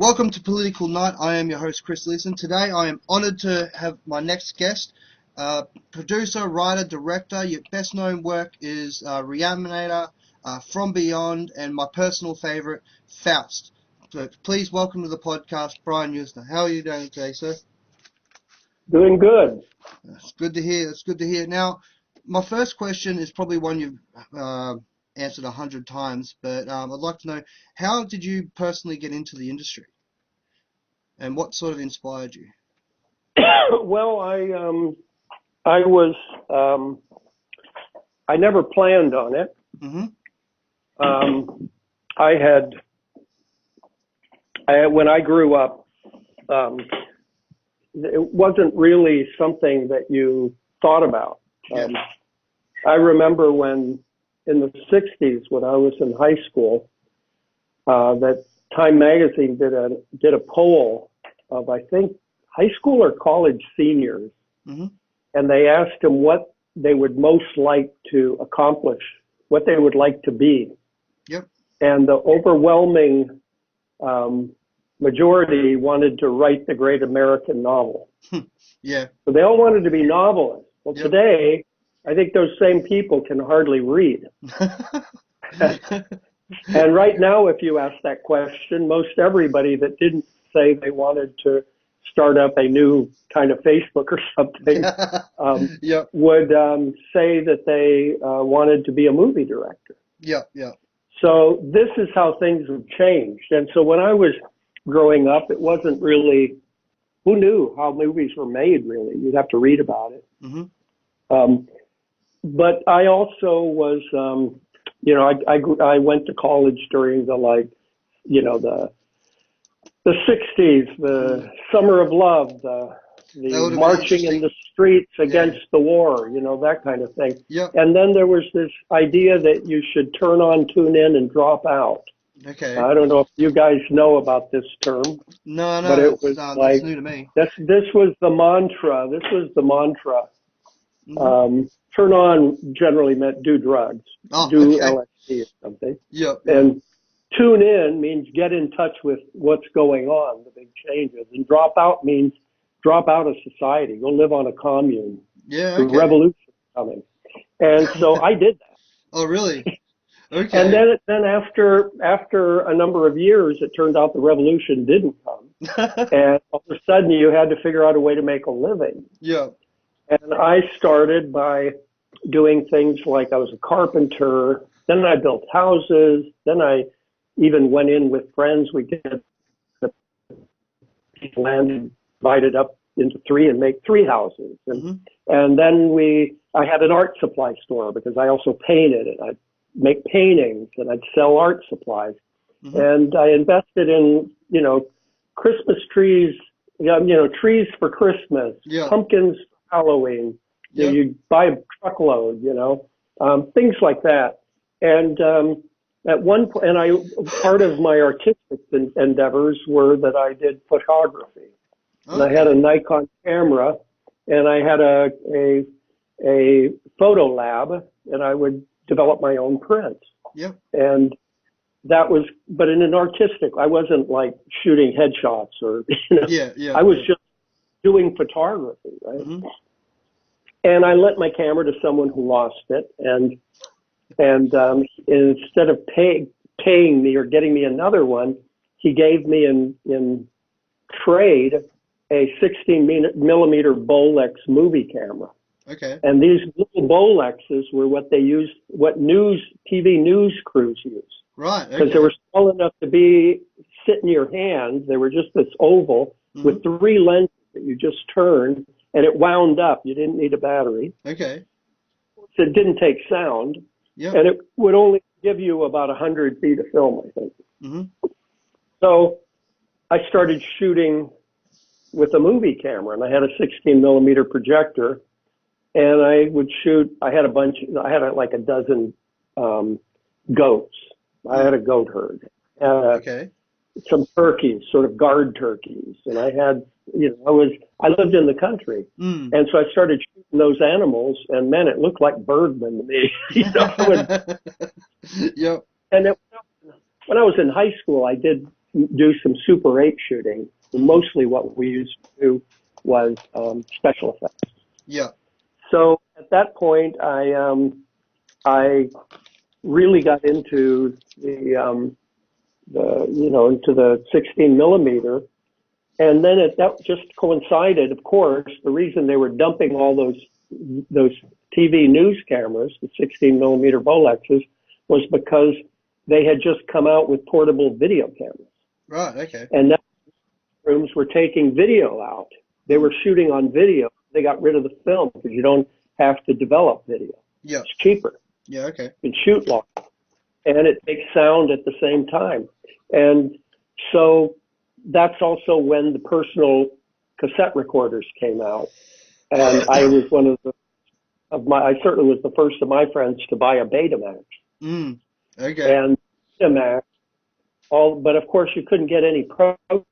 Welcome to Political Night. I am your host, Chris Leeson. Today I am honoured to have my next guest, producer, writer, director. Your best known work is Re-animator, From Beyond, and my personal favourite, Faust. So please welcome to the podcast, Brian Yuzna. How are you doing today, sir? Doing good. It's good to hear. It's good to hear. Now, my first question is probably one you've answered 100 times, but I'd like to know, how did you personally get into the industry? And what sort of inspired you? Well, I never planned on it. Mm-hmm. When I grew up, it wasn't really something that you thought about. I remember when in the 60s, when I was in high school, that Time Magazine did a poll of, I think, high school or college seniors, mm-hmm. and they asked them what they would most like to accomplish, what they would like to be. Yep. And the overwhelming majority wanted to write the great American novel. Yeah. So they all wanted to be novelists. Well, Yep. Today, I think those same people can hardly read. And right now, if you ask that question, most everybody that didn't say they wanted to start up a new kind of Facebook or something Yep. would say that they wanted to be a movie director. Yeah, yeah. So this is how things have changed. And so when I was growing up, it wasn't really, who knew how movies were made, really? You'd have to read about it. Mm-hmm. But I also was, I went to college during the 60s, the Summer of Love, the marching in the streets against the war, that kind of thing. Yep. And then there was this idea that you should turn on, tune in, and drop out. Okay. I don't know if you guys know about this term. No, but it was that's new to me. This was the mantra. This was the mantra. Mm-hmm. Turn on generally meant do drugs, do LSD or something. Yep. And tune in means get in touch with what's going on, the big changes. And drop out means drop out of society, go live on a commune. Yeah, The okay. revolution coming. And so I did that. Oh, really? Okay. And then after a number of years, it turned out the revolution didn't come. And all of a sudden, you had to figure out a way to make a living. Yeah. And I started by doing things like I was a carpenter, then I built houses, then I even went in with friends. We did the land and divide it up into three and make three houses. And then I had an art supply store because I also painted and I'd make paintings and I'd sell art supplies. Mm-hmm. And I invested in, Christmas trees, trees for Christmas, pumpkins for Halloween. Yep. You buy a truckload, things like that. And at one point, part of my artistic endeavors were that I did photography. Okay. And I had a Nikon camera, and I had a photo lab, and I would develop my own prints. Yep. And that was, but in an artistic, I wasn't like shooting headshots or, I was just doing photography, right? Mm-hmm. And I lent my camera to someone who lost it, and instead of paying me or getting me another one, he gave me in trade a 16 millimeter Bolex movie camera. Okay. And these little Bolexes were what they used, what TV news crews used. Right. Okay. Because they were small enough to sit in your hand. They were just this oval with three lenses that you just turned, and it wound up. You didn't need a battery. Okay. So it didn't take sound. Yeah. And it would only give you about 100 feet of film, I think. Mm-hmm. So I started shooting with a movie camera, and I had a 16 millimeter projector, and I would shoot. I had like a dozen goats. I had a goat herd. Okay. Some turkeys, sort of guard turkeys, and I had, I lived in the country, and so I started shooting those animals, and man, it looked like Bergman to me. Yep. And when I was in high school, I did do some Super 8 shooting. Mostly what we used to do was special effects. Yeah. So at that point, I really got into into the 16 millimeter. And then that just coincided, of course, the reason they were dumping all those TV news cameras, the 16 millimeter Bolexes, was because they had just come out with portable video cameras. Right, okay. And now rooms were taking video out. They were shooting on video. They got rid of the film because you don't have to develop video. Yeah. It's cheaper. Yeah, okay. You can shoot long. And it makes sound at the same time. And so that's also when the personal cassette recorders came out. And I was I certainly was the first of my friends to buy a Betamax. Okay. And Betamax, but of course you couldn't get any program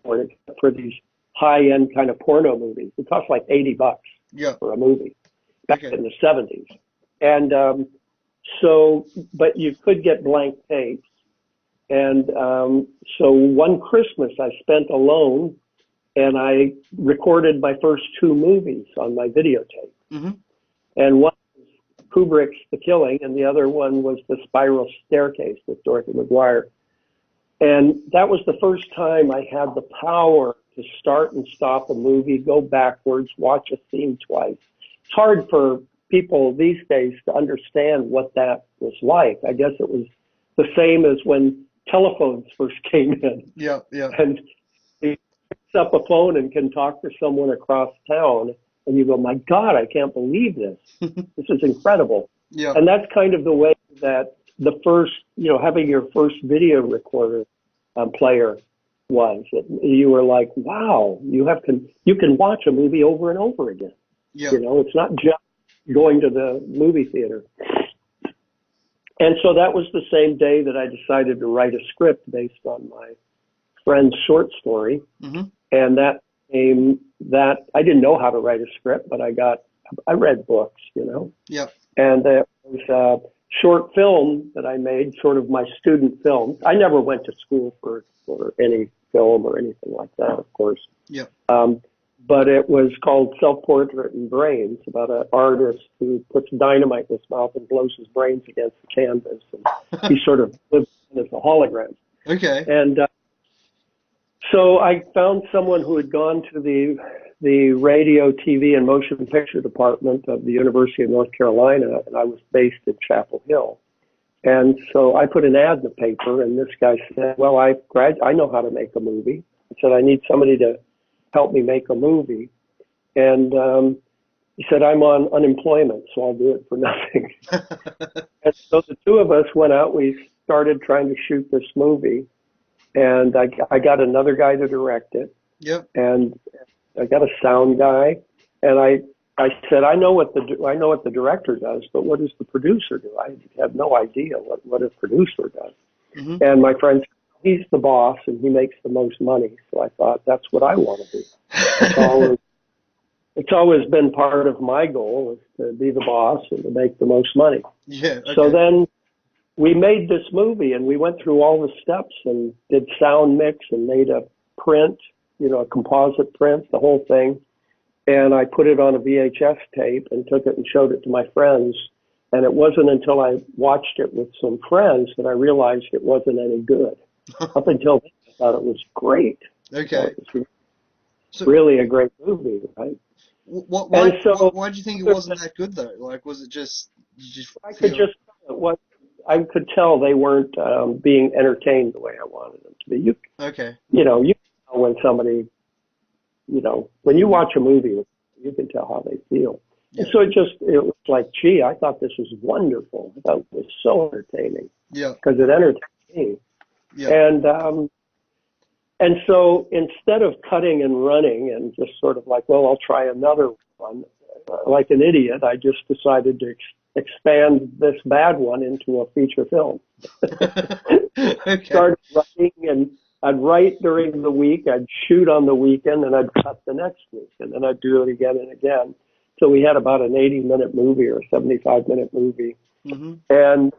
for it for these high-end kind of porno movies. It cost like $80 for a movie back in the 70s. And but you could get blank tapes. And so one Christmas I spent alone, and I recorded my first 2 movies on my videotape. Mm-hmm. And one was Kubrick's The Killing, and the other one was The Spiral Staircase with Dorothy McGuire. And that was the first time I had the power to start and stop a movie, go backwards, watch a scene twice. It's hard for people these days to understand what that was like. I guess it was the same as when telephones first came in. Yeah, yeah. And he picks up a phone and can talk to someone across town, and you go, my God, I can't believe this. This is incredible. Yeah. And that's kind of the way that the first, having your first video recorder player was. You were like, wow, you can watch a movie over and over again. Yeah. It's not just going to the movie theater. And so that was the same day that I decided to write a script based on my friend's short story. Mm-hmm. And that I didn't know how to write a script, but I read books, Yeah. And there was a short film that I made, sort of my student film. I never went to school for any film or anything like that, of course. Yeah. But it was called Self-Portrait and Brains, about an artist who puts dynamite in his mouth and blows his brains against the canvas. And he sort of lives as a hologram. Okay. And so I found someone who had gone to the radio, TV, and motion picture department of the University of North Carolina, and I was based in Chapel Hill. And so I put an ad in the paper, and this guy said, well, I know how to make a movie. I said, I need somebody to help me make a movie. And he said, I'm on unemployment, so I'll do it for nothing. And so the 2 of us went out. We started trying to shoot this movie. And I got another guy to direct it. Yep. And I got a sound guy. And I said, I know what the director does, but what does the producer do? I have no idea what a producer does. Mm-hmm. And my friend said, he's the boss and he makes the most money. So I thought, that's what I want to do. It's always been part of my goal, is to be the boss and to make the most money. Yeah. Okay. So then we made this movie, and we went through all the steps and did sound mix and made a print, a composite print, the whole thing. And I put it on a VHS tape and took it and showed it to my friends. And it wasn't until I watched it with some friends that I realized it wasn't any good. Up until then, I thought it was great. Okay. It was really a great movie, right? Why do you think it wasn't that good, though? Like, was it just... I could tell they weren't being entertained the way I wanted them to be. You can tell when somebody, when you watch a movie, you can tell how they feel. Yeah. And so it was like, gee, I thought this was wonderful. I thought it was so entertaining. Yeah. Because it entertained me. Yeah. And so instead of cutting and running and just sort of like, well, I'll try another one, like an idiot, I just decided to expand this bad one into a feature film. Okay. Started writing, and I'd write during the week, I'd shoot on the weekend, and I'd cut the next week, and then I'd do it again and again. So we had about an 80-minute movie or a 75-minute movie. Mm-hmm. And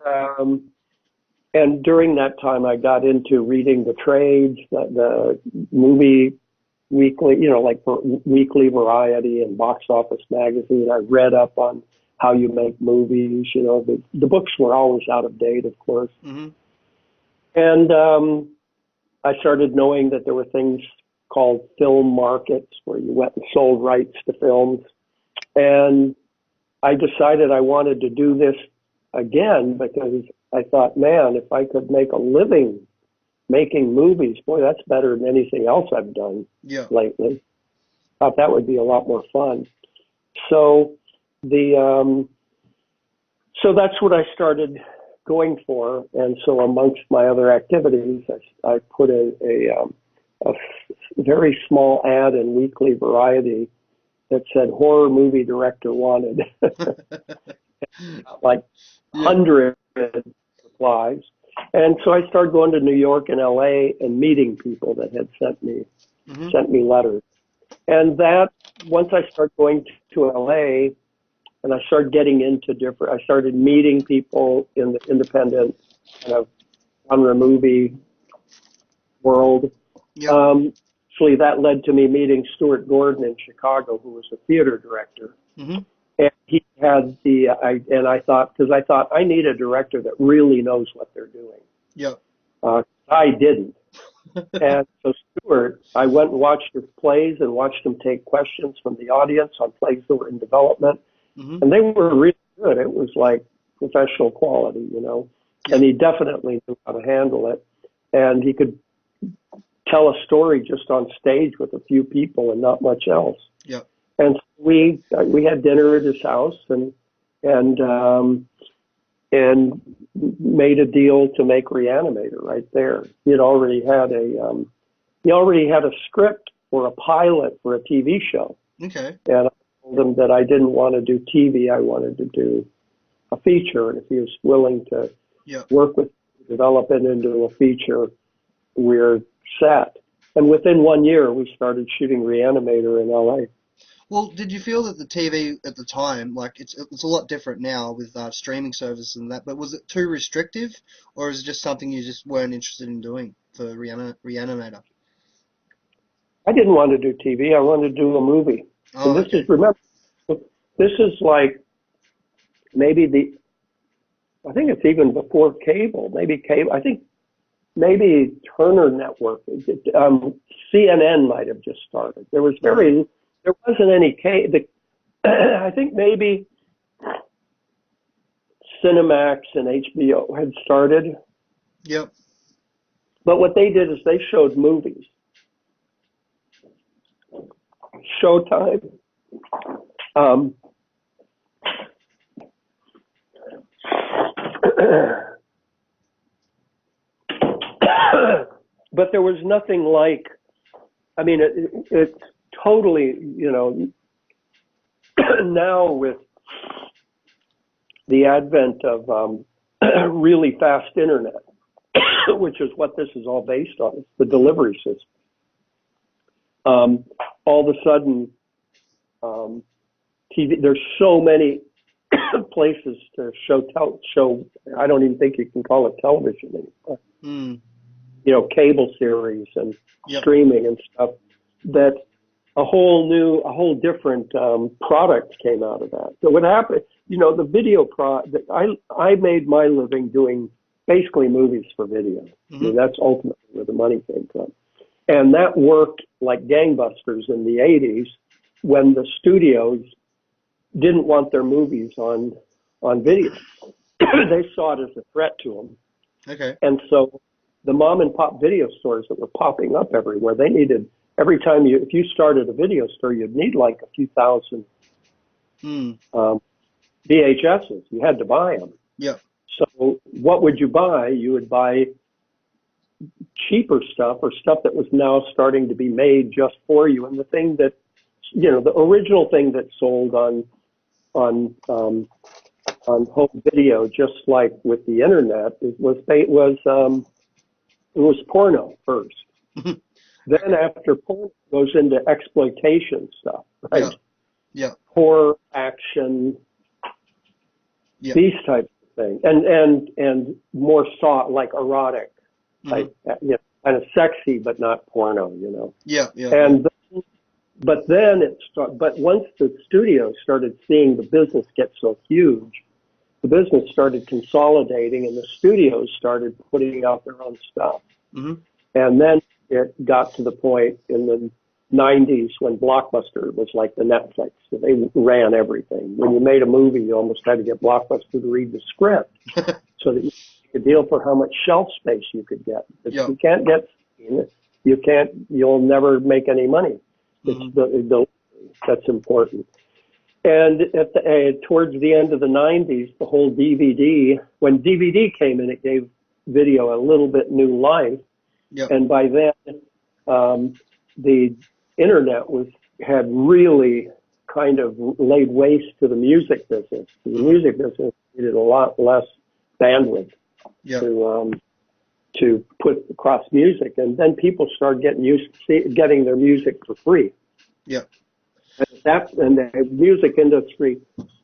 And during that time, I got into reading the trades, the movie weekly, like Weekly Variety and Box Office Magazine. I read up on how you make movies. The books were always out of date, of course. Mm-hmm. And I started knowing that there were things called film markets where you went and sold rights to films. And I decided I wanted to do this again because I thought, man, if I could make a living making movies, boy, that's better than anything else I've done lately. Thought that would be a lot more fun. So so that's what I started going for. And so amongst my other activities, I put in a very small ad in Weekly Variety that said horror movie director wanted. Like hundreds of replies. And so I started going to New York and LA and meeting people that had sent me letters. And that once I started going to LA and I started getting into I started meeting people in the independent kind of genre movie world. Actually, that led to me meeting Stuart Gordon in Chicago, who was a theater director. Mm-hmm. And he had I thought I need a director that really knows what they're doing. Yeah. I didn't. And so Stuart, I went and watched his plays and watched him take questions from the audience on plays that were in development. Mm-hmm. And they were really good. It was like professional quality, Yeah. And he definitely knew how to handle it. And he could tell a story just on stage with a few people and not much else. Yeah. And we had dinner at his house and made a deal to make Re-Animator right there. He already had a script for a pilot for a TV show. Okay. And I told him that I didn't want to do TV. I wanted to do a feature, and if he was willing to work with, develop it into a feature, we're set. And within 1 year, we started shooting Re-Animator in LA. Well, did you feel that the TV at the time, like it's a lot different now with streaming services and that, but was it too restrictive, or is it just something you just weren't interested in doing for Re-Animator? I didn't want to do TV. I wanted to do a movie. Oh, and this is like maybe I think it's even before cable. I think maybe Turner Network. CNN might have just started. There wasn't any I think maybe Cinemax and HBO had started. Yep. But what they did is they showed movies. Showtime. But there was nothing like, I mean, it's totally, now with the advent of really fast internet, which is what this is all based on, it's the delivery system. All of a sudden, TV, there's so many places to show, I don't even think you can call it television anymore. Mm. Cable series and streaming and stuff, that a whole different product came out of that. So what happened, the video I made my living doing basically movies for video. Mm-hmm. I mean, that's ultimately where the money came from. And that worked like gangbusters in the 80s when the studios didn't want their movies on video. They saw it as a threat to them. Okay. And so the mom and pop video stores that were popping up everywhere, they needed, every time if you started a video store, you'd need like a few thousand VHSs. You had to buy them. Yeah. So what would you buy? You would buy cheaper stuff or stuff that was now starting to be made just for you. And the thing that, the original thing that sold on home video, just like with the internet, it was porno first. Then after porn goes into exploitation stuff, right? Yeah. Horror, action, these types of everything, and more like erotic, like kind of sexy but not porno, Yeah, yeah. And but then but once the studio started seeing the business get so huge, the business started consolidating, and the studios started putting out their own stuff. Mm-hmm. And then it got to the point in the 90s when Blockbuster was like the Netflix. So they ran everything. When you made a movie, you almost had to get Blockbuster to read the script so that you could deal for how much shelf space you could get. If you can't get you'll never make any money. It's that's important. And towards the end of the 90s, the whole when DVD came in, it gave video a little bit new life. Yep. And by then, the internet had really kind of laid waste to the music business. The music business needed a lot less bandwidth to put across music, and then people started getting used to getting their music for free. Yeah. And the music industry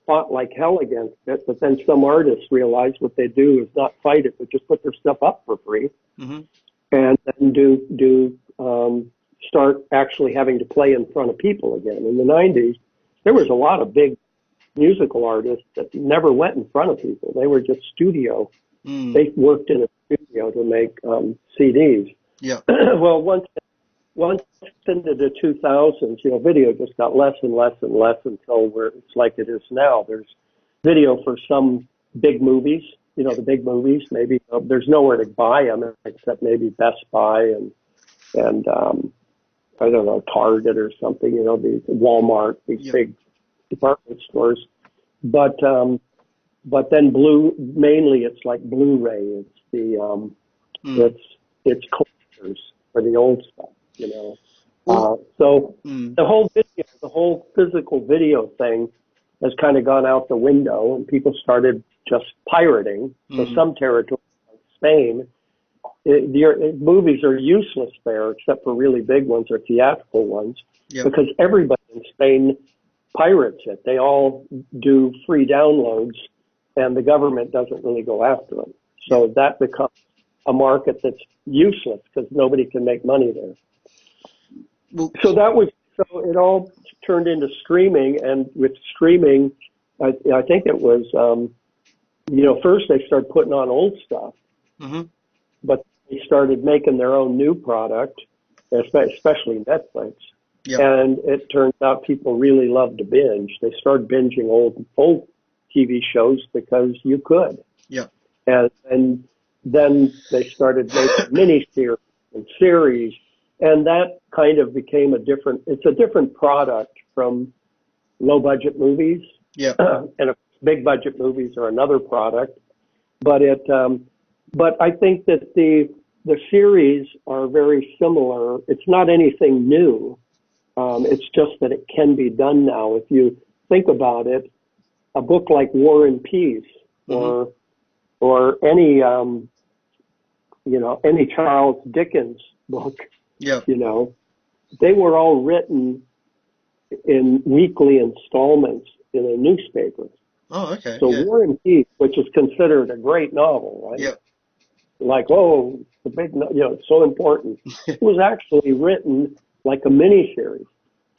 fought like hell against it, but then some artists realized what they do is not fight it, but just put their stuff up for free, and then start actually having to play in front of people again. In the 90s, there was a lot of big musical artists that never went in front of people. They were just studio. They worked in a studio to make CDs. Yeah. Well, once into the 2000s, video just got less and less and less until where it's like it is now. There's video for some big movies, the big movies. Maybe there's nowhere to buy them except maybe Best Buy and I don't know, Target or something. The Walmart, these big department stores. But then mainly it's like Blu-ray. It's the it's collectors for the old stuff. So the whole physical video thing has kind of gone out the window, and people started just pirating. So some territories, like Spain, movies are useless there except for really big ones or theatrical ones, because everybody in Spain pirates it. They all do free downloads, and the government doesn't really go after them. So that becomes a market that's useless because nobody can make money there. So it all turned into streaming, and with streaming, I think it was, first they started putting on old stuff, but they started making their own new product, especially Netflix. Yep. And it turns out people really love to binge. They started binging old TV shows because you could. Yeah. And then they started making miniseries and series. And that kind of became a different product from low budget movies. Yeah. And big budget movies are another product. But but I think that the series are very similar. It's not anything new. It's just that it can be done now. If you think about it, a book like War and Peace or any any Charles Dickens book, they were all written in weekly installments in a newspaper. Oh, okay. So War and Peace, which is considered a great novel, right? Yeah. Like, the big, it's so important. It was actually written like a miniseries.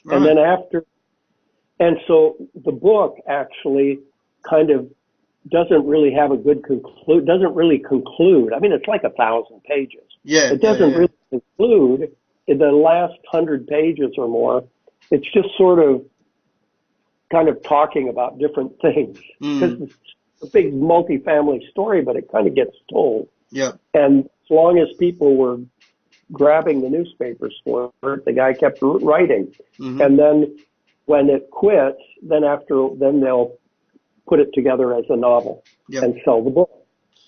Right. And then so the book actually kind of doesn't really have a good doesn't really conclude. I mean, it's like 1,000 pages. Yeah. It doesn't really conclude in the last 100 pages or more. It's just sort of kind of talking about different things. Because it's a big multi-family story, but it kind of gets told. Yeah. And as long as people were grabbing the newspapers for it, the guy kept writing. And then when it quits, then they'll put it together as a novel and sell the book.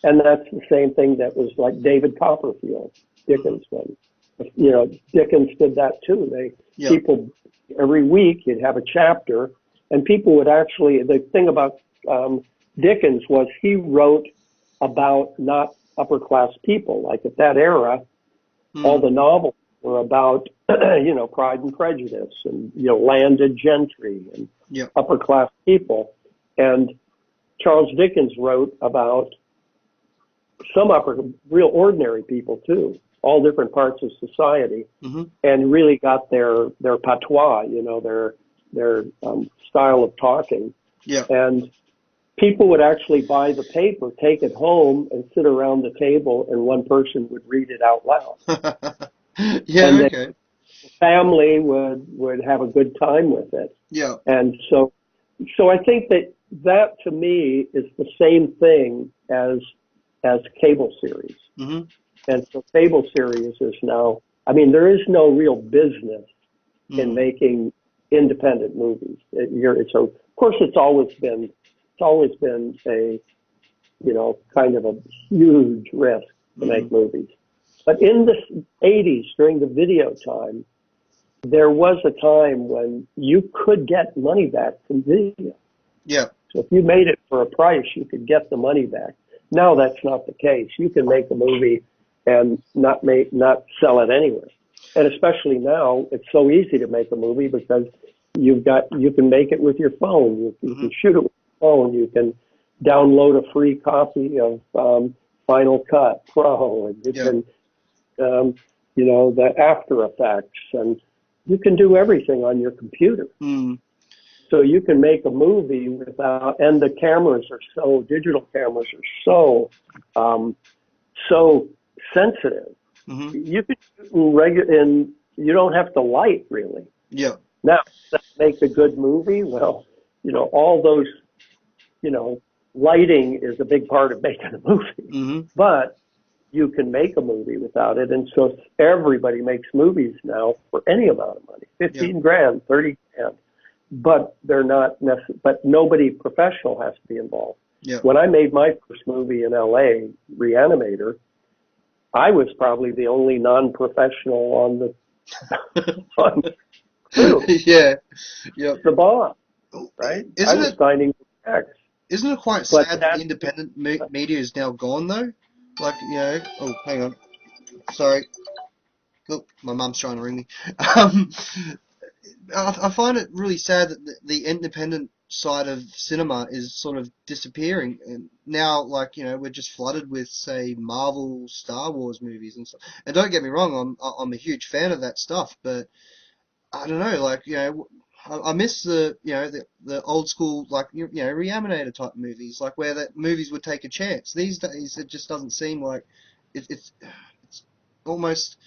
And that's the same thing that was like David Copperfield, Dickens one. Dickens did that too. People, every week you'd have a chapter, and people would actually, the thing about Dickens was he wrote about not upper class people. Like at that era, all the novels were about, Pride and Prejudice and, landed gentry and upper class people. And Charles Dickens wrote about some upper, real ordinary people too, all different parts of society, and really got their patois, you know, their style of talking. Yeah. And people would actually buy the paper, take it home, and sit around the table, and one person would read it out loud. Yeah. And Okay. the family would have a good time with it. Yeah. And so I think that to me is the same thing as cable series. And so cable series is now, I mean, there is no real business in making independent movies. Of course, it's always been a, you know, kind of a huge risk to make movies. But in the 80s, during the video time, there was a time when you could get money back from video. Yeah. So if you made it for a price, you could get the money back. Now that's not the case. You can make a movie and not sell it anywhere. And especially now, it's so easy to make a movie because you can make it with your phone. You can shoot it with your phone. You can download a free copy of Final Cut Pro, and you can, you know, the After Effects, and you can do everything on your computer. So you can make a movie without, and the digital cameras are so sensitive. You could shoot you don't have to light really. Yeah. Now, that makes a good movie. Well, you know, all those, you know, lighting is a big part of making a movie. But you can make a movie without it, and so everybody makes movies now for any amount of money, 15 grand, 30 grand. But they're not but nobody professional has to be involved. Yeah. When I made my first movie in LA, Re-Animator, I was probably the only non-professional on the crew. Yeah. Yeah. The boss, right? I was signing checks. Isn't it quite sad that the independent media is now gone though? Like, you know, oh, hang on. Sorry. Oh, my mum's trying to ring me. I find it really sad that the independent side of cinema is sort of disappearing, and now, like, you know, we're just flooded with, say, Marvel, Star Wars movies and stuff. And don't get me wrong, I'm a huge fan of that stuff, but I don't know, like, you know, I miss the, you know, the old school, like, you know, re-animator type movies, like where that movies would take a chance. These days, it just doesn't seem like it's almost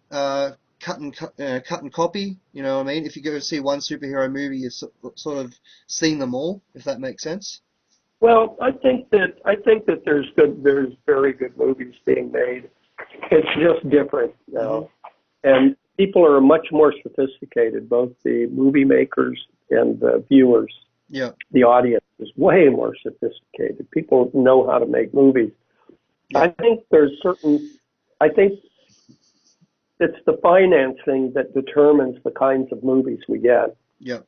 cut and copy. You know what I mean? If you go see one superhero movie, you've sort of seen them all. If that makes sense. Well, I think that there's very good movies being made. It's just different now, and people are much more sophisticated. Both the movie makers and the viewers. Yeah. The audience is way more sophisticated. People know how to make movies. Yeah. I think it's the financing that determines the kinds of movies we get. Yeah.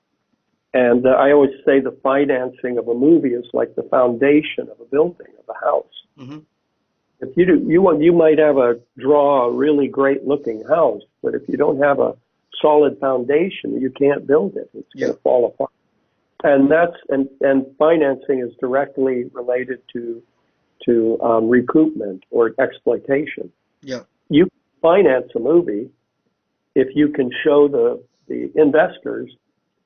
And I always say the financing of a movie is like the foundation of a building, of a house. If you might draw a really great looking house, but if you don't have a solid foundation, you can't build it. It's going to fall apart. And and financing is directly related to recoupment or exploitation. Yeah. You finance a movie if you can show the investors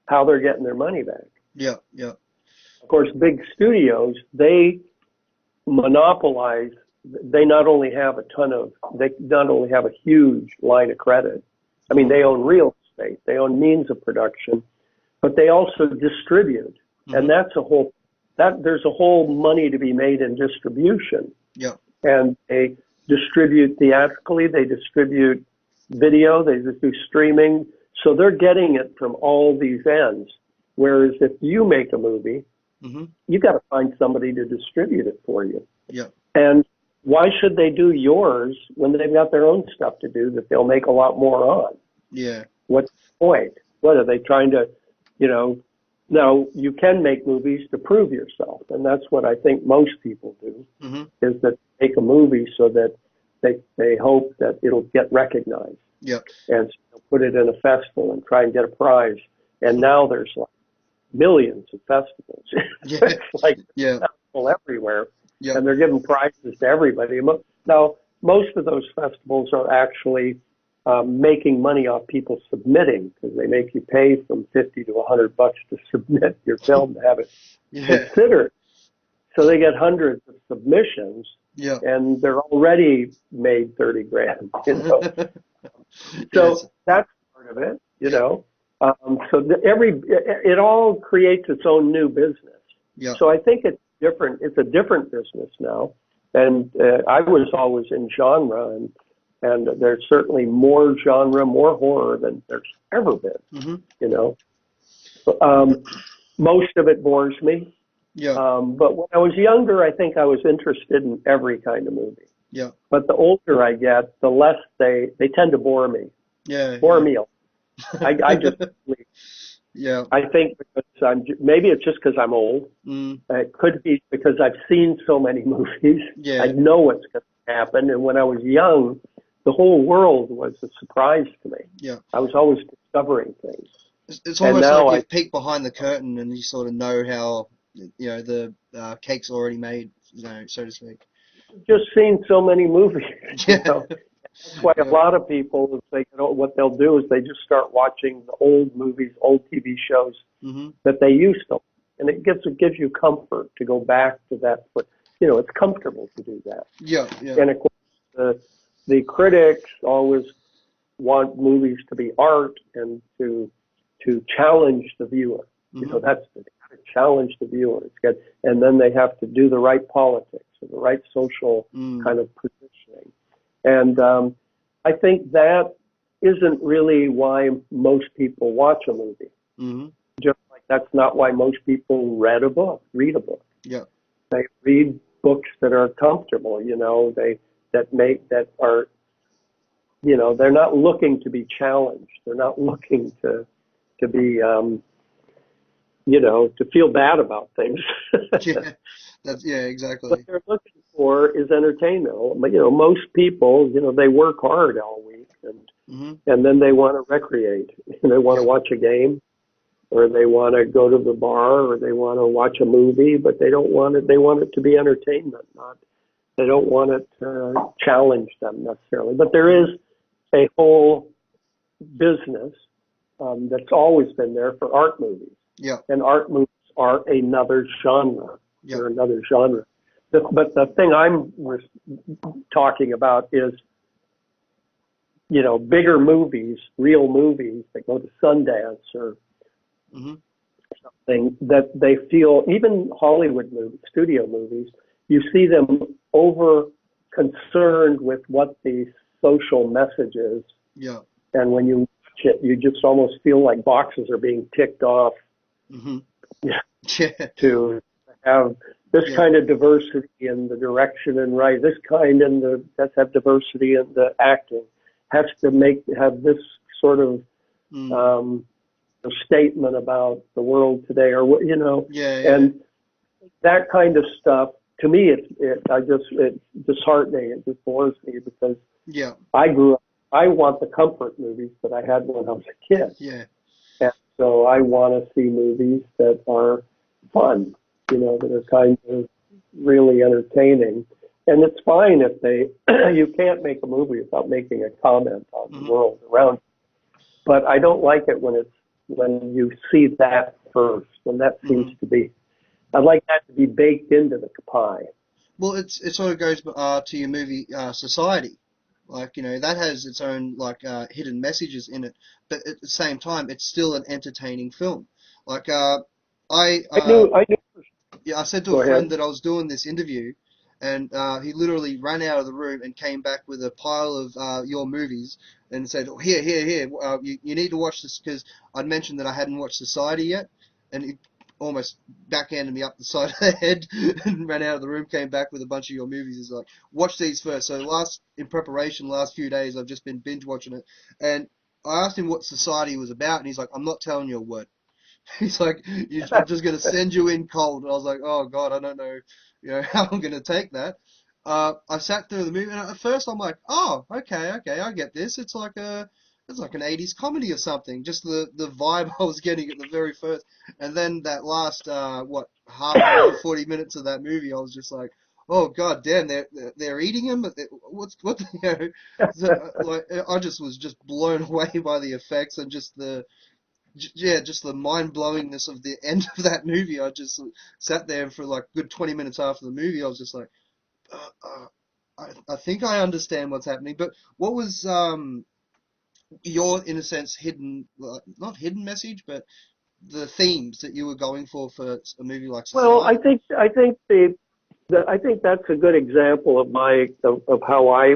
how they're getting their money back. Yeah, yeah. Of course, big studios, they monopolize. They not only have a huge line of credit. I mean, they own real estate, they own means of production, but they also distribute, and there's a whole money to be made in distribution. Yeah. And they distribute theatrically, they distribute video, they do streaming, so they're getting it from all these ends. Whereas if you make a movie, you got to find somebody to distribute it for you. Yeah. And why should they do yours when they've got their own stuff to do that they'll make a lot more on? Yeah. What's the point? What are they trying to, you know? Now, you can make movies to prove yourself, and that's what I think most people do, is that they make a movie so that they hope that it'll get recognized. Yeah. And so put it in a festival and try and get a prize. And now there's like millions of festivals. Yeah. It's like festival everywhere. Yeah. and they're giving prizes to everybody. Now, most of those festivals are actually making money off people submitting because they make you pay from 50 to $100 to submit your film to have it Yeah. considered. So they get hundreds of submissions, Yeah. and they're already made 30 grand. Yes. So that's part of it, Yeah. So it all creates its own new business. Yeah. So I think it's different. It's a different business now. And I was always in genre, and there's certainly more genre, more horror than there's ever been. Mm-hmm. Most of it bores me. Yeah. But when I was younger, I think I was interested in every kind of movie. Yeah. But the older I get, the less they tend to bore me. Yeah. Bore me. I just, Yeah. I think because maybe it's just because I'm old. Mm. It could be because I've seen so many movies. Yeah. I know what's going to happen. And when I was young, the whole world was a surprise to me. Yeah. I was always discovering things. It's almost like you peek behind the curtain and you sort of know how, the cake's already made, so to speak. Just seen so many movies. Yeah. That's why a lot of people, what they'll do is they just start watching the old movies, old TV shows Mm-hmm. that they used to, and it gives you comfort to go back to that. But it's comfortable to do that. Yeah. Yeah. And of course, the critics always want movies to be art and to challenge the viewer. Mm-hmm. That's the challenge the viewer. It's good, and then they have to do the right politics or the right social kind of positioning. And I think that isn't really why most people watch a movie. Mm-hmm. Just like that's not why most people read a book. Yeah. They read books that are comfortable. That are. They're not looking to be challenged. They're not looking to be to feel bad about things. Yeah, exactly. What they're looking for is entertainment. Most people, they work hard all week, and then they want to recreate. They want to watch a game, or they want to go to the bar, or they want to watch a movie, but they don't want it. They want it to be entertainment, they don't want it to challenge them necessarily. But there is a whole business that's always been there for art movies. Yeah. And art movies are another genre. Yeah. They're another genre. But the thing I'm talking about is, bigger movies, real movies that go to Sundance or something that they feel, even Hollywood movies, studio movies, you see them over concerned with what the social message is. Yeah. And when you watch it, you just almost feel like boxes are being ticked off. Mm-hmm. To have this kind of diversity in the direction and right, this kind and let's have diversity in the acting, has to have this sort of a statement about the world today, or and that kind of stuff. To me, it's disheartening. It just bores me because I grew up. I want the comfort movies that I had when I was a kid. Yeah. And so I want to see movies that are fun, that are kind of really entertaining. And it's fine if you can't make a movie without making a comment on the world around you. But I don't like it when you see that first, when that seems to be, I'd like that to be baked into the pie. Well, it sort of goes to your movie Society. Like, that has its own, hidden messages in it. But at the same time, it's still an entertaining film. Like, I knew. I said to a friend that I was doing this interview, and he literally ran out of the room and came back with a pile of your movies and said, oh, here, you need to watch this, because I'd mentioned that I hadn't watched Society yet, and he almost backhanded me up the side of the head and ran out of the room, came back with a bunch of your movies. He's like, watch these first. So in preparation, last few days, I've just been binge watching it. And I asked him what Society was about, and he's like, I'm not telling you a word. He's like, I'm just going to send you in cold. And I was like, oh God, I don't know, how I'm going to take that. I sat through the movie, and at first I'm like, oh, okay, I get this. It's like an 80s comedy or something. Just the vibe I was getting at the very first. And then that last, half hour, 40 minutes of that movie, I was just like, oh god damn, they're eating him. What you know? Like I just was just blown away by the effects and just just the mind blowingness of the end of that movie. I just sat there for like a good 20 minutes after the movie. I was just like, uh, uh, I think I understand what's happening. But what was your, in a sense, hidden, not hidden message, but the themes that you were going for a movie like Well, Society? I think that's a good example of how I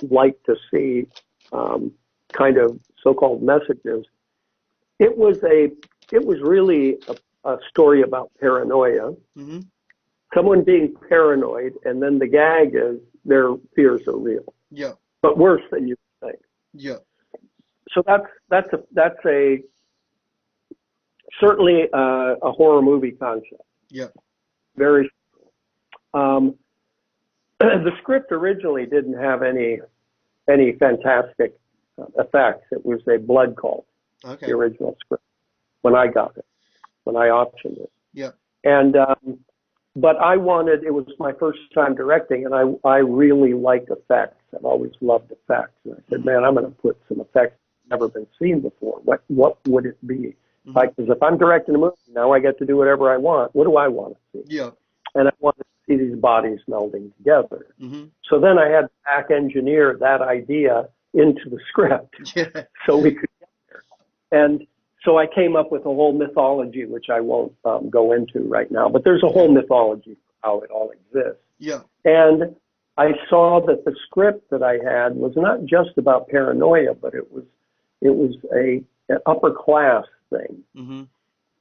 like to see kind of so-called messages. It was really a story about paranoia, Mm-hmm. someone being paranoid, and then the gag is their fears are real, Yeah. but worse than you think. Yeah. So that's a certainly a horror movie concept. Yeah. Very. Um, the script originally didn't have any fantastic effects. It was a blood cult, the Okay. original script, when I got it, when I optioned it. Yeah. And but it was my first time directing, and I really liked effects. I've always loved effects. And I said, Mm-hmm. man, I'm going to put some effects that never been seen before. What would it be? Mm-hmm. Like, because if I'm directing a movie, now I get to do whatever I want. What do I want to see? Yeah. And I want to see these bodies melding together. Mm-hmm. So then I had to back engineer that idea into the script Yeah. so we could get there. And so I came up with a whole mythology, which I won't go into right now, but there's a whole mythology for how it all exists. Yeah. And I saw that the script that I had was not just about paranoia, but it was an upper class thing. Mm-hmm.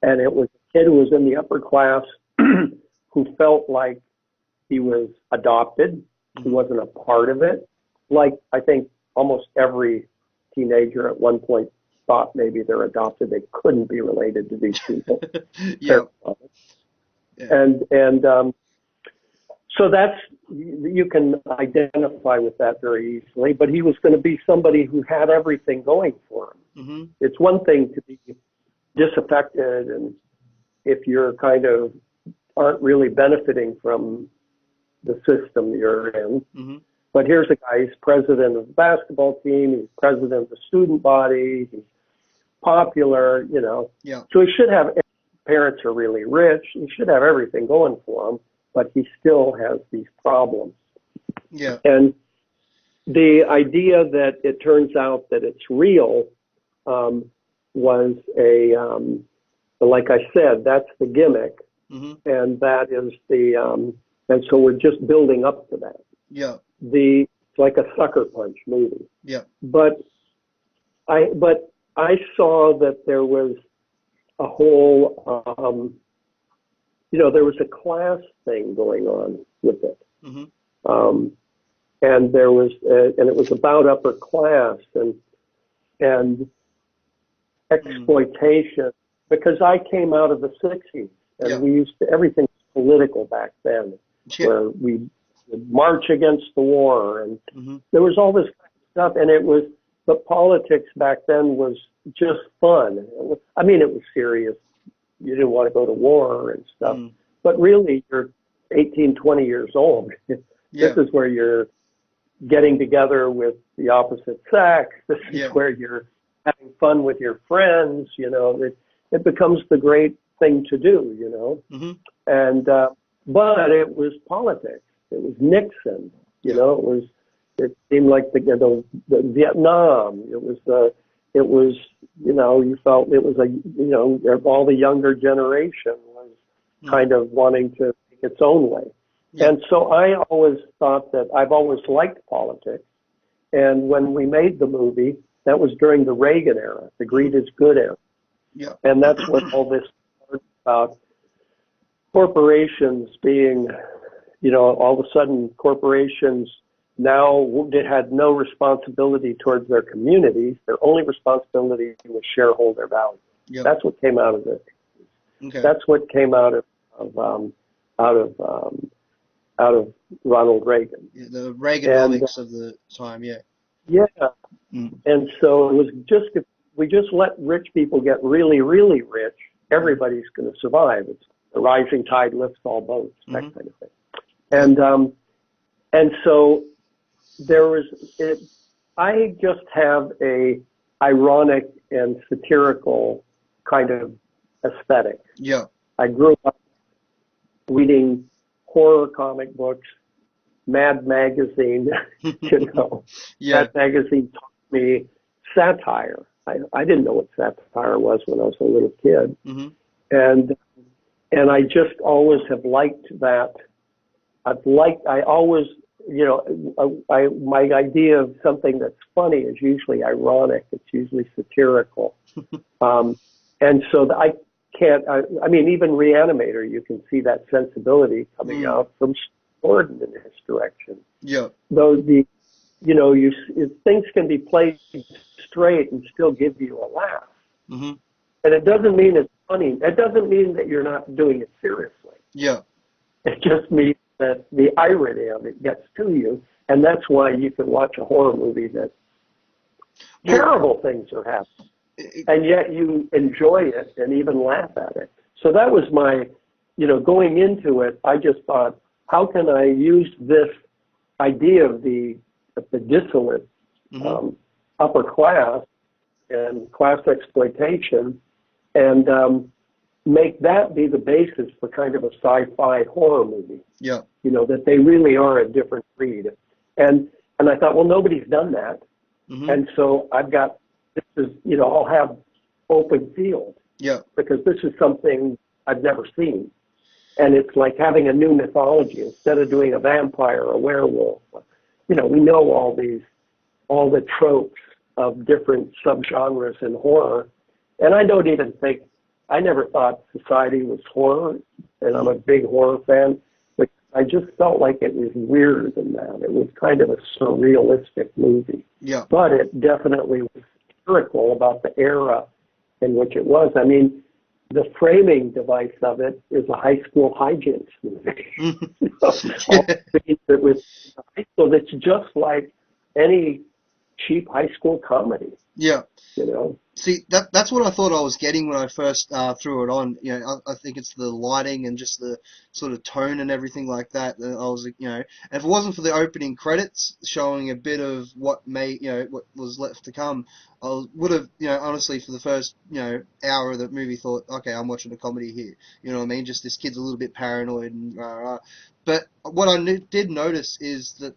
And it was a kid who was in the upper class who felt like he was adopted. He wasn't a part of it. Like, I think almost every teenager at one point thought maybe they're adopted. They couldn't be related to these people. Yeah. Yeah. And so you can identify with that very easily. But he was going to be somebody who had everything going for him. Mm-hmm. It's one thing to be disaffected, and if you're kind of aren't really benefiting from the system you're in. Mm-hmm. But here's a guy, he's president of the basketball team, he's president of the student body, he's popular, you know. Yeah. So he should have, parents are really rich, he should have everything going for him, but he still has these problems. Yeah. And the idea that it turns out that it's real was like I said, that's the gimmick. Mm-hmm. And that is and so we're just building up to that. Yeah. It's like a sucker punch movie. Yeah. But I saw that there was a whole, there was a class thing going on with it. Mm-hmm. And there was, and it was about upper class and exploitation, because I came out of the 60s and we used to, everything was political back then, where we would march against the war, and there was all this kind of stuff, and but politics back then was just fun. It was serious. You didn't want to go to war and stuff, but really you're 18, 20 years old. This is where you're getting together with the opposite sex. This is where you're having fun with your friends. It becomes the great thing to do, and but it was politics. It was Nixon, it seemed like the Vietnam. You felt it was all the younger generation was kind of wanting to take its own way. And so I always thought that I've always liked politics. And when we made the movie, that was during the Reagan era, the greed is good era. Yeah. And that's what all this started about. Corporations being, all of a sudden corporations now had no responsibility towards their communities. Their only responsibility was shareholder value. Yep. That's what came out of it. Okay. That's what came out of Ronald Reagan. Yeah, the Reaganomics of the time, yeah. Yeah. And so it was just, if we just let rich people get really, really rich, everybody's going to survive. It's the rising tide lifts all boats, that kind of thing. And so there was it. I just have a ironic and satirical kind of aesthetic. Yeah. I grew up reading horror comic books, Mad Magazine, Yeah. Mad Magazine taught me satire. I didn't know what satire was when I was a little kid. Mm-hmm. And I just always have liked that. I always, my idea of something that's funny is usually ironic. It's usually satirical. And so I can't, I mean, even Re-Animator, you can see that sensibility coming out from Gordon in his direction. Yeah. Though things can be played straight and still give you a laugh. Mm-hmm. And it doesn't mean it's funny. It doesn't mean that you're not doing it seriously. Yeah. It just means that the irony of it gets to you, and that's why you can watch a horror movie that terrible things are happening, and yet you enjoy it and even laugh at it. So that was my, going into it, I just thought, how can I use this idea of the dissolute upper class and class exploitation and make that be the basis for kind of a sci-fi horror movie. Yeah. That they really are a different breed. And I thought, well, nobody's done that. Mm-hmm. And so I've got, this is, I'll have open field. Yeah. Because this is something I've never seen. And it's like having a new mythology. Instead of doing a vampire or a werewolf, we know all the tropes of different subgenres in horror. And I don't even think, I never thought Society was horror, and I'm a big horror fan, but I just felt like it was weirder than that. It was kind of a surrealistic movie. Yeah. But it definitely was satirical about the era in which it was. I mean, the framing device of it is a high school hijinks movie. So that's just like any cheap high school comedy. Yeah. See, that's what I thought I was getting when I first threw it on. I think it's the lighting and just the sort of tone and everything like that. I was, and if it wasn't for the opening credits showing a bit of what what was left to come, I would have, honestly, for the first, hour of the movie, thought, okay, I'm watching a comedy here. You know what I mean? Just this kid's a little bit paranoid and But what I did notice is that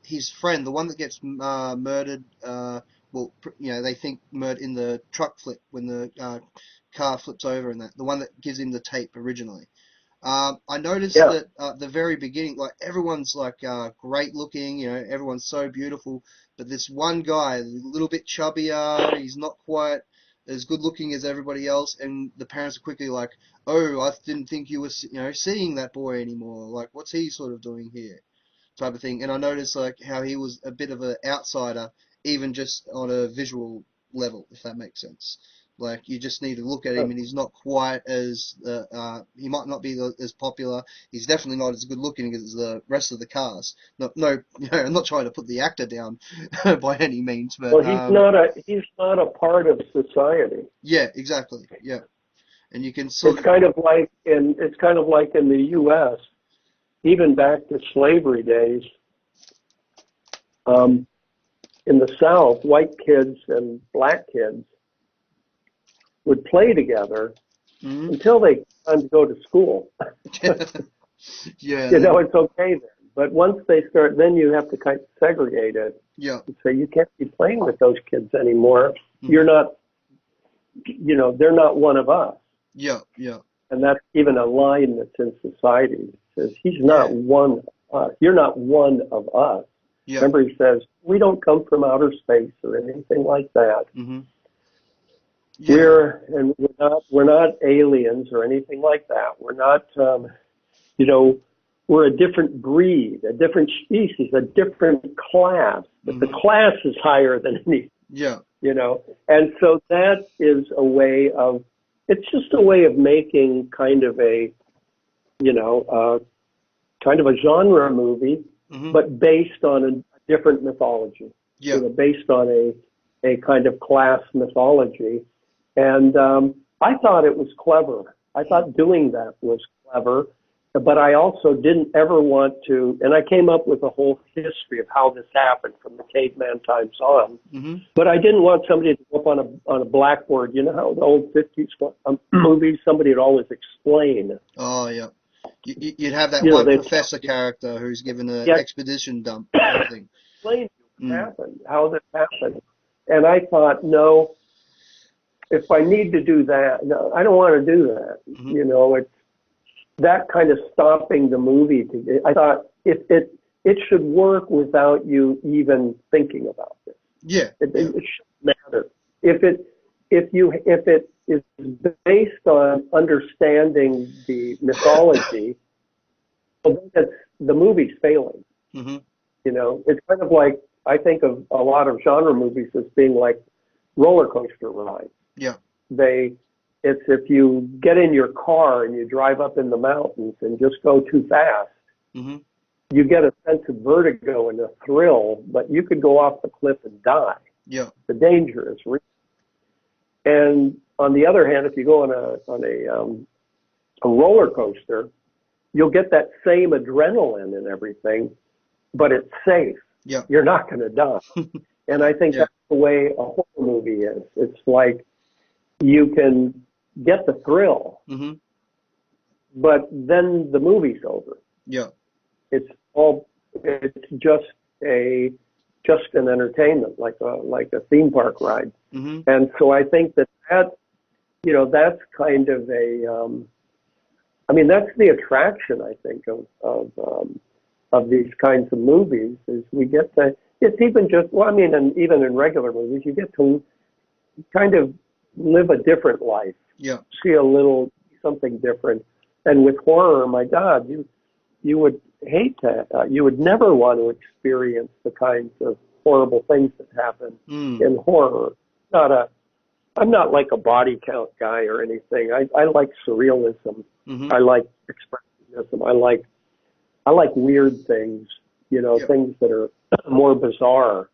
his friend, the one that gets murdered. They think murdered in the truck flip when the car flips over and that, the one that gives him the tape originally. I noticed that at the very beginning, like everyone's like great looking, everyone's so beautiful, but this one guy, a little bit chubbier, he's not quite as good looking as everybody else, and the parents are quickly like, "Oh, I didn't think you were, seeing that boy anymore. Like, what's he sort of doing here?" Type of thing. And I noticed like how he was a bit of an outsider, even just on a visual level, if that makes sense. Like, you just need to look at him, and he's not quite as, he might not be as popular. He's definitely not as good looking as the rest of the cast. No, I'm not trying to put the actor down by any means, but well, he's not a part of society. Yeah, exactly. Yeah, and you can it's kind of like in the U.S. even back to slavery days. In the South, white kids and black kids would play together until they time to go to school. Yeah. It's okay then. But once they start, then you have to kind of segregate it. Yeah. And say you can't be playing with those kids anymore. You're not, they're not one of us. Yeah, yeah. And that's even a line that's in society. It says, he's not one of us. You're not one of us. Yeah. Remember, he says, we don't come from outer space or anything like that. Mm-hmm. Yeah. We're not aliens or anything like that. We're not, we're a different breed, a different species, a different class. But the class is higher than any. Yeah. And so that is a way of, it's just a way of making kind of a, kind of a genre movie, but based on a different mythology. Yeah. Based on a kind of class mythology. And I thought it was clever. I thought doing that was clever. but I also didn't ever want to, and I came up with a whole history of how this happened from the caveman times on. Mm-hmm. But I didn't want somebody to go up on a blackboard. You know how the old 50s movies, somebody would always explain. Oh, yeah. You'd have that You know, one they'd professor character who's given an yeah, expedition dump kind of thing. explain what happened, how this happened. And I thought, no, if I need to do that, no, I don't want to do that. Mm-hmm. You know, it's that kind of stopping the movie. I thought it should work without you even thinking about it. Yeah. It shouldn't matter if it is based on understanding the mythology. Well, then the movie's failing. Mm-hmm. You know, it's kind of like I think of a lot of genre movies as being like roller coaster rides. Yeah. It's if you get in your car and you drive up in the mountains and just go too fast, Mm-hmm. you get a sense of vertigo and a thrill, but you could go off the cliff and die. Yeah. The danger is real. And on the other hand, if you go on a roller coaster, you'll get that same adrenaline and everything, but it's safe. Yeah. You're not going to die. And I think that's the way a horror movie is. It's like you can get the thrill, Mm-hmm. but then the movie's over. Yeah. It's just an entertainment, like a theme park ride. Mm-hmm. And so I think that you know, that's kind of that's the attraction, I think, of these kinds of movies is we get to, it's even just, and even in regular movies, you get to kind of live a different life. Yeah. See something different. And with horror, my God, you would hate to, you would never want to experience the kinds of horrible things that happen in horror. I'm not like a body count guy or anything. I like surrealism. Mm-hmm. I like expressionism. I like weird things, you know, things that are more bizarre.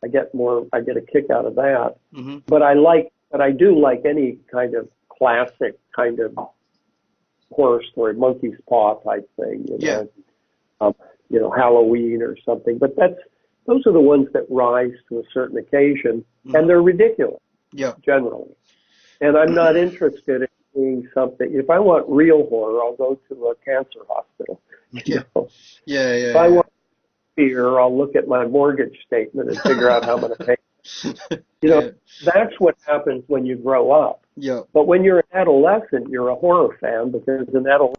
I get a kick out of that. Mm-hmm. But I do like any kind of classic kind of horror story, monkey's paw type thing, you know, Halloween or something. But those are the ones that rise to a certain occasion, and they're ridiculous. Yeah. Generally. And I'm not interested in seeing something. If I want real horror, I'll go to a cancer hospital. You know? Yeah. If I want fear, I'll look at my mortgage statement and figure out how I'm going to pay. You know, that's what happens when you grow up. Yeah. But when you're an adolescent, you're a horror fan because an adolescent,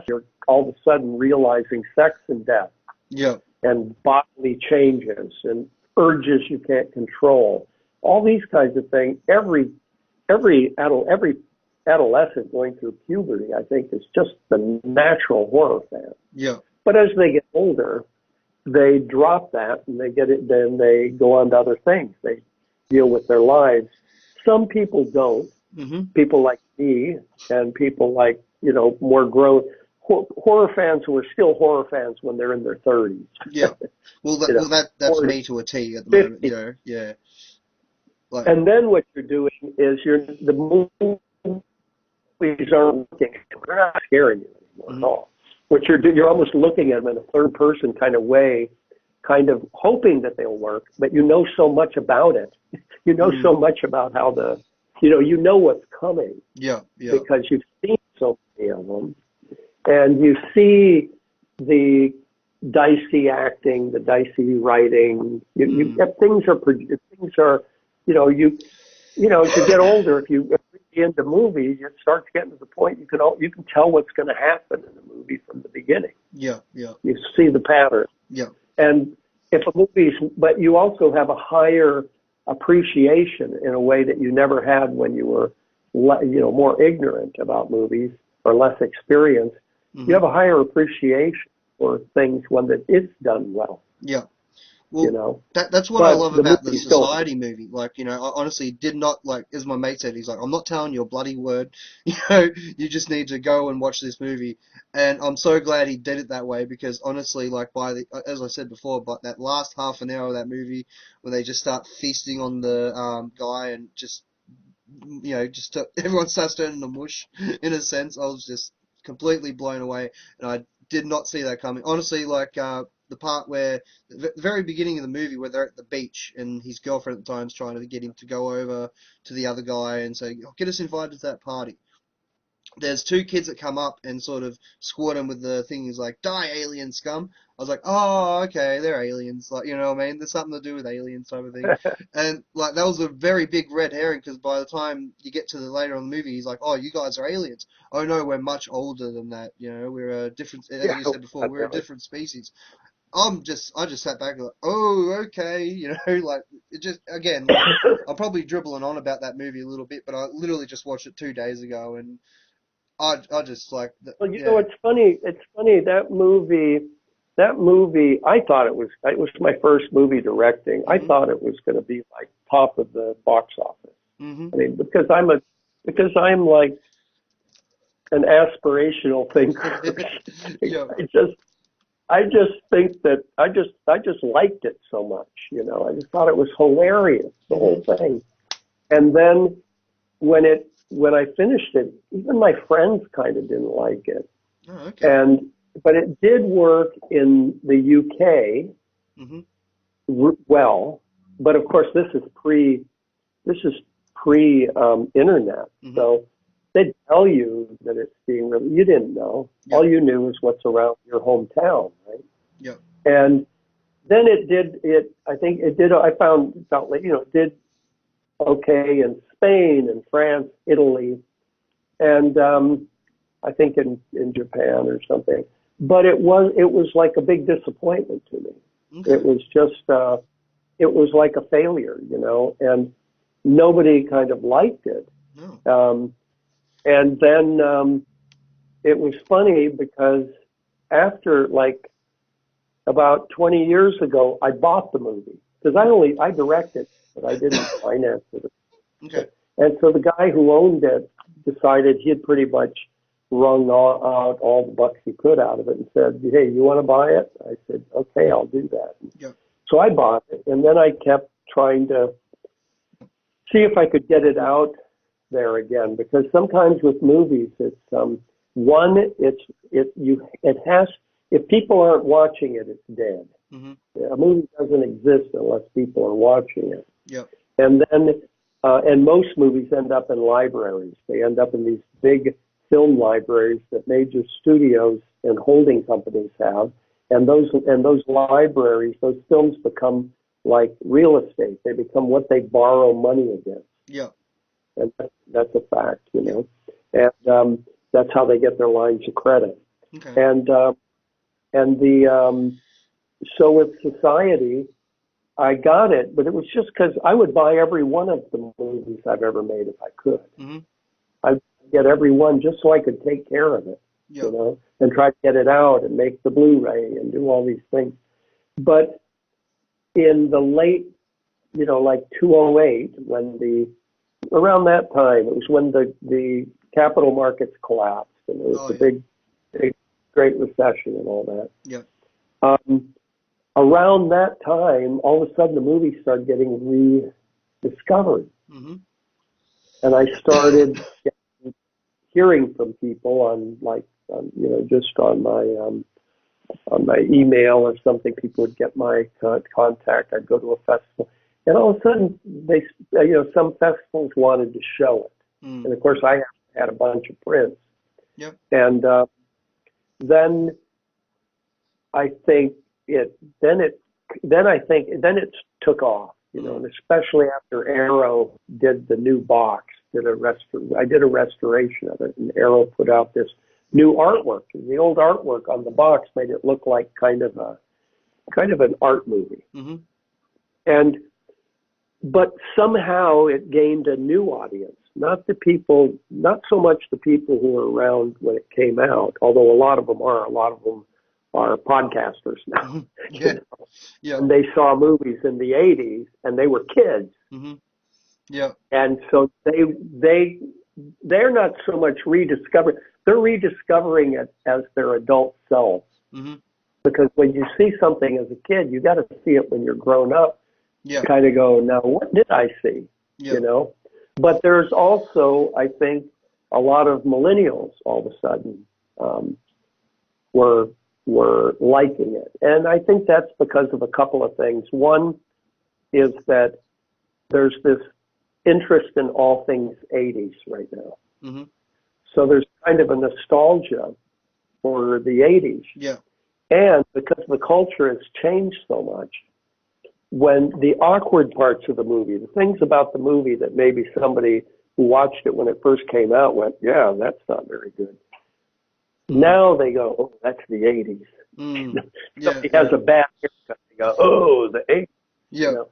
you're all of a sudden realizing sex and death. Yeah. And bodily changes and urges you can't control. All these kinds of things. Every adolescent going through puberty, I think, is just the natural horror fan. Yeah. But as they get older, they drop that and then they go on to other things. They deal with their lives. Some people don't. Mm-hmm. People like me and people like, you know, more grown horror fans who are still horror fans when they're in their 30s. Yeah. Well, that's 40, me to a T at the 50. Moment. You know, yeah. Like, and then what you're doing is the movies aren't working. They're not scaring you anymore at all. What you're almost looking at them in a third person kind of way, kind of hoping that they'll work, but you know so much about it. You know so much about how you know what's coming. Yeah. Because you've seen so many of them. And you see the dicey acting, the dicey writing. Things are, you know, as you get older, if you get into movies, it starts getting to the point you can tell what's going to happen in the movie from the beginning. Yeah. You see the pattern. Yeah. And if a movie's, but you also have a higher appreciation in a way that you never had when you were, more ignorant about movies or less experienced. You have a higher appreciation for things when that is done well. Yeah. Well, you know, that's what I love about the Society movie. Like, you know, I honestly did not, like, as my mate said, he's like, I'm not telling you a bloody word. You know, you just need to go and watch this movie. And I'm so glad he did it that way because honestly, like, as I said before, but that last half an hour of that movie when they just start feasting on the guy and just, you know, everyone starts turning to mush in a sense. I was just completely blown away, and I did not see that coming. Honestly, like the part where the very beginning of the movie where they're at the beach and his girlfriend at the time's trying to get him to go over to the other guy and say, oh, get us invited to that party. There's two kids that come up and sort of squirt him with the thing. He's like, die, alien scum. I was like, oh, okay, they're aliens. Like, you know what I mean? There's something to do with aliens type of thing. And, like, that was a very big red herring because by the time you get to the later on the movie, he's like, oh, you guys are aliens. Oh, no, we're much older than that. You know, we're a different, as you said before, we're a different species. I just sat back and like, oh, okay, you know, like, it just, again, like, I'm probably dribbling on about that movie a little bit, but I literally just watched it 2 days ago, and I just like, Well, you know, it's funny. It's funny that movie. That movie, I thought it was my first movie directing. I thought it was going to be like top of the box office. I mean, because I'm like an aspirational thinker. yeah, I just think that I just liked it so much. You know, I just thought it was hilarious, the whole thing. And then when I finished it, even my friends kind of didn't like it. oh, okay. But it did work in the UK well. But of course, this is pre internet, so they'd tell you that it's being released. You didn't know. Yep. All you knew was what's around your hometown, right? Yeah. And then it did. I think it did. I found out, you know, it did okay in Spain and France, Italy, and I think in Japan or something. But it was like a big disappointment to me. Okay. It was just it was like a failure, you know, and nobody kind of liked it. No. And then it was funny because after like about 20 years ago, I bought the movie because I directed, but I didn't finance it. Okay. And so the guy who owned it decided he had pretty much wrung out all the bucks he could out of it and said, hey, you want to buy it? I said, okay, I'll do that. Yeah. So I bought it, and then I kept trying to see if I could get it out there again, because sometimes with movies, it's if people aren't watching it, it's dead. A movie doesn't exist unless people are watching it. Yep. And then and most movies end up in libraries. They end up in these big film libraries that major studios and holding companies have, and those libraries, those films become like real estate. They become what they borrow money against. Yeah. And that's a fact, you know. And that's how they get their lines of credit. Okay. So with Society, I got it, but it was just because I would buy every one of the movies I've ever made if I could. I'd get every one just so I could take care of it, you know, and try to get it out and make the Blu-ray and do all these things. But in the late, you know, like 2008, around that time, it was when the capital markets collapsed and there was big Great Recession and all that. Yeah. Around that time, all of a sudden the movies started getting rediscovered. And I started hearing from people just on my email or something. People would get my contact. I'd go to a festival, and all of a sudden some festivals wanted to show it. And of course I had a bunch of prints. Yep. And then I think it took off, you know, and especially after Arrow did the new box, I did a restoration of it, and Arrow put out this new artwork. And the old artwork on the box made it look like kind of an art movie. But somehow it gained a new audience, not so much the people who were around when it came out, although a lot of them are podcasters now. Yeah. Yeah. And they saw movies in the 80s and they were kids. Yeah. And so they're not so much rediscovering, they're rediscovering it as their adult selves. Because when you see something as a kid, you got to see it when you're grown up. Yeah. Kind of go, now what did I see? Yeah. You know? But there's also, I think, a lot of millennials all of a sudden um, were liking it. And I think that's because of a couple of things. One is that there's this interest in all things 80s right now. Mm-hmm. So there's kind of a nostalgia for the 80s. Yeah. And because the culture has changed so much, when the awkward parts of the movie, the things about the movie that maybe somebody who watched it when it first came out went, yeah, that's not very good. Now they go, oh, that's the 80s. Mm. Somebody has a bad haircut. They go, oh, the 80s. Yeah. You know?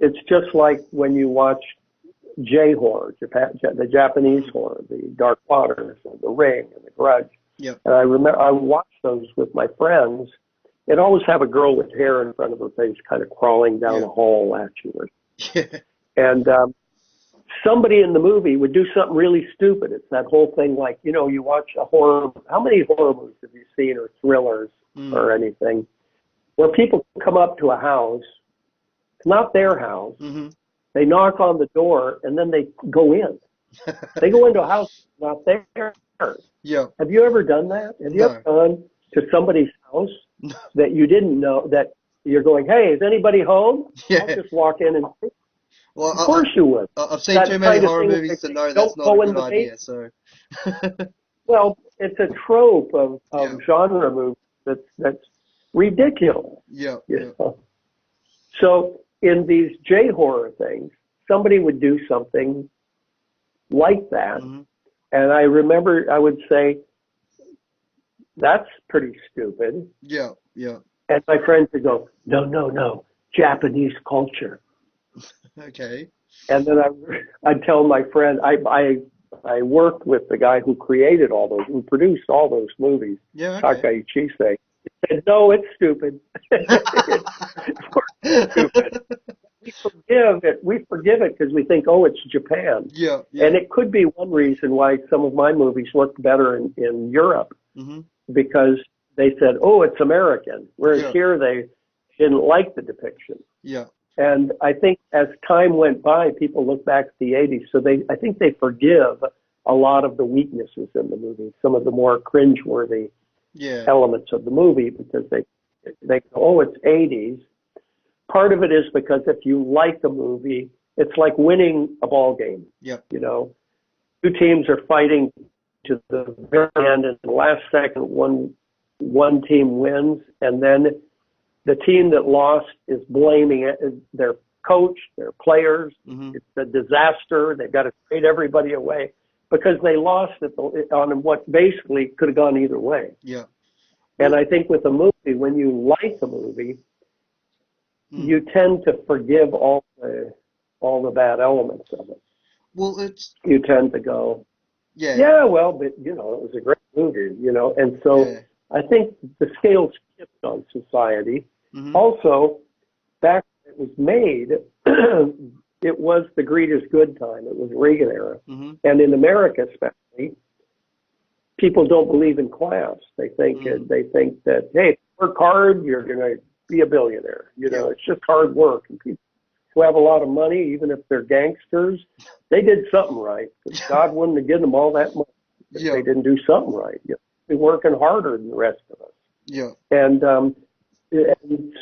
It's just like when you watch J-horror, the Japanese horror, the Dark Waters, and the Ring, and the Grudge. Yeah. And I remember I watched those with my friends. It always have a girl with hair in front of her face kind of crawling down a hall at you. Yeah. And somebody in the movie would do something really stupid. It's that whole thing like, you know, you watch a horror. How many horror movies have you seen, or thrillers or anything, where people come up to a house, it's not their house, they knock on the door, and then they go in. They go into a house not theirs. Yeah. Have you ever done that? Have you ever gone to somebody's house that you didn't know, that you're going, hey, is anybody home? Yeah. I'll just walk in and Well, of course you would. I've seen too many horror movies to know that's not a good idea. So. Well, it's a trope of genre movies that's ridiculous. Yeah. You know? So in these J-horror things, somebody would do something like that. And I remember I would say, that's pretty stupid. Yeah, yeah. And my friends would go, no, Japanese culture. Okay. And then I'd tell my friend, I worked with the guy who created all those, who produced all those movies, Takai Chise. He said, no, it's stupid. It's stupid. We forgive it because we think, oh, it's Japan. Yeah. And it could be one reason why some of my movies looked better in Europe, because they said, oh, it's American, whereas here they didn't like the depiction. Yeah. And I think as time went by, people look back at the 80s, so I think they forgive a lot of the weaknesses in the movie, some of the more cringeworthy elements of the movie, because they go, oh, it's 80s. Part of it is because if you like a movie, it's like winning a ball game. Yep. You know, two teams are fighting to the very end, and the last second, one team wins, and then the team that lost is blaming their coach, their players. It's a disaster. They've got to trade everybody away because they lost it on what basically could have gone either way. Yeah. And I think with a movie, when you like a movie, you tend to forgive all the bad elements of it. Well, you tend to go, well, but you know, it was a great movie, you know, and so I think the scale shifted on society. Also, back when it was made, it was the greatest good time. It was Reagan era, and in America especially, people don't believe in class. They think that hey, work hard, you're going to be a billionaire. You know, it's just hard work. And people who have a lot of money, even if they're gangsters, they did something right. Because God wouldn't have given them all that money if they didn't do something right. You know, they're working harder than the rest of us. Yeah. And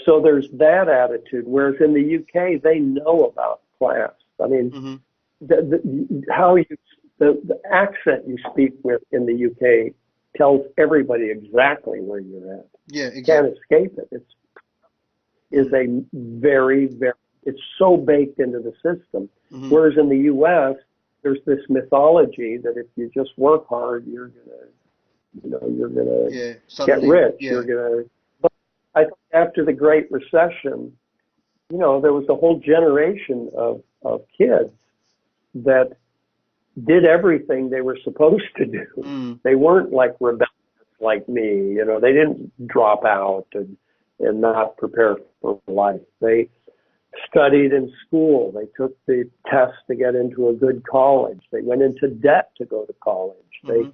so there's that attitude. Whereas in the UK, they know about class. I mean, the accent you speak with in the UK tells everybody exactly where you're at. Yeah, exactly. You can't escape it. It's a very, very, it's so baked into the system. Whereas in the U.S., there's this mythology that if you just work hard, you're gonna get rich. You're gonna. But I think after the Great Recession, you know, there was a whole generation of kids that did everything they were supposed to do. They weren't like rebellious like me. You know, they didn't drop out and not prepare for life. They studied in school. They took the test to get into a good college. They went into debt to go to college. They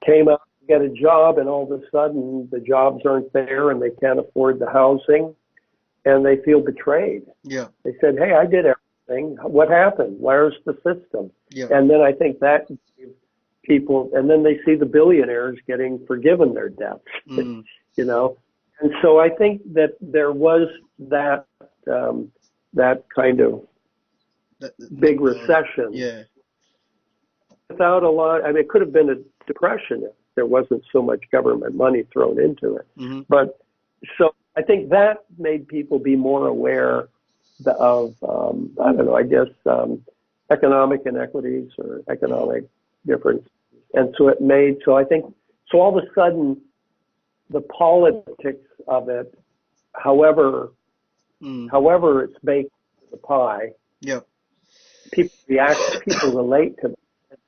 came out to get a job, and all of a sudden the jobs aren't there and they can't afford the housing, and they feel betrayed. Yeah. They said, hey, I did everything. What happened? Where's the system? Yeah. And then I think that gave people, and then they see the billionaires getting forgiven their debts, you know. And so I think that there was that that kind of big recession. Yeah. Without a lot, I mean, it could have been a depression if there wasn't so much government money thrown into it. But so I think that made people be more aware of, I don't know, I guess, economic inequities or economic difference. And so it made, so I think, so all of a sudden, the politics of it, however it's baked into the pie, people react, people relate to it.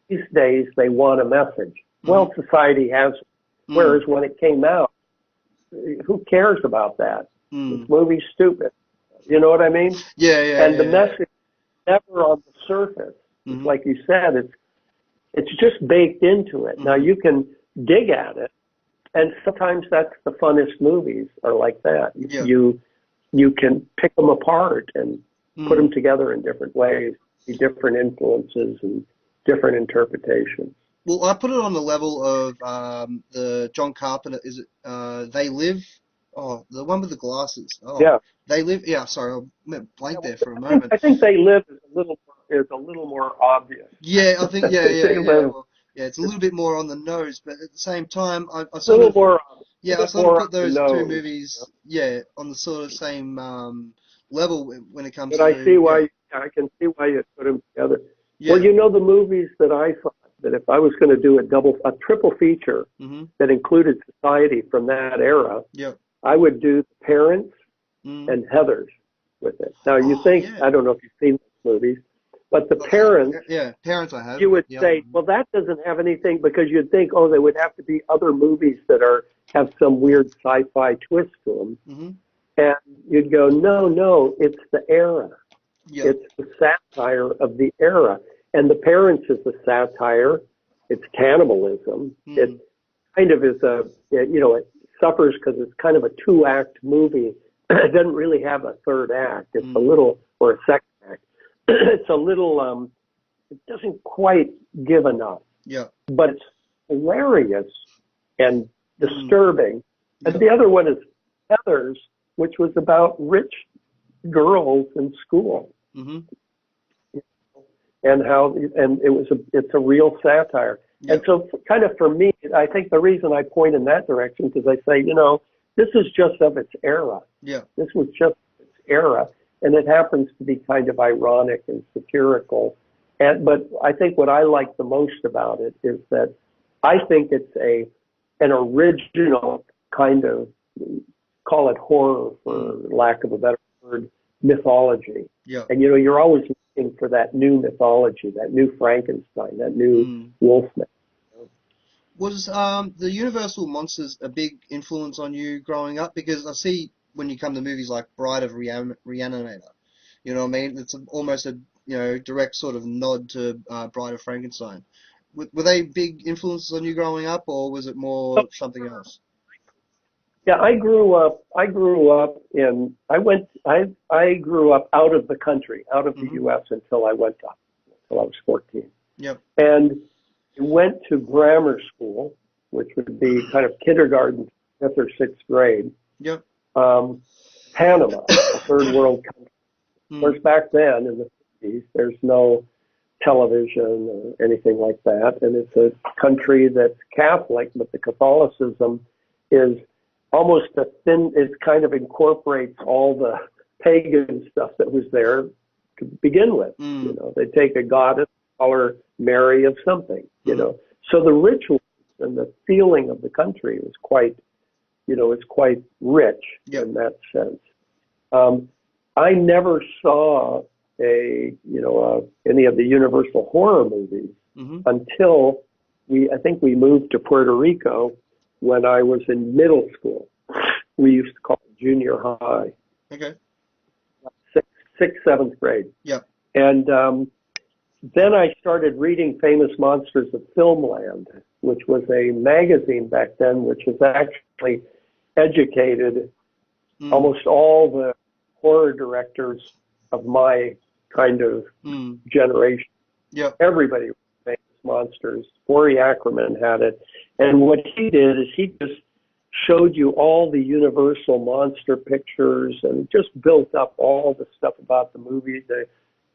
These days, they want a message. Well, society has, whereas when it came out, who cares about that? This movie's stupid. You know what I mean? And the message is never on the surface. Like you said, it's just baked into it. Now you can dig at it, and sometimes that's the funnest movies are like that. You can pick them apart and put them together in different ways, different influences and different interpretations. Well, I put it on the level of the John Carpenter. Is it They Live? Oh, the one with the glasses. Oh, yeah. They Live. Yeah, sorry, I went blank there for a moment. I think They Live is a little more obvious. Yeah, I think well, it's a little bit more on the nose, but at the same time, I sort of put those two movies, on the sort of same level when it comes. But I see why. I can see why you put them together. Yeah. Well, you know, the movies that I thought that if I was going to do a triple feature that included society from that era, I would do The Parents and Heathers with it. Now, you think, I don't know if you've seen those movies, but The Parents, Parents I have. You would say, well, that doesn't have anything, because you'd think, oh, there would have to be other movies that have some weird sci-fi twist to them. And you'd go, no, it's the era. It's the satire of the era. And The Parents is a satire. It's cannibalism. It kind of is it suffers because it's kind of a 2-act movie. It doesn't really have a third act. It's a little, or a second act. It's a little, it doesn't quite give enough. But it's hilarious and disturbing. And the other one is Heathers, which was about rich girls in school. And it's a real satire. And so kind of for me, I think the reason I point in that direction, because I say, this is just of its era. This was just its era. And it happens to be kind of ironic and satirical. But I think what I like the most about it is that I think it's an original kind of, call it horror for lack of a better word, mythology. And you're always looking for that new mythology, that new Frankenstein, that new Wolfman. Was the Universal monsters a big influence on you growing up? Because I see when you come to movies like Bride of Re-animator, you know what I mean? It's almost a direct sort of nod to Bride of Frankenstein. Were they big influences on you growing up, or was it more something else? Yeah, I grew up out of the country, out of the U.S. until I went to until I was 14. And I went to grammar school, which would be kind of kindergarten, 5th or 6th grade. Panama, a third world country. Of course, back then in the 50s, there's no television or anything like that, and it's a country that's Catholic, but the Catholicism is almost it kind of incorporates all the pagan stuff that was there to begin with. They take a goddess, call her Mary of something, So the rituals and the feeling of the country was quite, it's quite rich in that sense. I never saw any of the Universal horror movies until I think we moved to Puerto Rico when I was in middle school. We used to call it junior high. Sixth, 7th grade. And then I started reading Famous Monsters of Filmland, which was a magazine back then, which has actually educated almost all the horror directors of my kind of generation. Everybody was Famous monsters. Corey Ackerman had it. And what he did is he just showed you all the Universal monster pictures and just built up all the stuff about the movie,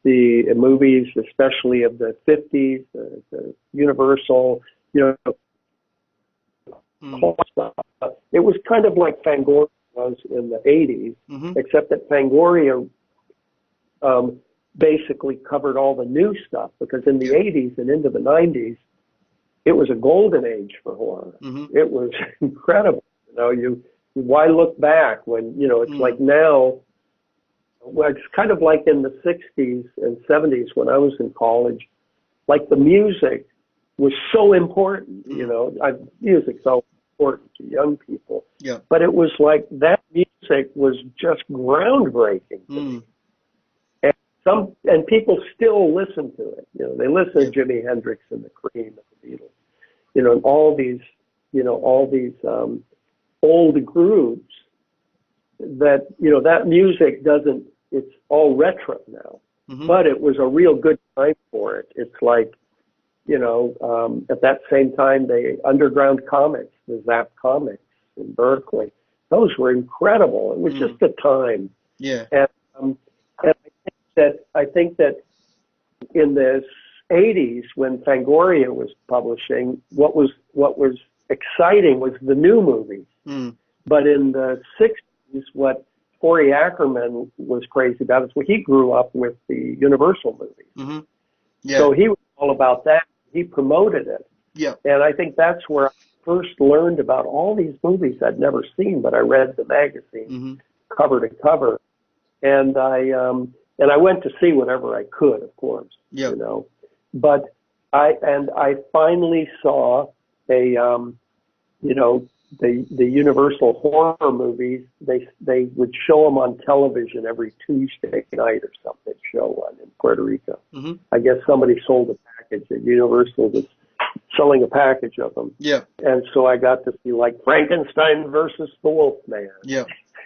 the movies, especially of the 50s, the Universal, you know, stuff. It was kind of like Fangoria was in the 80s, except that Fangoria basically covered all the new stuff, because in the 80s and into the 90s, it was a golden age for horror. It was incredible. You know, why look back when, you know, it's like now, well, it's kind of like in the 60s and 70s when I was in college, like the music was so important, you know, music's so important to young people. Yeah. But it was like that music was just groundbreaking to me. And people still listen to it. You know, they listen to Jimi Hendrix and the Cream and the Beatles. You know, and all these old groups that, you know, that music doesn't, it's all retro now. But it was a real good time for it. It's like, you know, at that same time, the underground comics, the Zap comics in Berkeley, those were incredible. It was just a time. Yeah. And I think that in the 80s, when Fangoria was publishing, what was exciting was the new movies. But in the 60s, what Corey Ackerman was crazy about is when he grew up with the Universal movies. So he was all about that. He promoted it. Yeah. And I think that's where I first learned about all these movies I'd never seen, but I read the magazine cover to cover. And I went to see whatever I could, of course, you know. But I finally saw you know, the Universal horror movies. They would show them on television every Tuesday night or something. Show one in Puerto Rico. I guess somebody sold a package. That Universal was selling a package of them. Yeah. And so I got to see like Frankenstein versus the Wolfman. Yeah.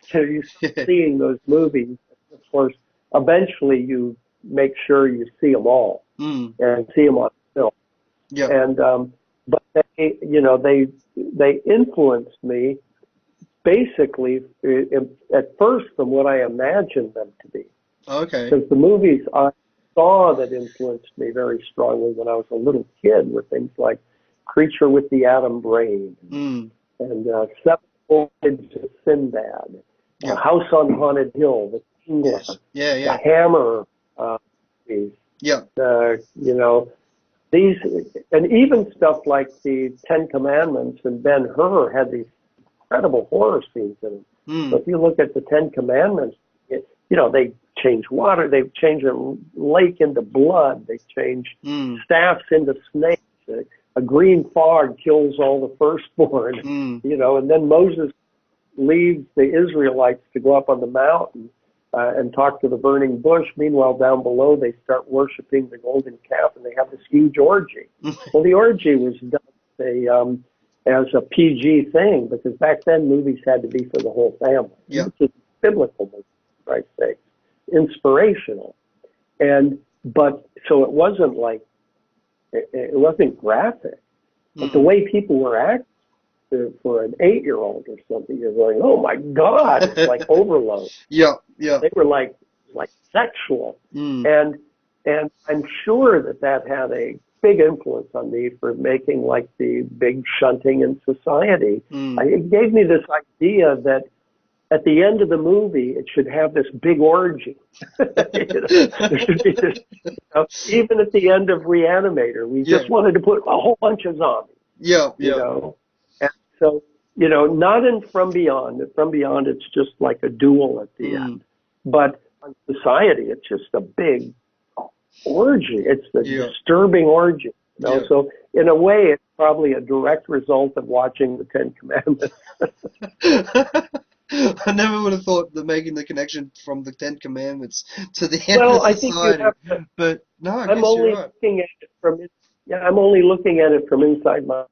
So you seeing those movies, of course. Eventually, you make sure you see them all and see them on film. Yeah. And but they, you know, they influenced me basically at first from what I imagined them to be. Okay. Because the movies I saw that influenced me very strongly when I was a little kid were things like Creature with the Atom Brain and Seven Voyages of Sinbad, House on Haunted Hill, The Tingler, The Hammer, you know, these, and even stuff like the Ten Commandments and Ben-Hur had these incredible horror scenes in them. So if you look at the Ten Commandments, you know, they change water, they change a lake into blood, they change staffs into snakes, a green fog kills all the firstborn, you know, and then Moses leads the Israelites to go up on the mountain and talk to the burning bush. Meanwhile, down below, they start worshiping the golden calf, and they have this huge orgy. Well, the orgy was done as a PG thing, because back then movies had to be for the whole family. Yeah. It's a biblical movie, for Christ's sake, inspirational. But so it wasn't like, it wasn't graphic, but the way people were acting for an 8-year-old or something, you're going, oh my God, it's like overload. Yeah. They were like sexual. And I'm sure that had a big influence on me for making like the big shunting in society. It gave me this idea that at the end of the movie, it should have this big orgy. There should be this, you know, even at the end of Re-Animator, we just wanted to put a whole bunch of zombies. You know? And so, you know, not in From Beyond. From Beyond, it's just like a duel at the end. But on Society, it's just a big orgy. It's the disturbing orgy. You know? So in a way, it's probably a direct result of watching the Ten Commandments. I never would have thought that making the connection from the Ten Commandments to the end of Society. I think you have to, but no, I I'm guess only you're right. looking at it from I'm only looking at it from inside my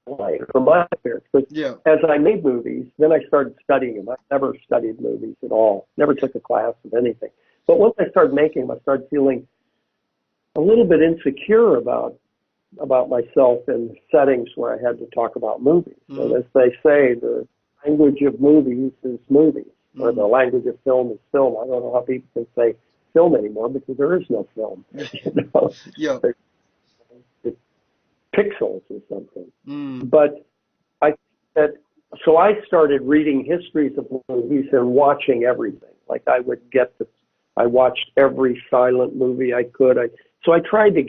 life, from my experience. Because as I made movies, then I started studying them. I never studied movies at all. Never took a class of anything. But once I started making them, I started feeling a little bit insecure about myself in settings where I had to talk about movies. Mm-hmm. And as they say, the language of movies is movies, or the language of film is film. I don't know how people can say film anymore because there is no film. You know? Yeah. It's pixels or something. Mm. But I think that, so I started reading histories of movies and watching everything. Like I watched every silent movie I could. So I tried to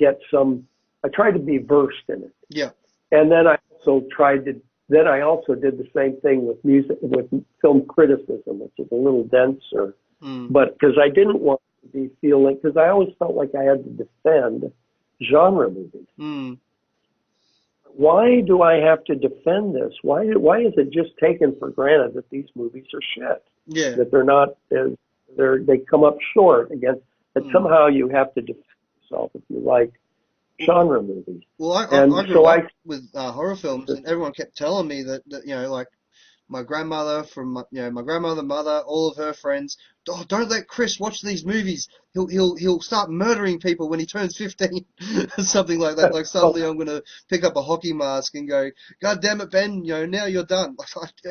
be versed in it. Yeah. And then I also did the same thing with music, with film criticism, which is a little denser. But because I didn't want to be feeling, because I always felt like I had to defend genre movies. Why do I have to defend this? Why is it just taken for granted that these movies are shit? Yeah. That they're not, they come up short against, that somehow you have to defend yourself if you like genre movies. Well, I grew up with horror films, and everyone kept telling me that you know, like my grandmother my grandmother, mother, all of her friends, oh, don't let Chris watch these movies. He'll start murdering people when he turns 15, something like that. Like suddenly I'm gonna pick up a hockey mask and go, God damn it, Ben, you know, now you're done.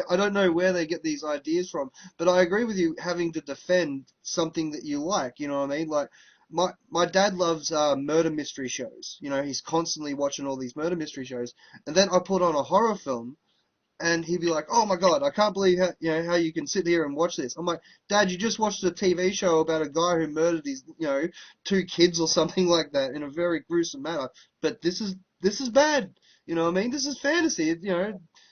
I don't know where they get these ideas from, but I agree with you having to defend something that you like. You know what I mean? Like my dad loves murder mystery shows. You know, he's constantly watching all these murder mystery shows, and then I put on a horror film. And he'd be like, "Oh my God, I can't believe how you can sit here and watch this." I'm like, "Dad, you just watched a TV show about a guy who murdered his, two kids or something like that in a very gruesome manner. But this is bad. You know what I mean? This is fantasy.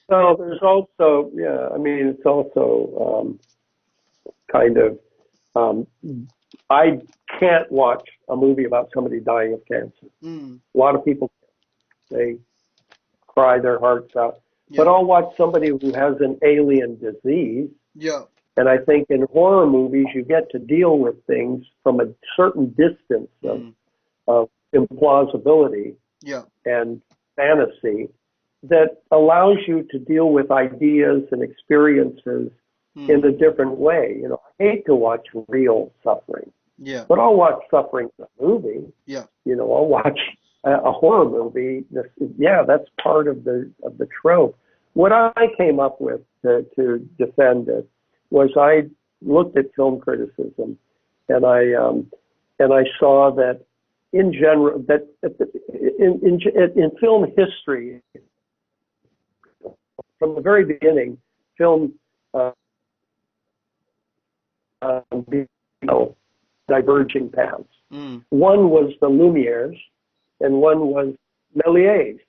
So there's also, yeah, I mean, it's also kind of, I can't watch a movie about somebody dying of cancer. A lot of people, they cry their hearts out. Yeah. But I'll watch somebody who has an alien disease. Yeah. And I think in horror movies, you get to deal with things from a certain distance of implausibility and fantasy that allows you to deal with ideas and experiences in a different way. You know, I hate to watch real suffering. Yeah. But I'll watch suffering in a movie. Yeah. You know, I'll watch a horror movie. That's part of the trope. What I came up with to defend it was I looked at film criticism, and I saw that in general that in film history, from the very beginning, film diverging paths. One was the Lumieres, and one was Méliès.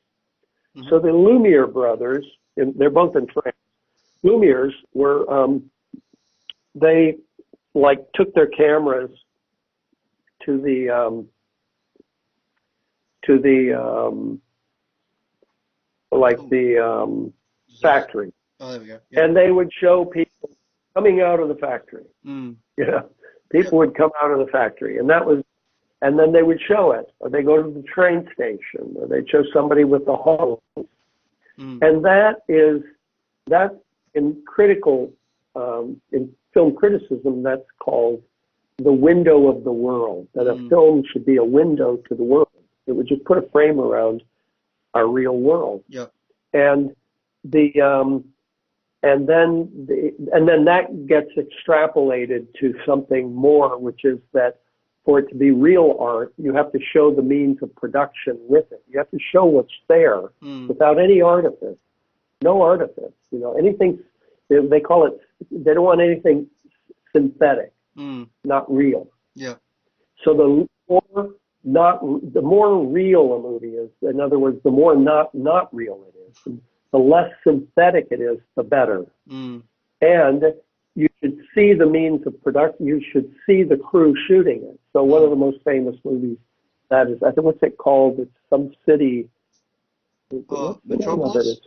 So the Lumiere brothers, and they're both in France. Lumieres were they took their cameras to the factory. Oh, there we go. Yeah. And they would show people coming out of the factory. People would come out of the factory, and then they would show it, or they go to the train station, or they'd show somebody with the hose. And that in film criticism, that's called the window of the world, that a film should be a window to the world. It would just put a frame around our real world. Yeah. And and then that gets extrapolated to something more, which is that for it to be real art, you have to show the means of production with it. You have to show what's there without any artifice. No artifice. You know, anything, they call it, they don't want anything synthetic, not real. Yeah. So the more real a movie is, in other words, the more not real it is, the less synthetic it is, the better. And you should see the means of production. You should see the crew shooting it. So one of the most famous movies, that is, I think, what's it called? It's some city. Metropolis?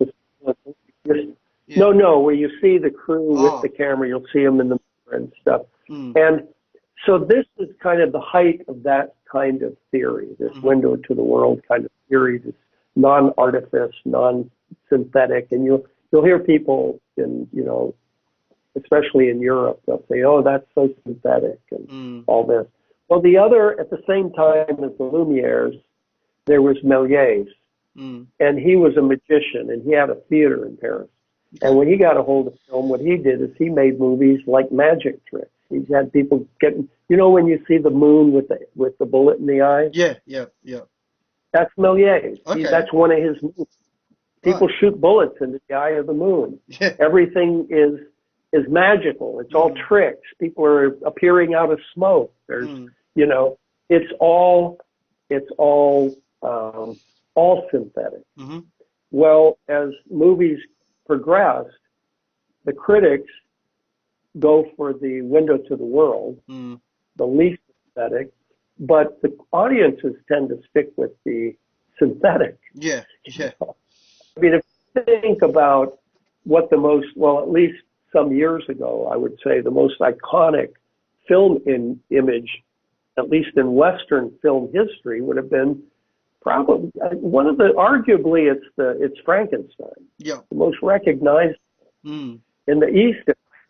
No, where you see the crew with the camera. You'll see them in the mirror and stuff. And so this is kind of the height of that kind of theory, this window to the world kind of theory, this non-artifice, non-synthetic. And you'll hear people in, especially in Europe, they'll say, "Oh, that's so synthetic," and all this. Well, the other, at the same time as the Lumieres, there was Méliès, and he was a magician, and he had a theater in Paris. And when he got a hold of film, what he did is he made movies like magic tricks. He had people getting, you know, when you see the moon with the bullet in the eye? Yeah, yeah, yeah. That's Méliès. Okay. That's one of his movies. People shoot bullets into the eye of the moon. Yeah. Everything is magical. It's all tricks. People are appearing out of smoke. There's, you know, it's all synthetic. Well, as movies progressed, the critics go for the window to the world, the least synthetic, but the audiences tend to stick with the synthetic. Yeah, yeah. I mean, if you think about what the most, well, at least some years ago, I would say the most iconic film image, at least in Western film history, would have been probably one of the, arguably it's Frankenstein. Yeah. The most recognized in the East,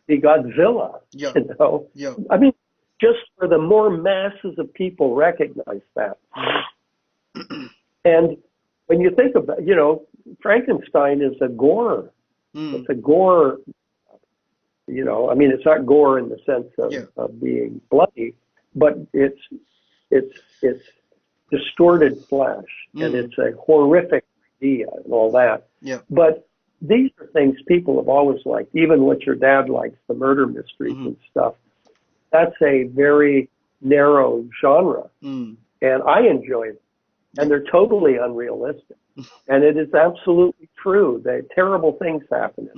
the Godzilla. Yeah. You know? Yeah. I mean, just for the more masses of people recognize that. And when you think about, you know, Frankenstein is a gore. It's a gore, you know, I mean, it's not gore in the sense of being bloody, but it's distorted flesh, and it's a horrific idea and all that. Yeah. But these are things people have always liked, even what your dad likes, the murder mysteries and stuff. That's a very narrow genre, and I enjoy it. And they're totally unrealistic. And it is absolutely true that terrible things happen.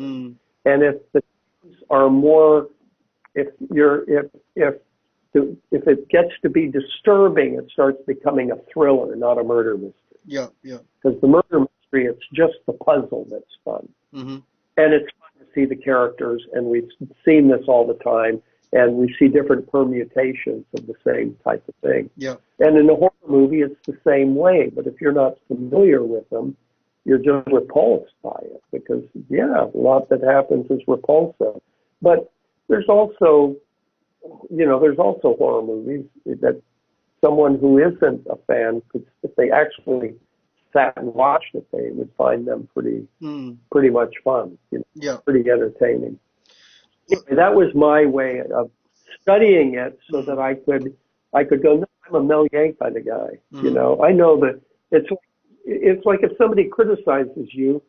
And if the things are more, if it gets to be disturbing, it starts becoming a thriller, not a murder mystery. Yeah, yeah. Because the murder mystery, it's just the puzzle that's fun. And it's fun to see the characters, and we've seen this all the time, and we see different permutations of the same type of thing. Yeah. And in a horror movie, it's the same way, but if you're not familiar with them, you're just repulsed by it, because, yeah, a lot that happens is repulsive. But there's also, you know, there's also horror movies that someone who isn't a fan could, if they actually sat and watched it, they would find them pretty much fun, you know, pretty entertaining. Anyway, that was my way of studying it so that I could go, no, I'm a Méliès kind of guy. You know, I know that it's like if somebody criticizes you,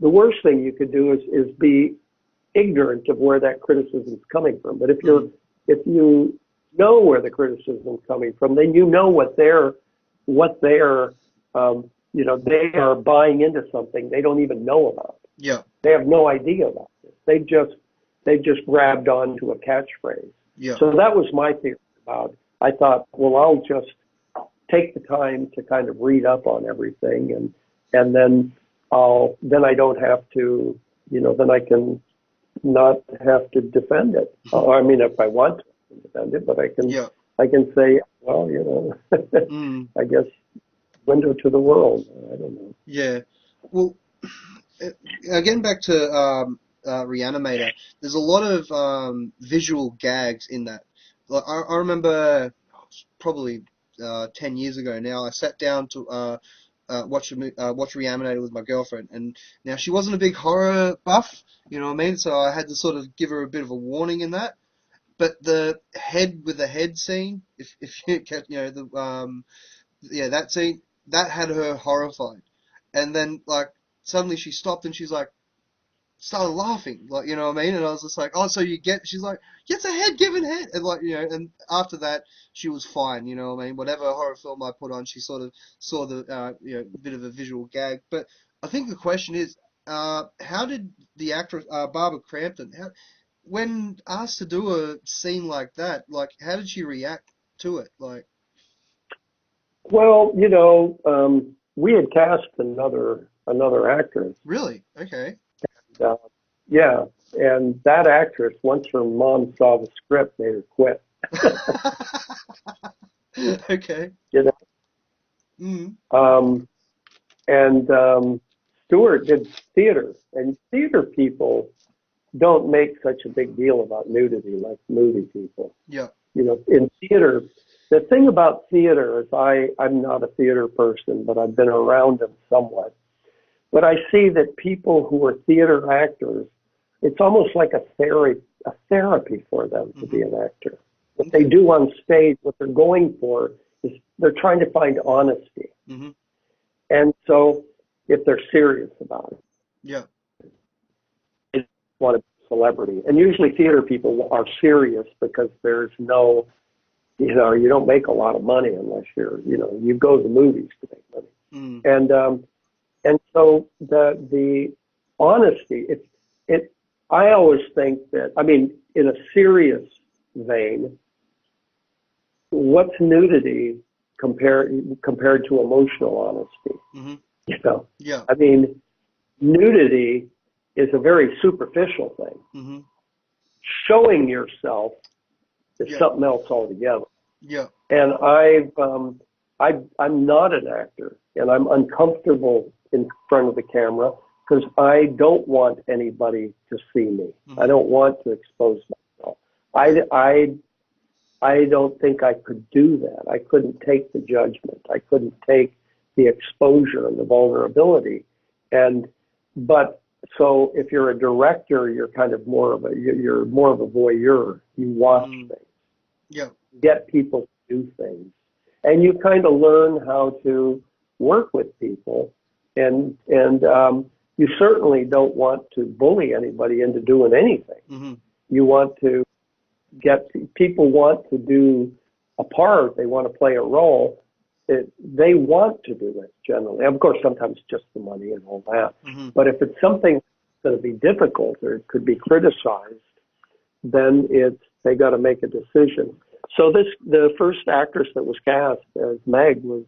the worst thing you could do is be ignorant of where that criticism is coming from. But if you know where the criticism is coming from, then you know what they're you know, they are buying into something they don't even know about. Yeah. They have no idea about this. They just grabbed onto a catchphrase. Yeah. So that was my theory about. I thought, well, I'll just take the time to kind of read up on everything, and then I don't have to, you know, then I can not have to defend it. I mean, if I want to defend it, but I can say, well, you know, I guess window to the world. I don't know. Yeah. Well, getting back to Re-animator, there's a lot of visual gags in that. Like, I remember probably 10 years ago now, I sat down to watch Re-animator with my girlfriend, and now she wasn't a big horror buff, you know what I mean? So I had to sort of give her a bit of a warning in that. But the head with the head scene, if you get, you know, that scene, that had her horrified. And then, like, suddenly she stopped and she's like, started laughing, like, you know what I mean? And I was just like, oh, so she's like, it's a head given head. And like, you know, and after that, she was fine, you know what I mean? Whatever horror film I put on, she sort of saw the, you know, bit of a visual gag. But I think the question is, how did the actress, Barbara Crampton, when asked to do a scene like that, like, how did she react to it? Like, well, you know, we had cast another actress. Really? Okay. Yeah, and that actress, once her mom saw the script, made her quit. Okay. You know? And Stewart did theater, and theater people don't make such a big deal about nudity like movie people. Yeah. You know, in theater, The thing about theater is I'm not a theater person, but I've been around them somewhat. But I see that people who are theater actors, it's almost like a therapy for them to be an actor. What they do on stage, what they're going for, is they're trying to find honesty. Mm-hmm. And so if they're serious about it, Yeah. they want to be a celebrity. And usually theater people are serious because there's no, you don't make a lot of money unless you go to the movies to make money. Mm. And so the honesty, I always think that, I mean, in a serious vein, what's nudity compared to emotional honesty? Mm-hmm. Yeah. I mean, nudity is a very superficial thing. Mm-hmm. Showing yourself is something else altogether. Yeah. And I'm not an actor, and I'm uncomfortable in front of the camera because I don't want anybody to see me. Mm-hmm. I don't want to expose myself. I don't think I could do that. I couldn't take the judgment. I couldn't take the exposure and the vulnerability. But so if you're a director, you're kind of more of a voyeur. You watch things. Yeah. Get people to do things. And you kind of learn how to work with people. And you certainly don't want to bully anybody into doing anything. Mm-hmm. You want to people want to do a part, they want to play a role, they want to do it generally. Of course, sometimes just the money and all that. Mm-hmm. But if it's something that's going to be difficult or it could be criticized, then they got to make a decision. So the first actress that was cast as Meg was,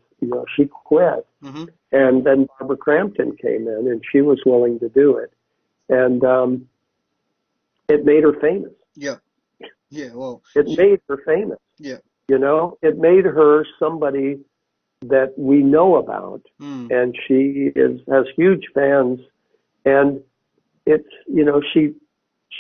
she quit. Mm-hmm. And then Barbara Crampton came in and she was willing to do it. And it made her famous. Yeah. Yeah, well. It made her famous. Yeah. It made her somebody that we know about. And she has huge fans. And it's,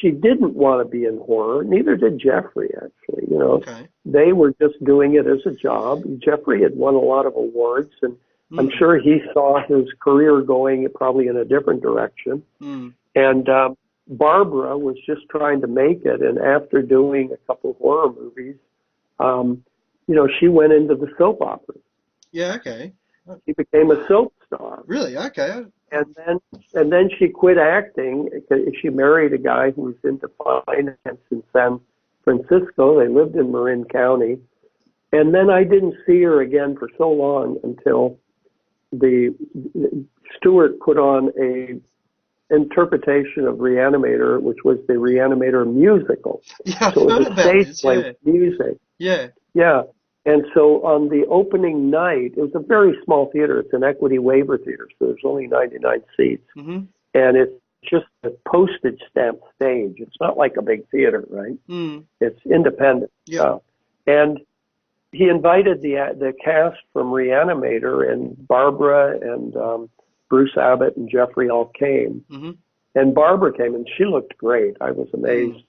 she didn't want to be in horror. Neither did Jeffrey, actually. Okay. They were just doing it as a job. Jeffrey had won a lot of awards, and I'm sure he saw his career going probably in a different direction. And Barbara was just trying to make it. And after doing a couple of horror movies, she went into the soap opera. Yeah, okay. She became a soap star. Really? Okay. And then she quit acting. She married a guy who was into finance in San Francisco. They lived in Marin County. And then I didn't see her again for so long until Stewart put on a interpretation of Re-Animator, which was the Re-Animator musical. Yeah, so it was a stage play with music. Yeah. Yeah. And so on the opening night, it was a very small theater. It's an Equity Waiver Theater, so there's only 99 seats. Mm-hmm. And it's just a postage stamp stage. It's not like a big theater, right? It's independent. Yeah. And he invited the cast from Re-Animator, and Barbara and Bruce Abbott and Jeffrey all came. Mm-hmm. And Barbara came, and she looked great. I was amazed.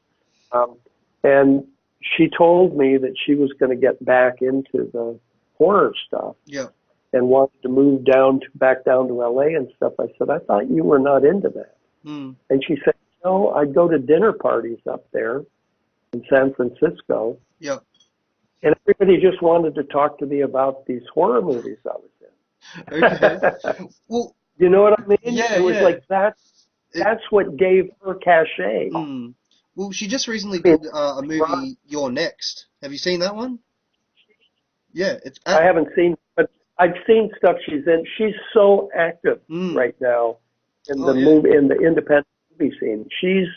And she told me that she was going to get back into the horror stuff. Yeah. And wanted to move back down to LA and stuff. I said, I thought you were not into that. And she said, no, I'd go to dinner parties up there in San Francisco. Yeah. And everybody just wanted to talk to me about these horror movies I was in. Okay. Well, you know what I mean? Yeah, it was like that's what gave her cachet. Well, she just recently did a movie, You're Next. Have you seen that one? Yeah, I haven't seen, but I've seen stuff she's in. She's so active right now in the movie, in the independent movie scene. She's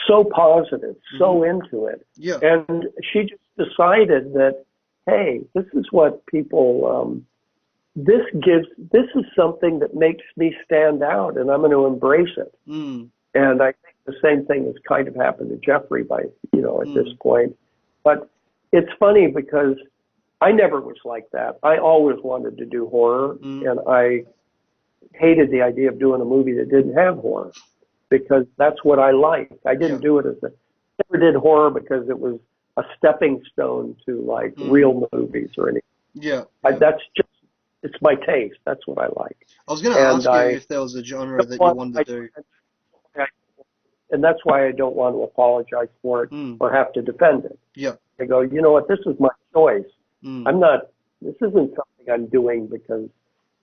so positive, so into it. Yeah. And she just decided that, hey, this is what people, this is something that makes me stand out, and I'm going to embrace it. And I think the same thing has kind of happened to Jeffrey at this point. But it's funny because I never was like that. I always wanted to do horror, and I hated the idea of doing a movie that didn't have horror because that's what I liked. I didn't do it never did horror because it was a stepping stone to like real movies or anything. Yeah. That's just, it's my taste. That's what I like. I was going to ask you if there was a genre that you wanted to do. And that's why I don't want to apologize for it or have to defend it. Yeah. I go, you know what, this is my choice. This isn't something I'm doing because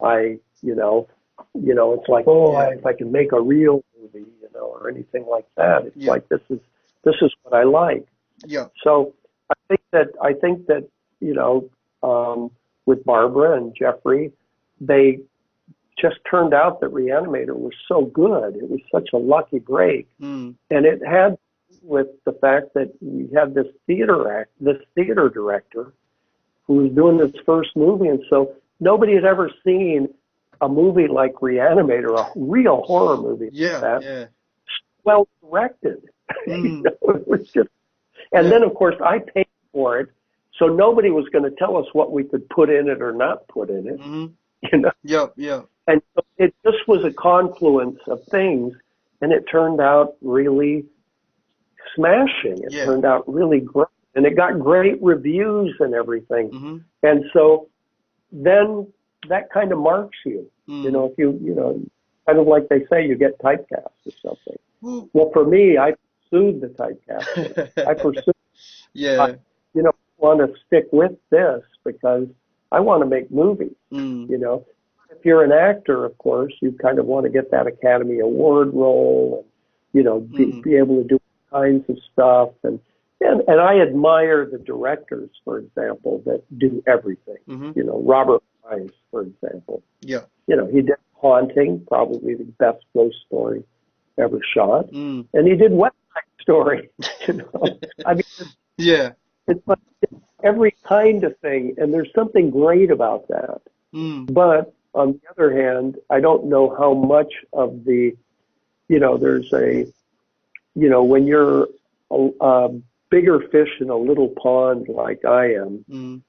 I, it's like, if I can make a real movie, or anything like that. It's like, this is what I like. Yeah. So I think that, with Barbara and Jeffrey, they just turned out that Re-Animator was so good. It was such a lucky break. And it had to do with the fact that we had this theater director who was doing this first movie. And so nobody had ever seen a movie like Re-Animator, a real horror movie. Well directed. It was just, and then of course I paid for it. So nobody was going to tell us what we could put in it or not put in it. Yeah. And so it just was a confluence of things, and it turned out really smashing. It turned out really great, and it got great reviews and everything. And so then that kind of marks you. If you kind of like they say, you get typecast or something. Well, for me, I pursued the typecast. I pursued. Want to stick with this because I want to make movies. If you're an actor, of course, you kind of want to get that Academy Award role and, be able to do all kinds of stuff. And I admire the directors, for example, that do everything. Robert Wise, for example. Yeah. He did Haunting, probably the best ghost story ever shot. And he did West Side Story. I mean, it's like every kind of thing, and there's something great about that. But on the other hand, I don't know how much of the, there's a, when you're a bigger fish in a little pond like I am,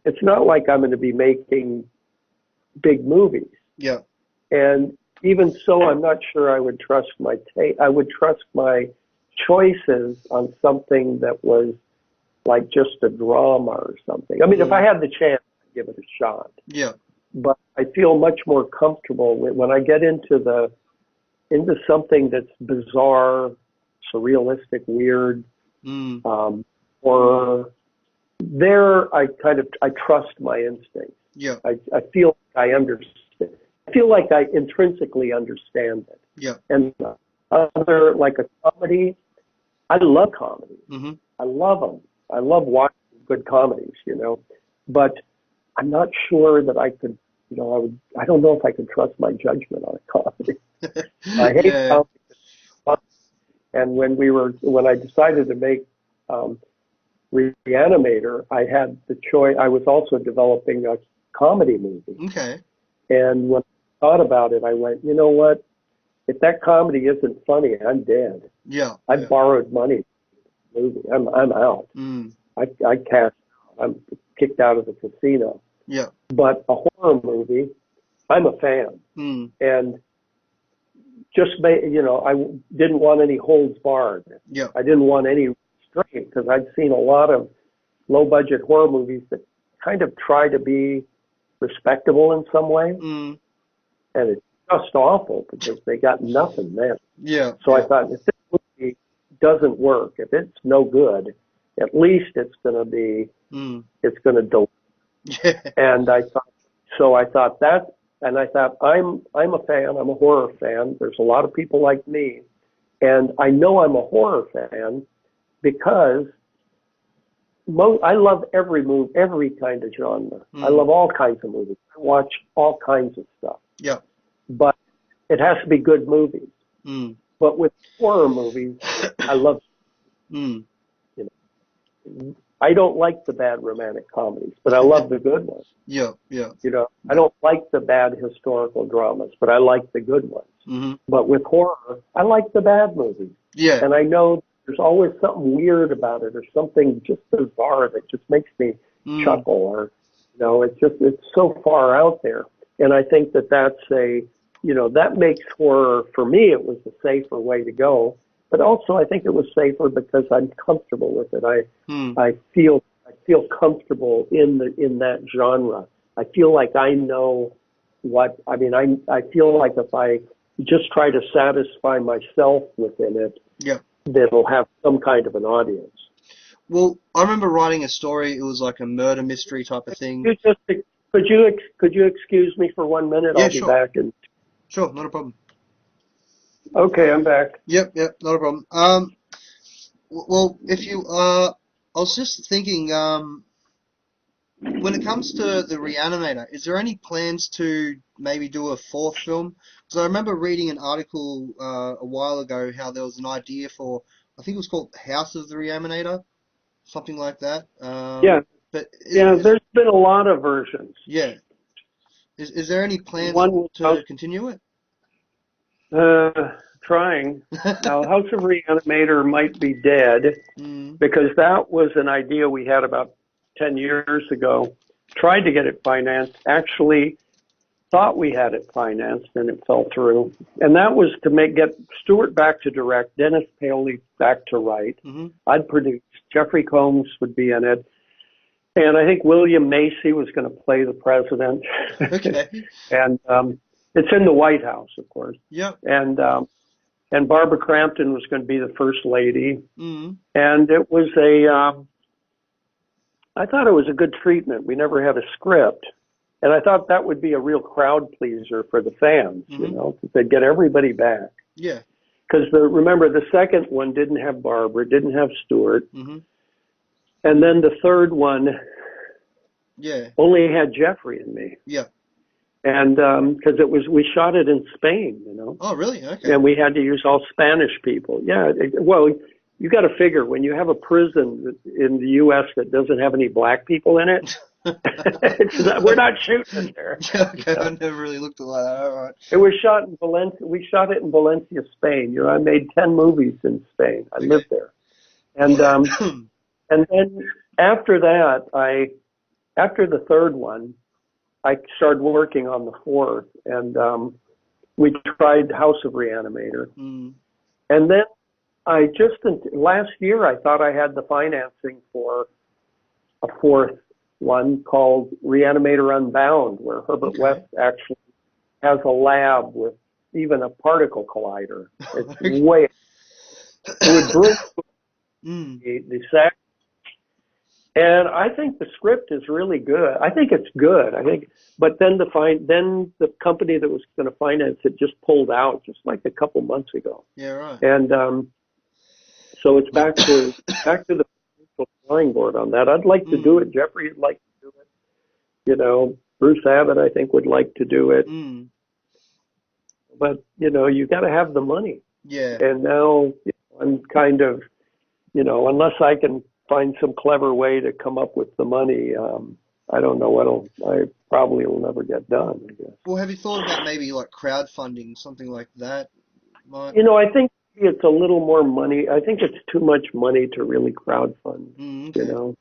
it's not like I'm going to be making big movies. Yeah. And even so, I'm not sure I would trust I would trust my choices on something that was like just a drama or something. I mean, if I had the chance, I'd give it a shot. Yeah. But I feel much more comfortable when I get into something that's bizarre, surrealistic, weird, or there I trust my instincts. Yeah. I feel like I understand. I feel like I intrinsically understand it. Yeah. And other, like a comedy, I love comedies. I love them. I love watching good comedies, but I'm not sure that I could, I don't know if I could trust my judgment on a comedy. I hate comedy. And when I decided to make Re-Animator, I had the choice. I was also developing a comedy movie. Okay. And when I thought about it, I went, you know what? If that comedy isn't funny, I'm dead. Yeah. I borrowed money. Movie. I'm out. I cashed out. I'm kicked out of the casino. Yeah. But a horror movie, I'm a fan. And just I didn't want any holds barred. Yeah. I didn't want any restraint because I'd seen a lot of low budget horror movies that kind of try to be respectable in some way. And it's just awful because they got nothing there. Yeah. So I thought, if this movie doesn't work, if it's no good, at least it's going to be, it's going to deliver. And I thought that, and I thought, I'm a fan, I'm a horror fan. There's a lot of people like me. And I know I'm a horror fan because I love every movie, every kind of genre. I love all kinds of movies. I watch all kinds of stuff. Yeah. But it has to be good movies. But with horror movies, I love. I don't like the bad romantic comedies, but I love the good ones. Yeah. I don't like the bad historical dramas, but I like the good ones. But with horror, I like the bad movies. Yeah. And I know there's always something weird about it or something just bizarre that just makes me chuckle or, it's so far out there. And I think that that's that makes horror, for me, it was the safer way to go. but also I think it was safer because I'm comfortable with it. Hmm. I feel comfortable in that genre. I feel like I know I feel like if I just try to satisfy myself within it, Yeah. that it'll have some kind of an audience. Well, I remember writing a story. It was like a murder mystery type of thing. Could you excuse me for 1 minute? Yeah, I'll be sure. back. And Sure, not a problem. okay, I'm back. Yep, not a problem. Well, if you, I was just thinking, when it comes to the Reanimator, is there any plans to maybe do a fourth film? Because I remember reading an article a while ago how there was an idea for, I think it was called House of the Reanimator, something like that. Yeah, But there's been a lot of versions. yeah, is there any plans One was to continue it? Trying. Now, House of Reanimator might be dead Mm, because that was an idea we had about 10 years ago. Tried to get it financed. Actually, thought we had it financed and it fell through. And that was to get Stewart back to direct, Dennis Paoli back to write. mm-hmm. I'd produce. Jeffrey Combs would be in it. And I think William Macy was going to play the president. Okay. And it's in the White House, of course. Yep. And Barbara Crampton was going to be the first lady. Mm, And it was I thought it was a good treatment. We never had a script. And I thought that would be a real crowd pleaser for the fans, mm-hmm. they'd get everybody back. Yeah. Because remember, the second one didn't have Barbara, didn't have Stewart. Mm-hmm. And then the third one only had Jeffrey and me. Yeah. And because we shot it in Spain, Oh, really? Okay. and we had to use all Spanish people. Yeah, well, you got to figure when you have a prison in the U.S. that doesn't have any black people in it, we're not shooting it there. Yeah, okay, I never really looked at that. All right. It was shot in Valencia. We shot it in Valencia, Spain. I made 10 movies in Spain. I lived there, and then after that, after the third one, I started working on the fourth, and we tried House of Reanimator. Mm. And then last year, I thought I had the financing for a fourth one called Re-Animator Unbound, where Herbert West actually has a lab with even a particle collider. It's way, it would bring the set. And I think the script is really good. I think it's good. But then the company that was going to finance it just pulled out just like a couple months ago. Yeah, right. And so it's back to the drawing board on that. I'd like to do it. Jeffrey would like to do it. Bruce Abbott, I think, would like to do it. Mm. But you got to have the money. Yeah. And now I'm kind of, unless I can find some clever way to come up with the money, I don't know I probably will never get done, I guess. Well, have you thought about maybe like crowdfunding, something like that? I think it's a little more money. I think it's too much money to really crowdfund. Okay.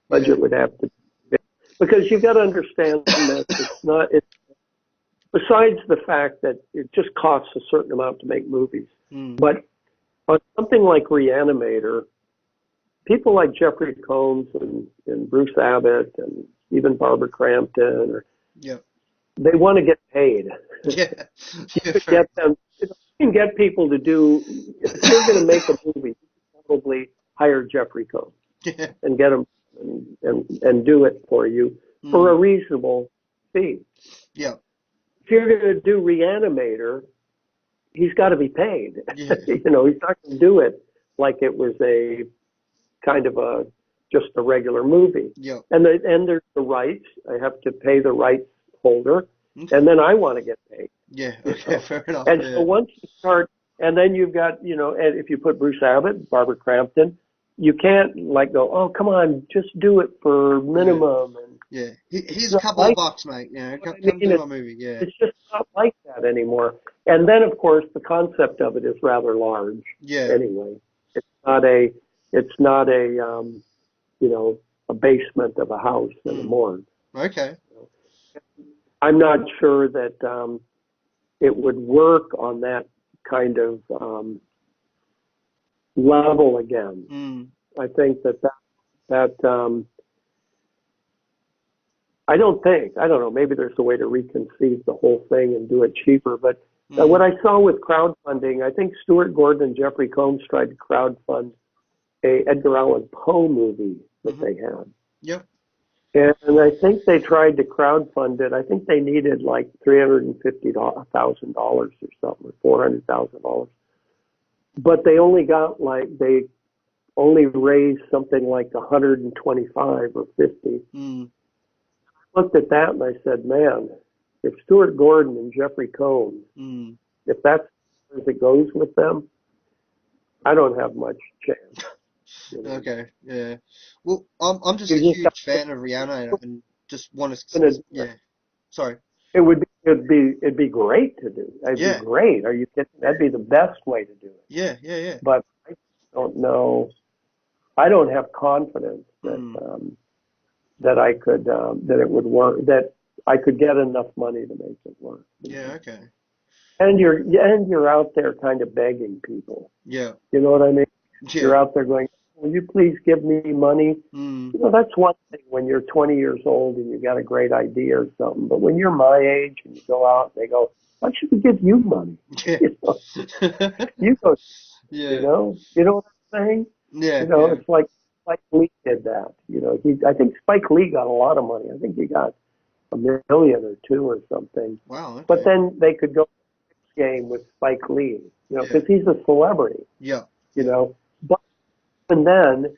Budget would have to be, because you've got to understand that it's besides the fact that it just costs a certain amount to make movies. But on something like Re-Animator, people like Jeffrey Combs and Bruce Abbott and even Barbara Crampton, they want to get paid. You can get people to do, if you're going to make a movie, you can probably hire Jeffrey Combs and get him and do it for you for a reasonable fee. Yeah. If you're going to do Re-Animator, he's got to be paid. Yeah. He's not going to do it like it was a kind of just a regular movie. Yeah. And there's the rights. I have to pay the rights holder, and then I want to get paid. Yeah. Okay. Fair enough. And so once you start, and then you've got, and if you put Bruce Abbott, Barbara Crampton, you can't go, oh, come on, just do it for minimum. Yeah. Here's a couple of bucks, mate. Come do my movie. Yeah. It's just not like that anymore. And then, of course, the concept of it is rather large. Yeah. Anyway, it's not a a basement of a house anymore. Okay. I'm not sure that it would work on that kind of level again. Mm. I think that I don't know, maybe there's a way to reconceive the whole thing and do it cheaper. But what Mm. I saw with crowdfunding, I think Stuart Gordon and Jeffrey Combs tried to crowdfund a Edgar Allan Poe movie that Mm-hmm. they had. Yep. And I think they tried to crowdfund it. I think they needed like $350,000 or something, or $400,000. But they only raised something like 125 or 50. Mm. Looked at that and I said, man, if Stuart Gordon and Jeffrey Combs, Mm. if that's as it goes with them, I don't have much chance. You know? Okay. Yeah. Well, I'm just a You just got huge fan of Re-animator and just want to. to, Yeah. Sorry. it'd be great to do. It'd be Yeah. great. Are you kidding? That'd be the best way to do it. Yeah. Yeah. Yeah. But I don't know. I don't have confidence that Mm. that I could that it would work. That I could get enough money to make it work. Yeah. Okay. And you're out there kind of begging people. Yeah. You know what I mean? Yeah. You're out there going, will you please give me money? Mm. You know, that's one thing when you're 20 years old and you got a great idea or something. But when you're my age and you go out and they go, why should we give you money? Yeah. You know, you go, Yeah. you know what I'm saying? Yeah. You know, Yeah. it's like Spike Lee did that. You know, I think Spike Lee got a lot of money. I think he got $1 million or $2 million or something. Wow. But Okay. then they could go game with Spike Lee, you know, Yeah. because he's a celebrity, Yeah. you Yeah. know. But and then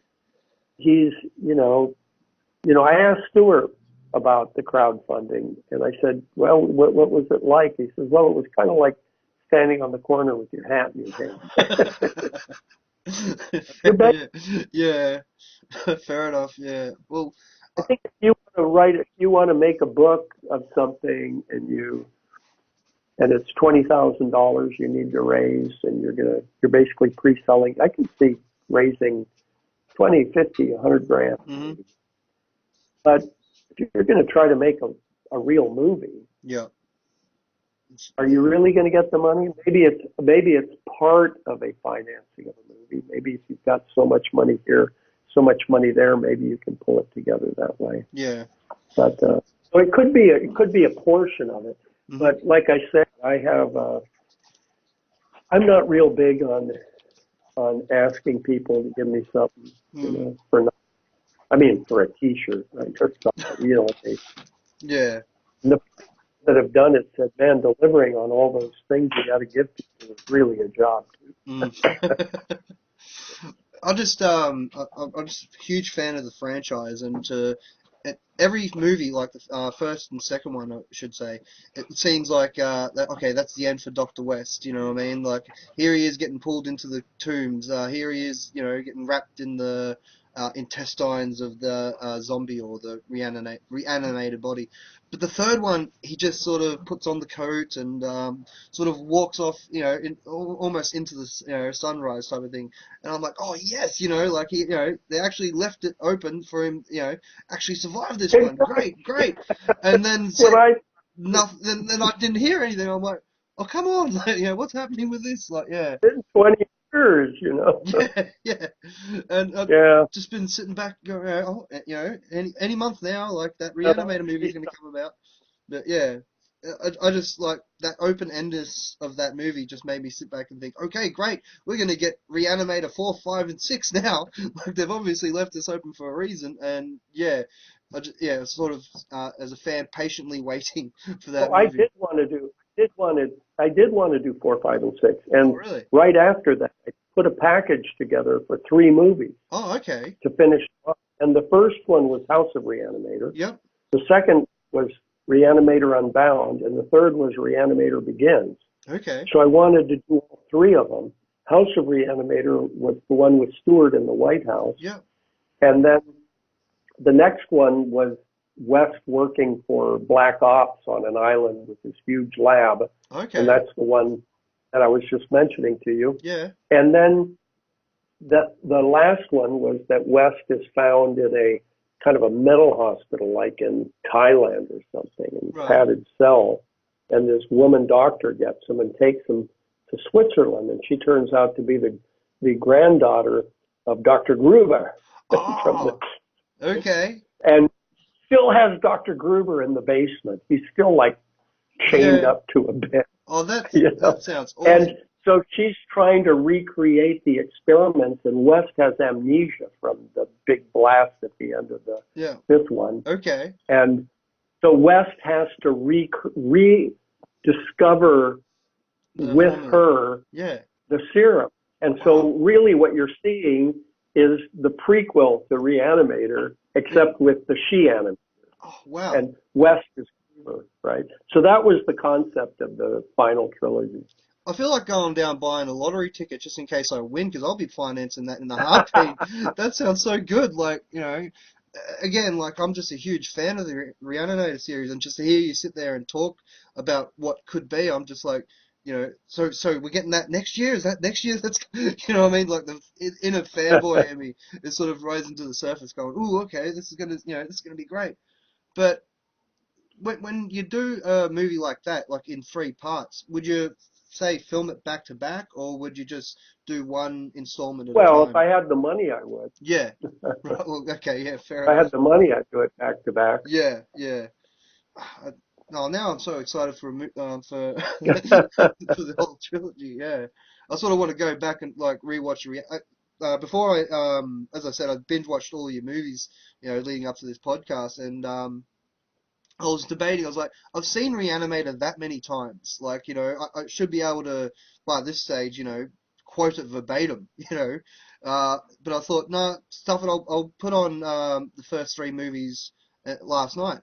he's, I asked Stuart about the crowdfunding, and I said, well, what was it like? He says, well, it was kind of like standing on the corner with your hat in your hand. You bet. Yeah. Fair enough. Yeah. Well. I think if you want to make a book of something and it's $20,000 you need to raise, and you're basically pre-selling. I can see raising 20, 50, 100 grand. Mm-hmm. But if you're going to try to make a real movie, Yeah. are you really going to get the money? Maybe it's part of a financing of a movie. Maybe if you've got so much money here, so much money there, maybe you can pull it together that way. Yeah. But so it could be a portion of it. Mm-hmm. But like I said, I'm not real big on asking people to give me something, Mm. for nothing. I mean, for a T-shirt, right, or something, Yeah. and the people that have done it said, man, delivering on all those things you got to give people is really a job too. Mm. I'm just a huge fan of the franchise, and every movie, like the first and second one, I should say, it seems like okay, that's the end for Dr. West. You know what I mean? Like here he is getting pulled into the tombs. Here he is, getting wrapped in the intestines of the zombie or the reanimated body. But the third one, he just sort of puts on the coat and sort of walks off, almost into the sunrise type of thing. And I'm like, oh yes, like they actually left it open for him, actually survive this one. Great, great. And then Well, nothing. Then I didn't hear anything. I'm like, oh come on, like, what's happening with this? Like, yeah. been 20 years. Yeah, yeah, and I've Yeah. just been sitting back, going, oh, any month now, like that No, that Reanimator would movie is be going to come about. But yeah, I just like that open-endedness of that movie just made me sit back and think, okay, great, we're going to get Reanimator 4, 5, and 6 now. Like they've obviously left this open for a reason, and yeah, sort of as a fan, patiently waiting for that Well, I movie. did want to do. I did want to do 4, 5, and 6, Oh, and really? right after that, I put a package together for 3 movies Oh, okay. to finish off. And the first one was House of Reanimator. Yep. The second was Reanimator Unbound, and the third was Reanimator Begins. Okay. So I wanted to do all 3 of them. House of Reanimator was the one with Stewart in the White House, Yep. and then the next one was West working for Black Ops on an island with this huge lab, Okay. and that's the one that I was just mentioning to you. Yeah. And then the last one was that West is found in a kind of a mental hospital, like in Thailand or something, in a Right. padded cell, and this woman doctor gets him and takes him to Switzerland, and she turns out to be the the granddaughter of Dr. Gruber from Oh, okay. and still has Dr. Gruber in the basement. He's still like chained Yeah. up to a bed, Oh, you know. that sounds And awesome. so she's trying to recreate the experiments, and West has amnesia from the big blast at the end of the Yeah. fifth one. Okay. And so West has to rediscover The with formula. her Yeah. the serum. And Wow. so really what you're seeing is the prequel to Re-Animator, Yeah. except with the she-animator. Oh, wow. And West is Cooper, right? So that was the concept of the final trilogy. I feel like going down buying a lottery ticket just in case I win, because I'll be financing that in the heartbeat. That sounds so good. Like, again, like I'm just a huge fan of the Re-Animator series, and just to hear you sit there and talk about what could be, I'm just like, so we're getting that next year? Is that next year? That's, you know what I mean? Like the inner fanboy in me is sort of rising to the surface, going, "Ooh, okay, this is gonna be great." But when you do a movie like that, like in three parts, would you say film it back to back, or would you just do one installment at a Well, if time? I had the money, I would. Yeah. Right. Well, okay. Yeah. Fair If I enough. had the money, I'd do it back to back. Yeah. Yeah. No, now I'm so excited for for the whole trilogy. Yeah. I sort of want to go back and like rewatch. Before as I said, I binge watched all your movies, leading up to this podcast, and I was debating. I was like, I've seen Reanimator that many times. Like, I should be able to, by this stage, quote it verbatim. But I thought, no, stuff it. I'll put on the first three movies last night,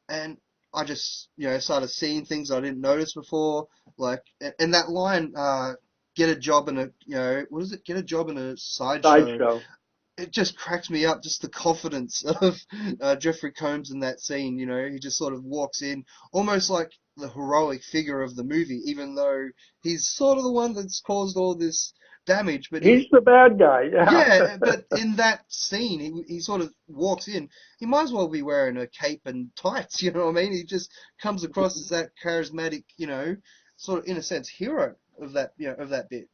and I just, started seeing things I didn't notice before. Like, and that line, get a job in a, what is it? Get a job in a sideshow. Sideshow. It just cracks me up, just the confidence of Jeffrey Combs in that scene. He just sort of walks in, almost like the heroic figure of the movie, even though he's sort of the one that's caused all this damage. But He's the bad guy, yeah. yeah, but in that scene, he sort of walks in. He might as well be wearing a cape and tights. You know what I mean? He just comes across as that charismatic, sort of in a sense hero of that, of that bit.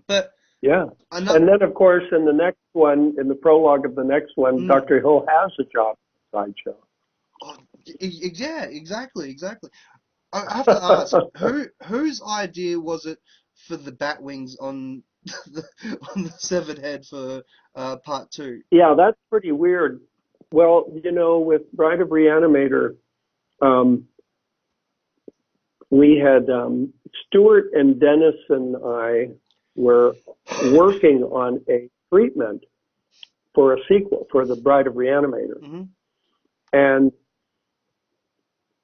But Yeah. another. And then, of course, in the next one, in the prologue of the next one, Mm, Dr. Hill has a job in Sideshow. oh, yeah, exactly. I have to ask, whose idea was it for the bat wings on on the severed head for part two? Yeah, that's pretty weird. Well, with Bride of Reanimator, um, we had Stuart and Dennis and I were working on a treatment for a sequel for the Bride of Reanimator. Hmm. And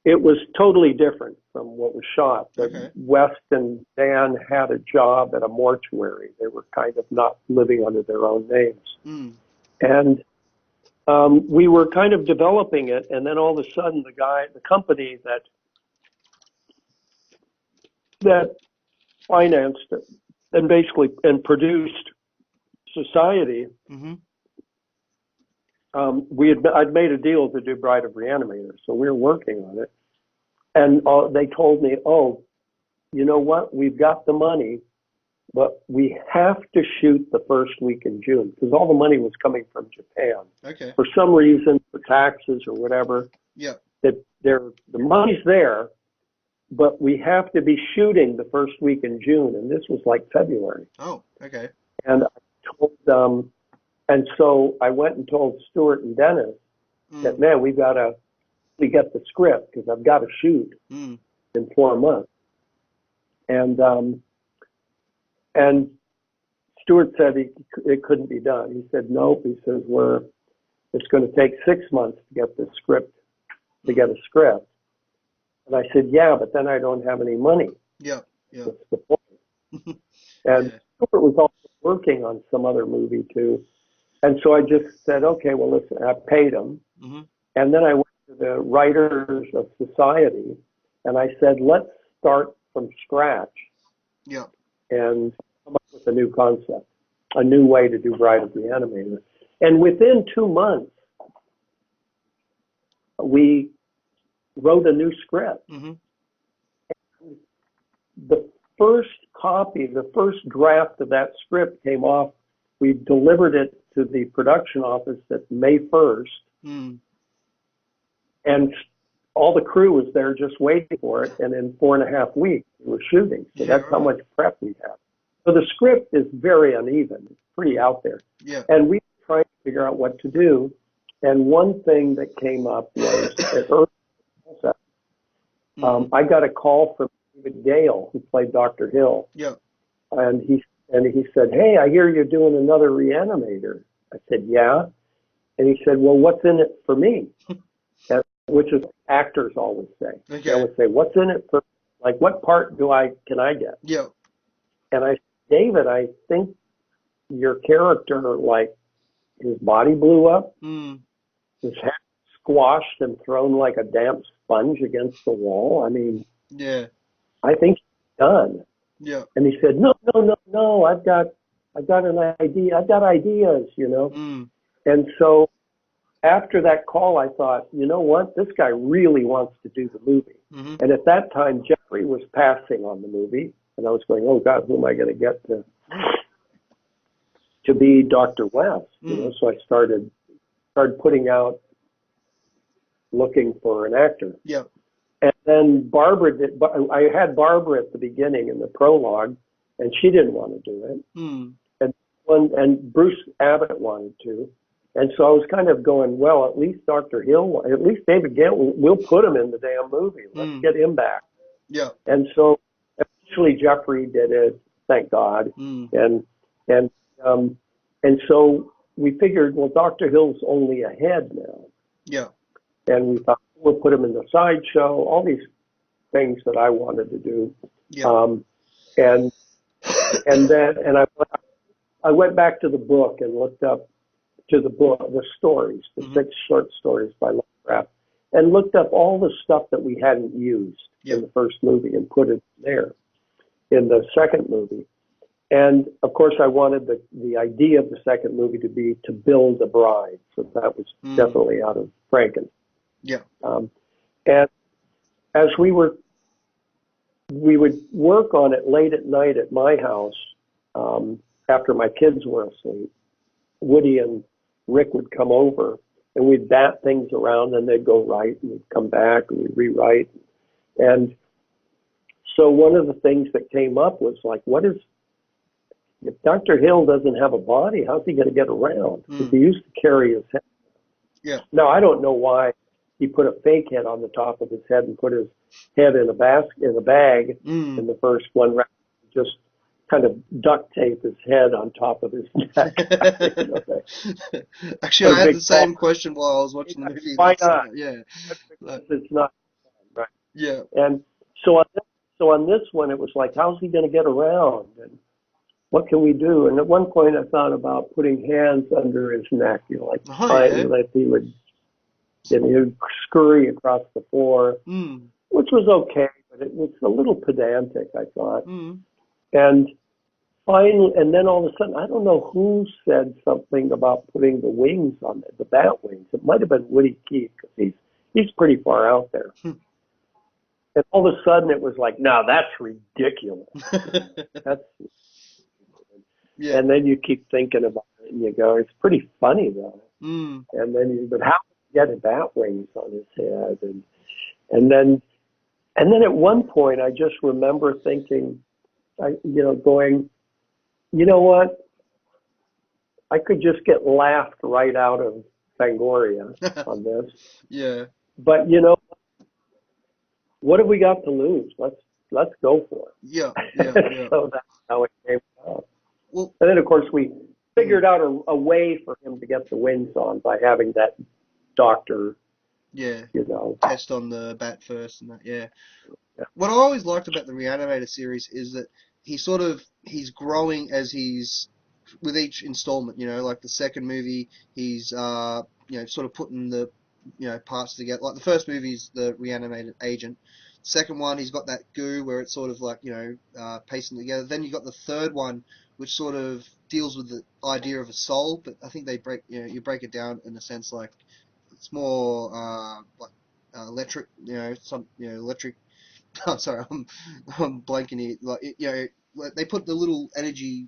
it was totally different from what was shot. But Okay. West and Dan had a job at a mortuary. They were kind of not living under their own names. Mm. And we were kind of developing it, and then all of a sudden, the company that financed it and basically and produced Society, Hmm. I'd made a deal to do Bride of Reanimator, so we were working on it, and they told me, "Oh, you know what? We've got the money, but we have to shoot the first week in June because all the money was coming from Japan Okay. for some reason, for taxes or whatever. Yeah. That the money's there, but we have to be shooting the first week in June, and this was like February. Oh, okay. And and so I went and told Stuart and Dennis that, Mm. man, we get the script because I've got to shoot Mm. in 4 months. And Stuart said it couldn't be done. He said, nope. He says, it's going to take 6 months to get the script, to get a script. And I said, yeah, but then I don't have any money. Yeah. Yeah. What's the point? And Yeah. Stuart was also working on some other movie too. And so I just said, okay, well, listen, I paid him. Hmm. And then I went to the writers of Society and I said, let's start from scratch Yeah. and come up with a new concept, a new way to do Bride of Reanimator. And within 2 months, we wrote a new script. Hmm. The first copy, the first draft of that script came off. We delivered it to the production office at May 1st. Mm. And all the crew was there just waiting for it. And in 4.5 weeks, we were shooting. So that's how much prep we have. So the script is very uneven. It's pretty out there. Yeah. And we tried to figure out what to do. And one thing that came up was at early I got a call from David Gale, who played Dr. Hill. Yeah. And he said, "Hey, I hear you're doing another re-animator." I said, "Yeah." And he said, "Well, what's in it for me?" And, which is actors always say. Okay. They always say, "What's in it for, like, what part can I get?" Yeah. And I said, "David, I think your character, like, his body blew up, his head squashed and thrown like a damp sponge against the wall. I mean, yeah, I think he's done." Yeah. And he said, "No, I've got an idea. I've got ideas, you know." And so after that call, I thought, you know what? This guy really wants to do the movie. And at that time, Jeffrey was passing on the movie, and I was going, "Oh God, who am I going to get to be Dr. West?" You know, so I started putting out, looking for an actor. Yeah. And then Barbara did. I had Barbara at the beginning in the prologue, and she didn't want to do it. And Bruce Abbott wanted to. And so I was kind of going, well, at least Dr. Hill, at least David Gale, we'll put him in the damn movie. Let's get him back. Yeah. And so eventually Jeffrey did it, thank God. And so we figured, well, Dr. Hill's only a head now. Yeah. And we thought we'll put him in the sideshow, all these things that I wanted to do. Yeah. And I went back to the book and looked up to the book, the stories, the 6 short stories by Lovecraft, and looked up all the stuff that we hadn't used in the first movie and put it there in the second movie. And of course, I wanted the idea of the second movie to be to build a bride. So that was definitely out of Franken. Yeah. And as we would work on it late at night at my house, after my kids were asleep. Woody and Rick would come over, and we'd bat things around, and they'd go right, and we'd come back, and we'd rewrite. And so one of the things that came up was like, if Dr. Hill doesn't have a body, how's he going to get around? Because he used to carry his head. Yeah. Now, I don't know why he put a fake head on the top of his head and put his head in a bag in the first one, rather than just kind of duct tape his head on top of his neck. Actually, I had the same question while I was watching the movie. Why not? Yeah. It's not right. Yeah. And so on this one, it was like, how's he going to get around? And what can we do? And at one point, I thought about putting hands under his neck, like like he would scurry across the floor, which was okay, but it was a little pedantic, I thought. And finally, and then all of a sudden, I don't know who said something about putting the wings on it, the bat wings. It might have been Woody Keith, because he's pretty far out there. And all of a sudden, it was like, no, that's ridiculous. Yeah. And then you keep thinking about it, and you go, it's pretty funny, though. And then but how did he get bat wings on his head? And then at one point, I just remember thinking, going, you know what? I could just get laughed right out of Fangoria on this. Yeah. But what have we got to lose? Let's go for it. Yeah. So that's how it came out. Well, and then of course we figured out a way for him to get the wings on by having that doctor. Yeah. Test on the bat first and that. Yeah. What I always liked about the Re-Animator series is that he's growing as he's with each installment. Like the second movie, he's sort of putting the parts together. Like the first movie is the reanimated agent. Second one, he's got that goo where it's sort of like pasting together. Then you got the third one, which sort of deals with the idea of a soul, but I think they you break it down in a sense like it's more like electric, electric Oh, sorry, I'm blanking here. Like, like they put the little energy,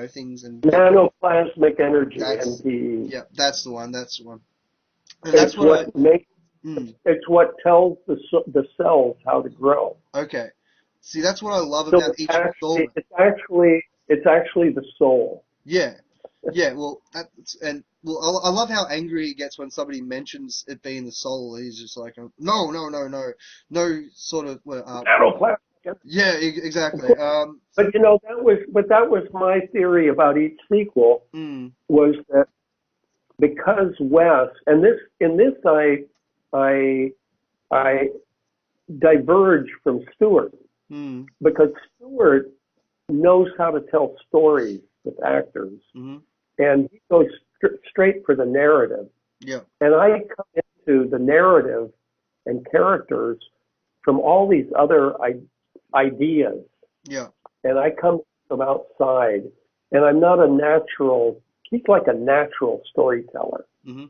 things, and Nanoplasmic energy, that's, NPE. yeah, that's the one. That's the one. And that's It's what I. what makes. Mm, It's what tells the cells how to grow. okay. See, that's what I love So about it's each actually installment. it's actually it's actually the soul. Yeah, yeah. Well, I love how angry he gets when somebody mentions it being the soul. He's just like, no, no, no, no, no, sort of. Well, Nanoplasmic energy. yeah, exactly. But that was my theory about each sequel, Mm, was that because Wes, and this in this I I diverge from Stewart, mm, because Stewart knows how to tell stories with actors, mm, and he goes straight for the narrative. yeah, And I come into the narrative and characters from all these other ideas, yeah, and I come from outside, and I'm not a natural. He's like a natural storyteller. mm,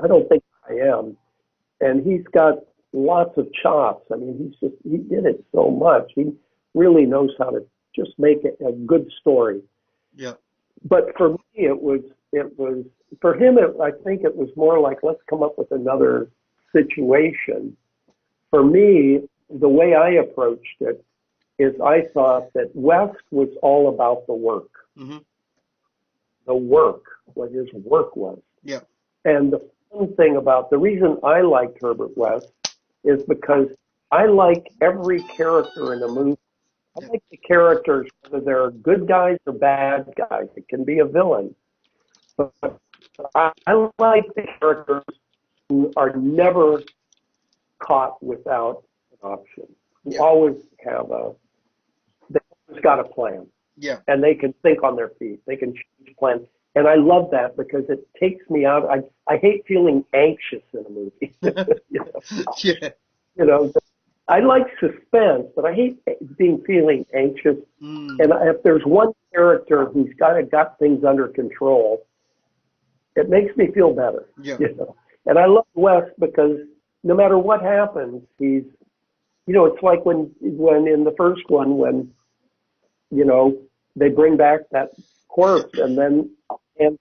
I don't think I am, and he's got lots of chops. I mean, he did it so much. He really knows how to just make it a good story. yeah, But for me, it was for him. I think it was more like, let's come up with another situation. For me, the way I approached it is I thought that West was all about mm, the work, what his work was. yeah, And the fun thing about the reason I liked Herbert West is because I like every character in a movie. I yeah, like the characters, whether they're good guys or bad guys. It can be a villain. But I like the characters who are never caught without an option, who yeah, always they've always got a plan, yeah, and they can think on their feet. They can change plans. And I love that because it takes me out. I hate feeling anxious in a movie. you know, yeah, you know, I like suspense, but I hate feeling anxious. mm, And if there's one character who's got things under control, it makes me feel better. yeah, You know, and I love Wes because no matter what happens, it's like when in the first one when they bring back that corpse and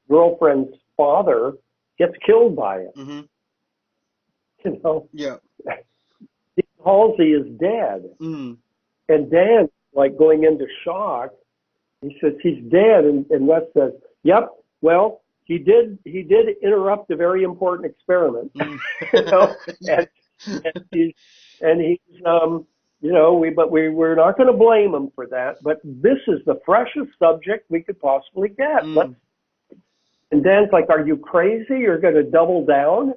girlfriend's father gets killed by it. mm, You know, yeah, Halsey is dead, mm, and Dan like going into shock. He says he's dead, and Wes says, "Yep. Well, he did interrupt a very important experiment." mm. you know, Yeah, and and he's and he's we're not going to blame him for that. But this is the freshest subject we could possibly get. mm. And Dan's like, "Are you crazy? You're going to double down?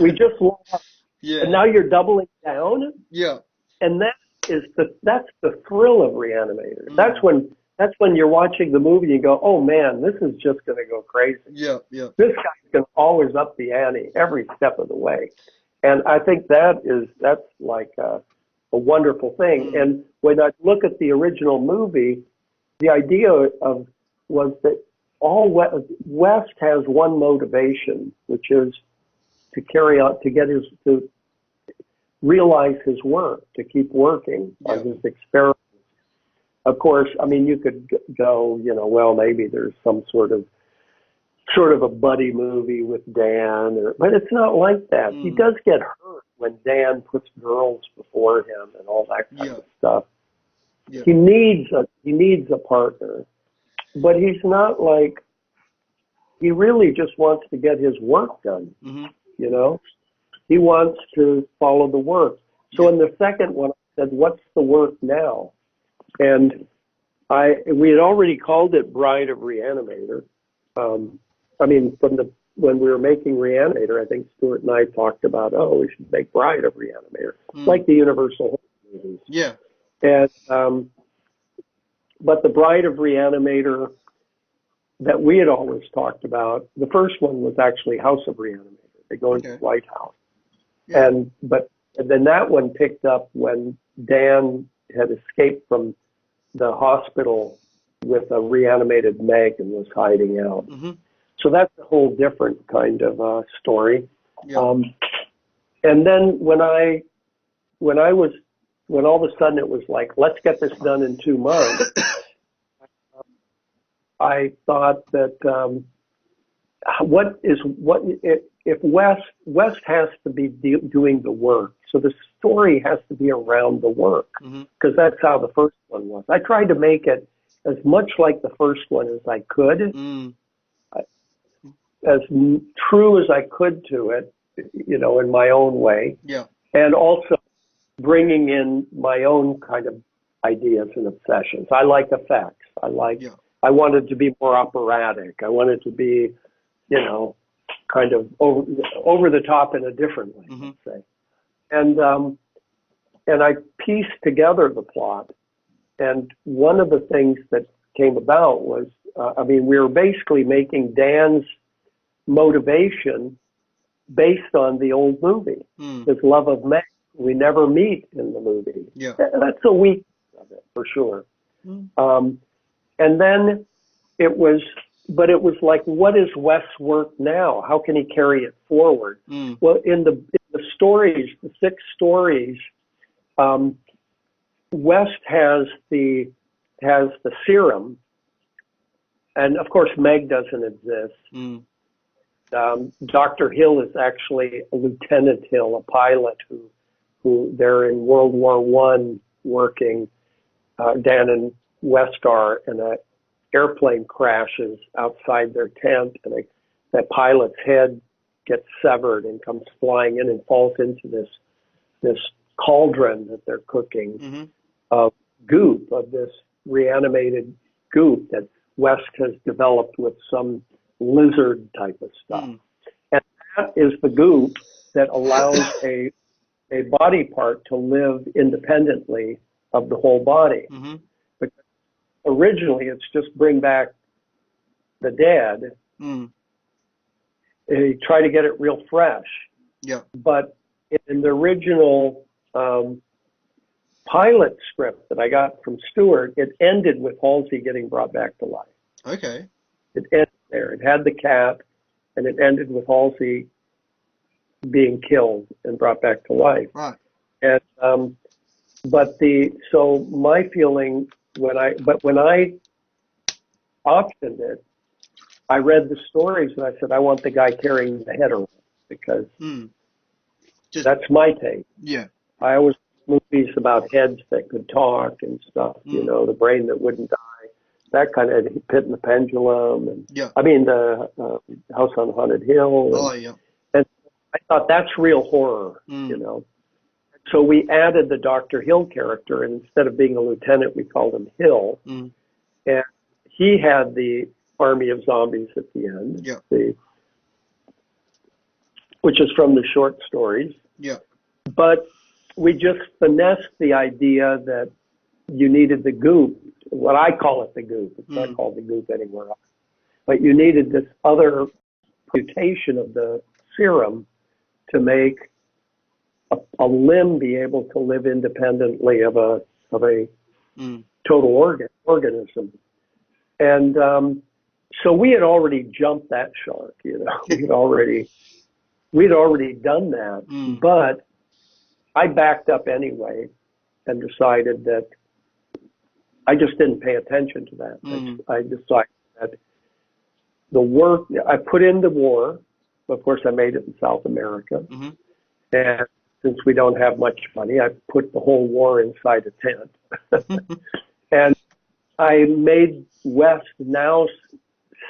We just lost, and Yeah, now you're doubling down." yeah, And that's the thrill of Reanimator. mm, That's when you're watching the movie and you go, "Oh man, this is just going to go crazy. yeah, yeah, This guy's going to always up the ante every step of the way." And I think that's like a wonderful thing. mm, And when I look at the original movie, the idea was that West has one motivation, which is to carry out to realize his work, to keep working on yeah, his experiments. Of course, I mean, you could go, well, maybe there's some sort of a buddy movie with Dan, but it's not like that. He mm, does get hurt when Dan puts girls before him and all that kind yeah, of stuff. yeah, He needs a partner, but he's not like, he really just wants to get his work done, mm, you know? He wants to follow the work. So yeah, in the second one, I said, "What's the work now?" And we had already called it Bride of Re-animator. I mean, when we were making Re-animator, I think Stuart and I talked about, we should make Bride of Re-animator, mm, like the Universal horror movies. yeah, And but the Bride of Re-animator that we had always talked about, the first one was actually House of Re-animator. They go into the okay, White House. yeah, But then that one picked up when Dan had escaped from the hospital with a reanimated Meg and was hiding out. mm, So that's a whole different kind of story. yeah, Um, and then when I was when all of a sudden it was like, let's get this done in 2 months, I thought that if West has to be doing the work, so the story has to be around the work, because that's how the first one was. I tried to make it as much like the first one as I could, as true as I could to it, you know, in my own way, and also bringing in my own kind of ideas and obsessions. I like effects. I wanted to be more operatic. I wanted to be, you know, kind of over the top in a different way, let's say. And I pieced together the plot. And one of the things that came about was, we were basically making Dan's motivation based on the old movie, his love of Meg. We never meet in the movie. That's a weakness of it, for sure. And then it was like, what is West's work now? How can he carry it forward? Well, in the stories, the 6 stories, West has the serum, and of course Meg doesn't exist. Dr. Hill is actually a Lieutenant Hill, a pilot who they're in World War I working. Dan and West are, and an airplane crashes outside their tent, and that pilot's head gets severed and comes flying in and falls into this cauldron that they're cooking of goop, of this reanimated goop that West has developed with some lizard type of stuff. And that is the goop that allows a body part to live independently of the whole body. Because originally it's just bring back the dead. You try to get it real fresh. But in the original pilot script that I got from Stewart, it ended with Halsey getting brought back to life. Okay. It ended there. It had the cat, and it ended with Halsey being killed and brought back to life. Right. And so my feeling when I optioned it, I read the stories and I said, I want the guy carrying the head around, because that's my take. I always movies about heads that could talk and stuff, you know, the brain that wouldn't die, that kind of Pit and the Pendulum, and the House on Haunted Hill. And I thought that's real horror, you know. So we added the Dr. Hill character, and instead of being a lieutenant, we called him Hill. And he had the army of zombies at the end, which is from the short stories. But we just finessed the idea that you needed the goop. What I call it the goop. It's not called the goop anywhere else. But you needed this other mutation of the serum to make a limb be able to live independently of a total organism. And so we had already jumped that shark, you know. We'd already done that. But I backed up anyway and decided that I just didn't pay attention to that. I decided that the work I put into war, of course I made it in South America, and since we don't have much money, I put the whole war inside a tent. And I made West now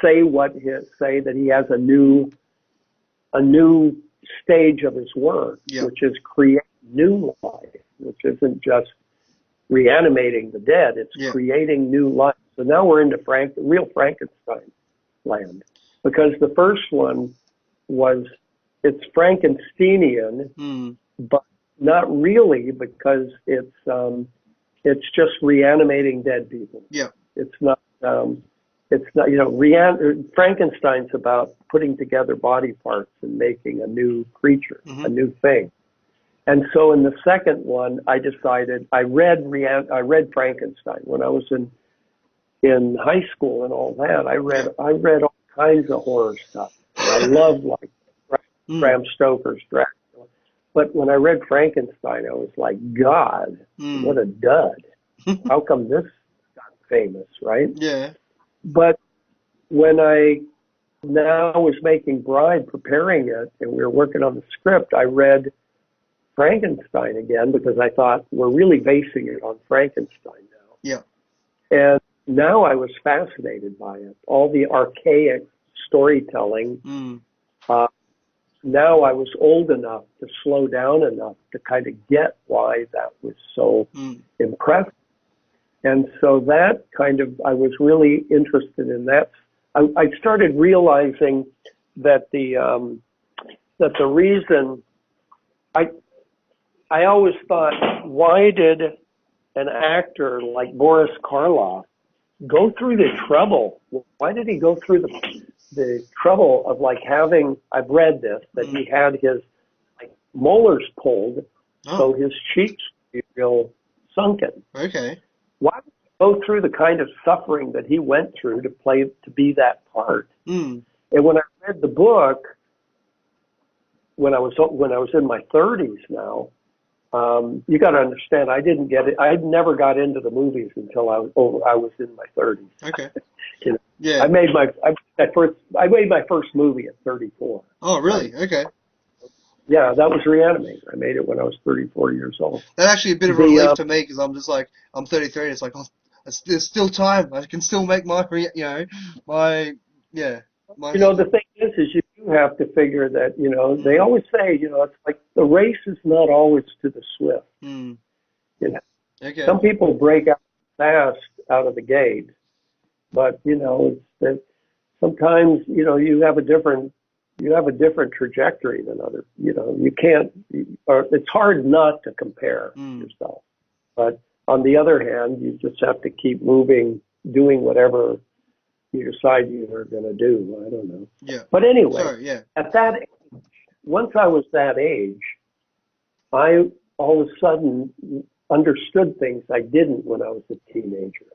say that he has a new stage of his work, which is create new life, which isn't just reanimating the dead, it's creating new life. So now we're into real Frankenstein land, because the first one it's Frankensteinian, but not really, because it's just reanimating dead people. It's not, Frankenstein's about putting together body parts and making a new creature, a new thing. And so in the second one, I decided, I read Frankenstein when I was in high school and all that. I read all kinds of horror stuff. And I loved Bram Stoker's Dracula. But when I read Frankenstein, I was like, God, what a dud. How come this got famous, right? Yeah. But when I now was making Bride, preparing it, and we were working on the script, I read Frankenstein again because I thought we're really basing it on Frankenstein now. Yeah. And now I was fascinated by it. All the archaic storytelling. Now I was old enough to slow down enough to kind of get why that was so impressive. And so that kind of, I was really interested in that. I started realizing that the reason I always thought, why did an actor like Boris Karloff go through the trouble? Why did he go through the trouble of like having, I've read this, that he had his like molars pulled so his cheeks would be real sunken. Okay. Why would he go through the kind of suffering that he went through to be that part? And when I read the book, when I was in my 30s now, you got to understand, I didn't get it. I never got into the movies until I was in my 30s. Okay. You know, Yeah. I made my first movie at 34. Oh, really? Okay. Yeah, that was Re-animator. I made it when I was 34 years old. That's actually a bit of a relief to me because I'm just like, I'm 33 and it's like, oh, there's still time. I can still make my. The thing is you do have to figure that, they always say, it's like the race is not always to the swift. Okay. Some people break out fast out of the gate, but, it's that sometimes, you have a different trajectory than others. You can't, or it's hard not to compare yourself. But on the other hand, you just have to keep moving, doing whatever you decide you are going to do. I don't know. Yeah. But anyway, at that age, once I was that age, I all of a sudden understood things I didn't when I was a teenager.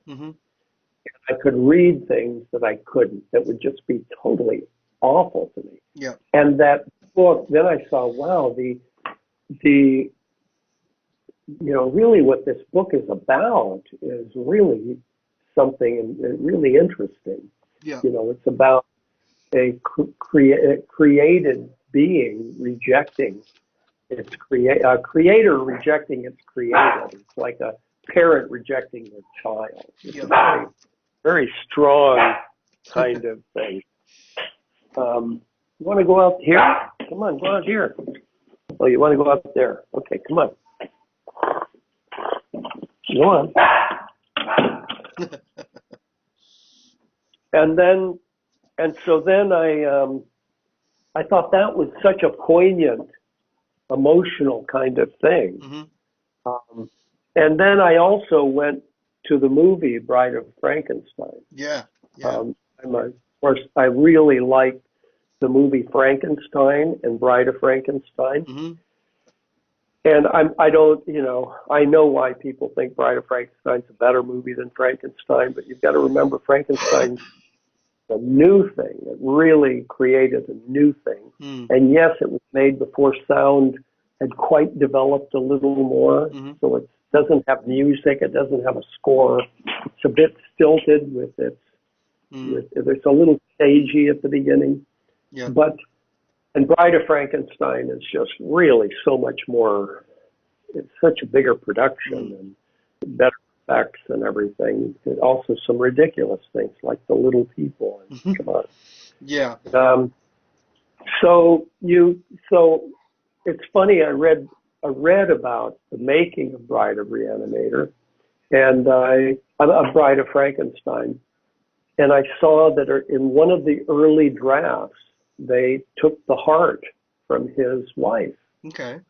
I could read things that I couldn't, that would just be totally awful to me. Yeah. And that book, then I saw, wow, really what this book is about is really something really interesting. Yeah. It's about a created being rejecting its a creator rejecting its creator. It's like a parent rejecting their child. It's a very, very strong kind of thing. You want to go out here? Come on, go out here. Oh, you want to go out there? Okay, come on. Go on. And so then I thought that was such a poignant, emotional kind of thing. And then I also went to the movie Bride of Frankenstein. Yeah. Of course, I really liked the movie Frankenstein and Bride of Frankenstein. And I don't, I know why people think Bride of Frankenstein's a better movie than Frankenstein, but you've got to remember Frankenstein's a new thing. It really created a new thing. And yes, it was made before sound had quite developed a little more. So it doesn't have music. It doesn't have a score. It's a bit stilted with its, it's a little stagey at the beginning. Yeah. And Bride of Frankenstein is just really so much more, it's such a bigger production and better effects and everything. And also some ridiculous things like the little people. And, come on. Yeah. So it's funny, I read about the making of Bride of Re-animator and a Bride of Frankenstein. And I saw that in one of the early drafts, they took the heart from his wife. Okay.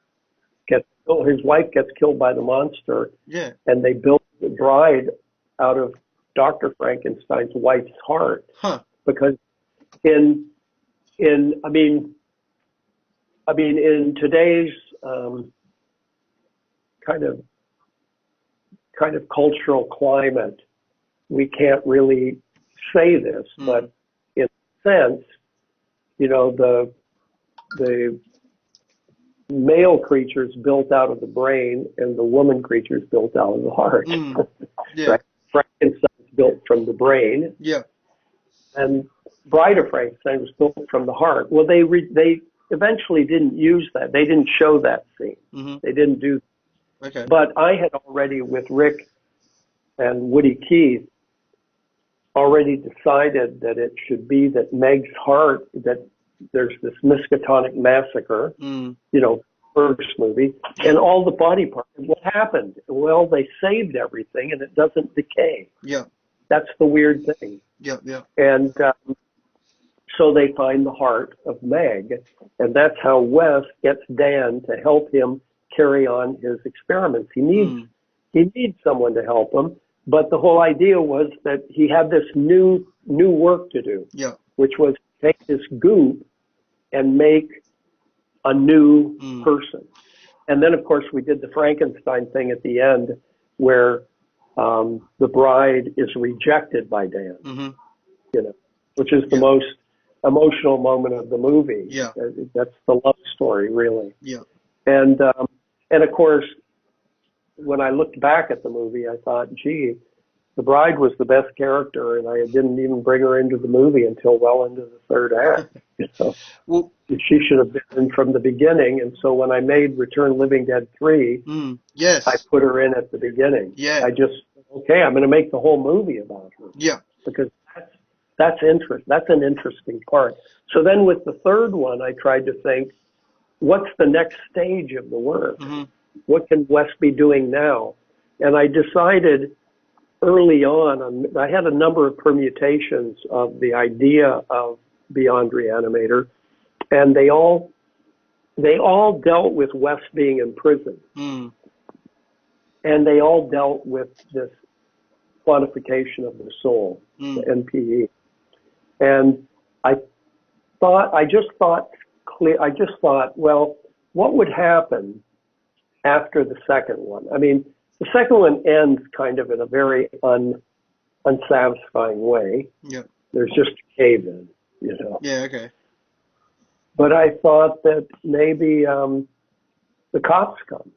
His wife gets killed by the monster. Yeah. And they built the bride out of Dr. Frankenstein's wife's heart. Because in today's kind of cultural climate, we can't really say this, but in a sense, male creature's built out of the brain and the woman creature's built out of the heart. Yeah. Right? Frankenstein's built from the brain, Yeah. and Bride of Frankenstein was built from the heart. Well, they eventually didn't use that. They didn't show that scene. They didn't do that. Okay. But I had already, with Rick and Woody Keith, already decided that it should be that Meg's heart, that there's this Miskatonic massacre, first movie, and all the body parts. What happened? Well, they saved everything and it doesn't decay. Yeah. That's the weird thing. Yeah. Yeah. And so they find the heart of Meg, and that's how Wes gets Dan to help him carry on his experiments. He needs someone to help him, but the whole idea was that he had this new work to do, which was take this goop and make a new person. And then, of course, we did the Frankenstein thing at the end, where the bride is rejected by Dan, which is the most emotional moment of the movie. Yeah. That's the love story, really. Yeah. And of course, when I looked back at the movie, I thought, gee, the bride was the best character, and I didn't even bring her into the movie until well into the third act. So she should have been in from the beginning. And so when I made Return Living Dead 3, I put her in at the beginning. Yeah. I just, I'm going to make the whole movie about her. Yeah. Because that's an interesting part. So then with the third one, I tried to think, what's the next stage of the work? What can Wes be doing now? And I decided early on, I had a number of permutations of the idea of Beyond Re-Animator, and they all dealt with Wes being in prison. And they all dealt with this quantification of the soul, the NPE. And I just thought, well, what would happen after the second one? I mean, the second one ends kind of in a very unsatisfying way. Yeah. There's just a cave in, Yeah, okay. But I thought that maybe the cops come,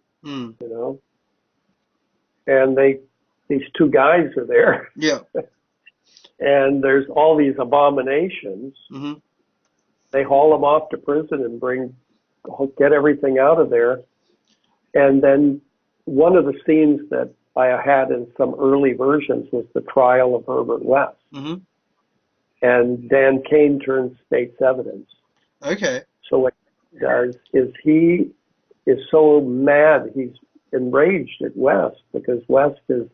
and these two guys are there. Yeah. And there's all these abominations. They haul them off to prison and get everything out of there. And then one of the scenes that I had in some early versions was the trial of Herbert West. And Dan Kane turns state's evidence. Okay. So what he does is he is so mad, he's enraged at West because West has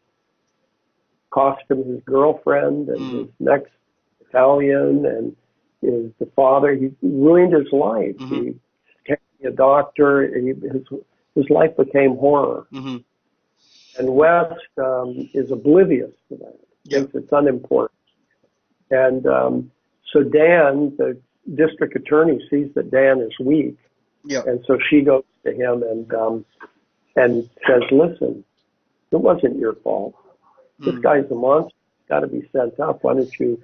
cost him his girlfriend and his next Italian and is the father. He ruined his life. He became a doctor. His life became horror. And West is oblivious to that. Thinks it's unimportant. And so Dan, the district attorney, sees that Dan is weak. And so she goes to him and says, listen, it wasn't your fault. This guy's a monster. He's got to be sent up. Why don't you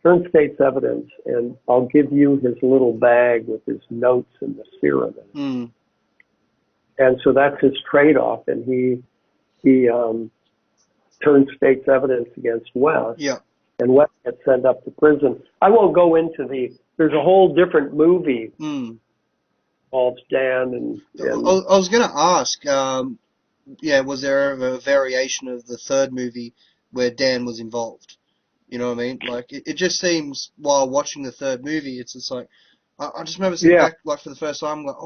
turn state's evidence, and I'll give you his little bag with his notes and the serum in it. And so that's his trade-off, and he turns state's evidence against West. And West gets sent up to prison. I won't go into there's a whole different movie called Dan and I was going to ask, was there a variation of the third movie where Dan was involved? You know what I mean? Like, it just seems, while watching the third movie, it's just like, I just remember sitting back, like, for the first time, like,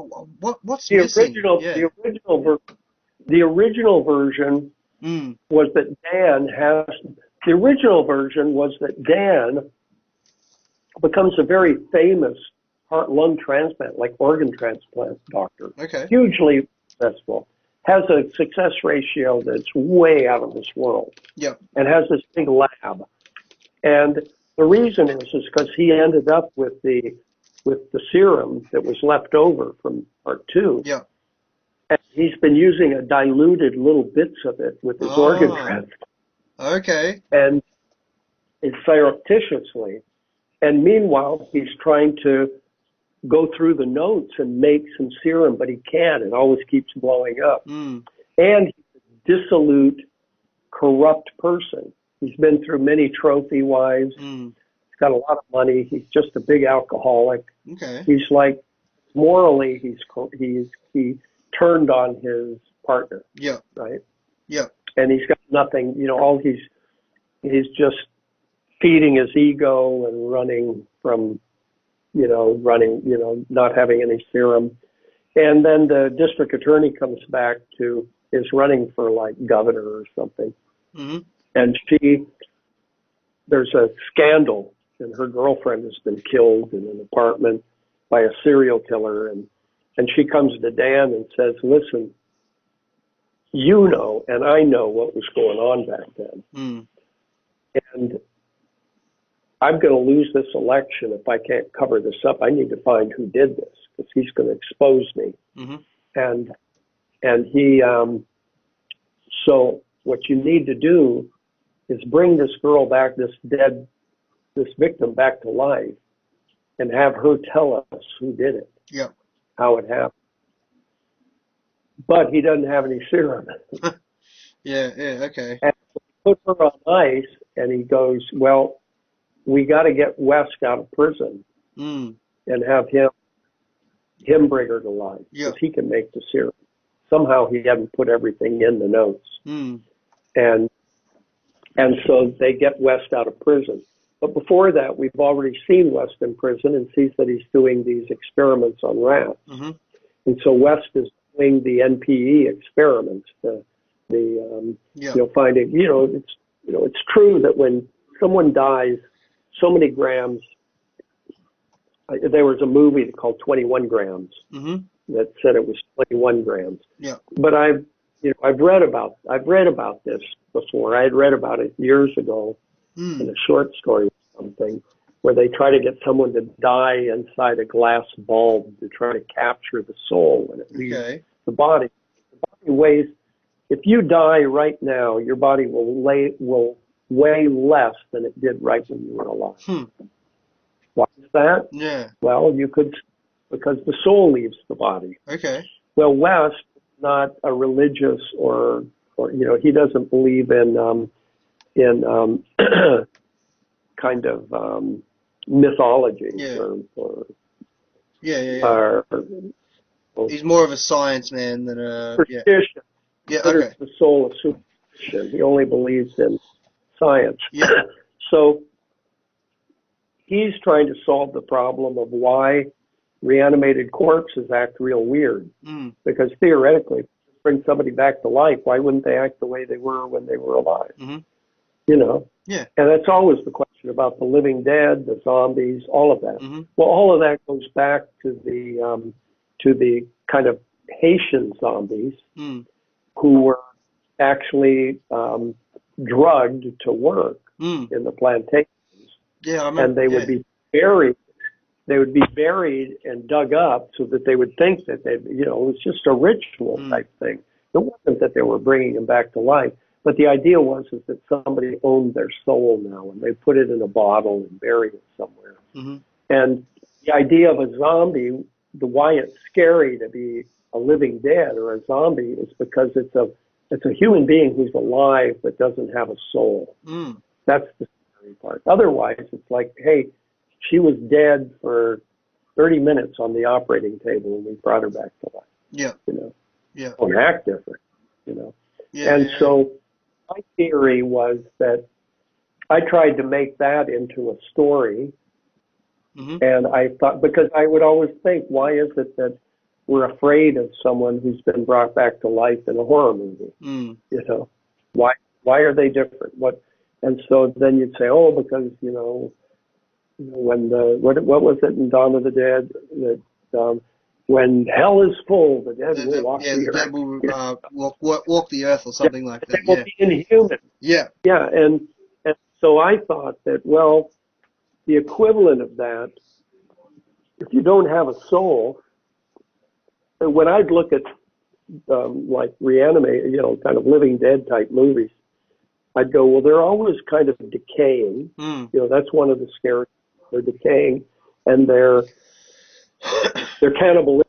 what's missing? The original version was that Dan becomes a very famous heart-lung transplant, like organ transplant doctor. Okay. Hugely successful. Has a success ratio that's way out of this world. And has this big lab. And the reason is because he ended up with the serum that was left over from part 2. And he's been using a diluted little bits of it with his organ transplant. Okay. And it's surreptitiously. And meanwhile, he's trying to go through the notes and make some serum, but he can't. It always keeps blowing up. Mm. And he's a dissolute, corrupt person. He's been through many trophy wives. Mm. He's got a lot of money. He's just a big alcoholic. Okay. He's like, morally, he turned on his partner. Yeah. Right. Yeah. And he's got nothing. You know, all he's just feeding his ego and running from, not having any serum. And then the district attorney comes back is running for like governor or something. Mm-hmm. And there's a scandal, and her girlfriend has been killed in an apartment by a serial killer. And she comes to Dan and says, listen, you know, and I know what was going on back then. Mm. And I'm going to lose this election if I can't cover this up. I need to find who did this because he's going to expose me. Mm-hmm. And he, so what you need to do is bring this girl back, this victim back to life, and have her tell us who did it. Yeah. How it happened. But he doesn't have any serum. Yeah, okay. And he puts her on ice, and he goes, well, we got to get West out of prison and have him bring her to life because he can make the serum. Somehow he hadn't put everything in the notes. And so they get West out of prison. But before that, we've already seen West in prison and sees that he's doing these experiments on rats. Mm-hmm. And so West is doing the NPE experiments, finding, it's true that when someone dies, so many grams, there was a movie called 21 Grams that said it was 21 grams. Yeah. But I've read about this before. I had read about it years ago in a short story or something, where they try to get someone to die inside a glass bulb to try to capture the soul when it leaves the body. The body weighs, if you die right now, your body will weigh less than it did right when you were alive. Why is that? Yeah. Well, because the soul leaves the body. Okay. Well, West is not a religious or he doesn't believe in kind of mythology or he's more of a science man than a superstition. Yeah. Okay. The soul of superstition. He only believes in science. Yeah. So he's trying to solve the problem of why reanimated corpses act real weird. Because theoretically, bring somebody back to life, why wouldn't they act the way they were when they were alive? Yeah. And that's always the question about the living dead, the zombies, all of that. Well, all of that goes back to the kind of Haitian zombies who were actually drugged to work in the plantations. Yeah, I remember. And they would be buried. They would be buried and dug up so that they would think that it was just a ritual type thing. It wasn't that they were bringing them back to life. But the idea is that somebody owned their soul now, and they put it in a bottle and buried it somewhere. And the idea of a zombie, why it's scary to be a living dead or a zombie, is because it's a human being who's alive but doesn't have a soul. That's the scary part. Otherwise, it's like, hey, she was dead for 30 minutes on the operating table, and we brought her back to life. Yeah. Yeah. Or act different. Yeah. So my theory was that I tried to make that into a story. And I thought, because I would always think, why is it that we're afraid of someone who's been brought back to life in a horror movie? Why are they different? And so then you'd say, oh, because, when what was it in Dawn of the Dead? That when hell is full, the dead will walk the earth. The dead will walk the earth or something like that. They will be inhuman. Yeah. Yeah, and so I thought that, well, the equivalent of that, if you don't have a soul, and when I'd look at like reanimate, kind of living dead type movies, I'd go, well, they're always kind of decaying. That's one of the scary. They're decaying, and they're they're cannibalistic,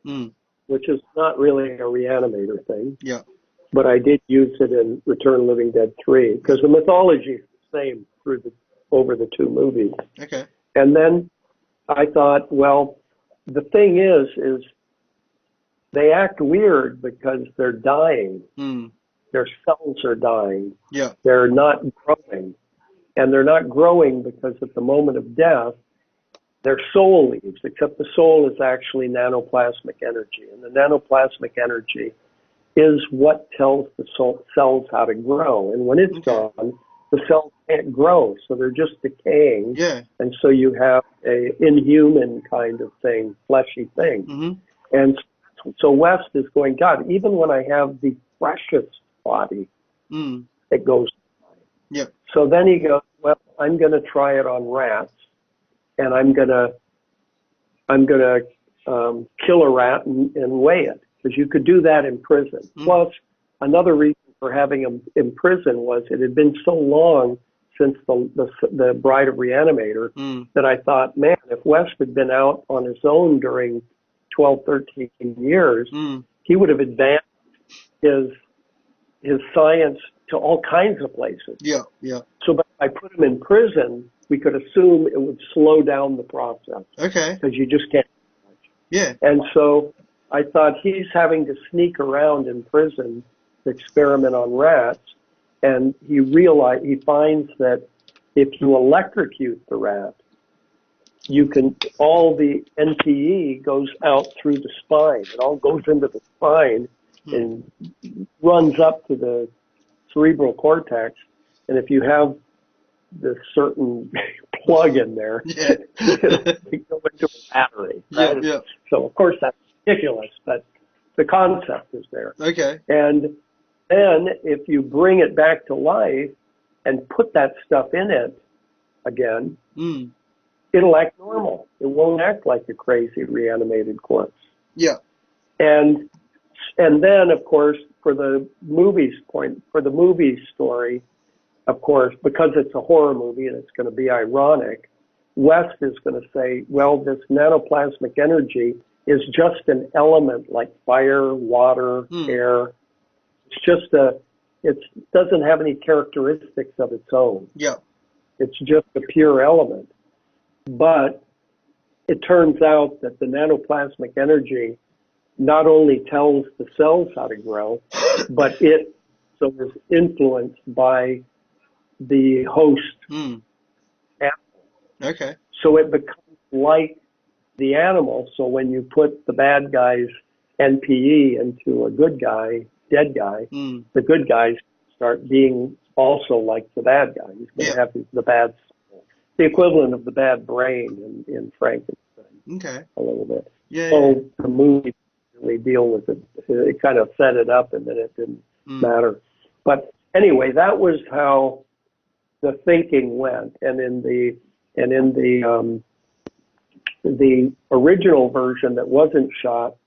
Mm. which is not really a re-animator thing. Yeah. But I did use it in Return of the Living Dead 3 because the mythology is the same over the two movies. Okay. And then I thought, well, the thing is they act weird because they're dying. Mm. Their cells are dying. Yeah. They're not growing. And they're not growing because at the moment of death, their soul leaves, except the soul is actually nanoplasmic energy. And the nanoplasmic energy is what tells the cells how to grow. And when it's gone, the cells can't grow, so they're just decaying. Yeah. And so you have a inhuman kind of thing, fleshy thing. Mm-hmm. And so West is going, God, even when I have the freshest body, it goes. Yep. So then he goes, well, I'm going to try it on rats, and I'm going to kill a rat and weigh it, because you could do that in prison. Plus, another reason for having him in prison was it had been so long since the Bride of Re-Animator that I thought, man, if West had been out on his own during 12, 13 years, he would have advanced his science to all kinds of places. Yeah, yeah. So if I put him in prison, we could assume it would slow down the process. Okay. Because you just can't. Yeah. And so I thought he's having to sneak around in prison to experiment on rats, and he finds that if you electrocute the rat, all the NPE goes out through the spine. It all goes into the spine and runs up to the cerebral cortex. And if you have this certain plug in there, it'll go into a battery. Right? Yeah. So, of course, that's ridiculous, but the concept is there. Okay. And then if you bring it back to life and put that stuff in it again, it'll act normal. It won't act like a crazy reanimated corpse. Yeah. And then, of course, for the movie story, of course, because it's a horror movie and it's going to be ironic, West is going to say, well, this nanoplasmic energy is just an element like fire, water, air. It's just it doesn't have any characteristics of its own. Yeah. It's just a pure element. But it turns out that the nanoplasmic energy not only tells the cells how to grow, but it is influenced by the host animal. Okay. So it becomes like the animal. So when you put the bad guy's NPE into a good guy, dead guy, the good guys start being also like the bad guy. He's going to have the bad soul. The equivalent of the bad brain in Frankenstein. Okay. A little bit. Yeah. So the movie really deal with it. It kind of set it up, and then it didn't matter. But anyway, that was how the thinking went. And in the original version that wasn't shot,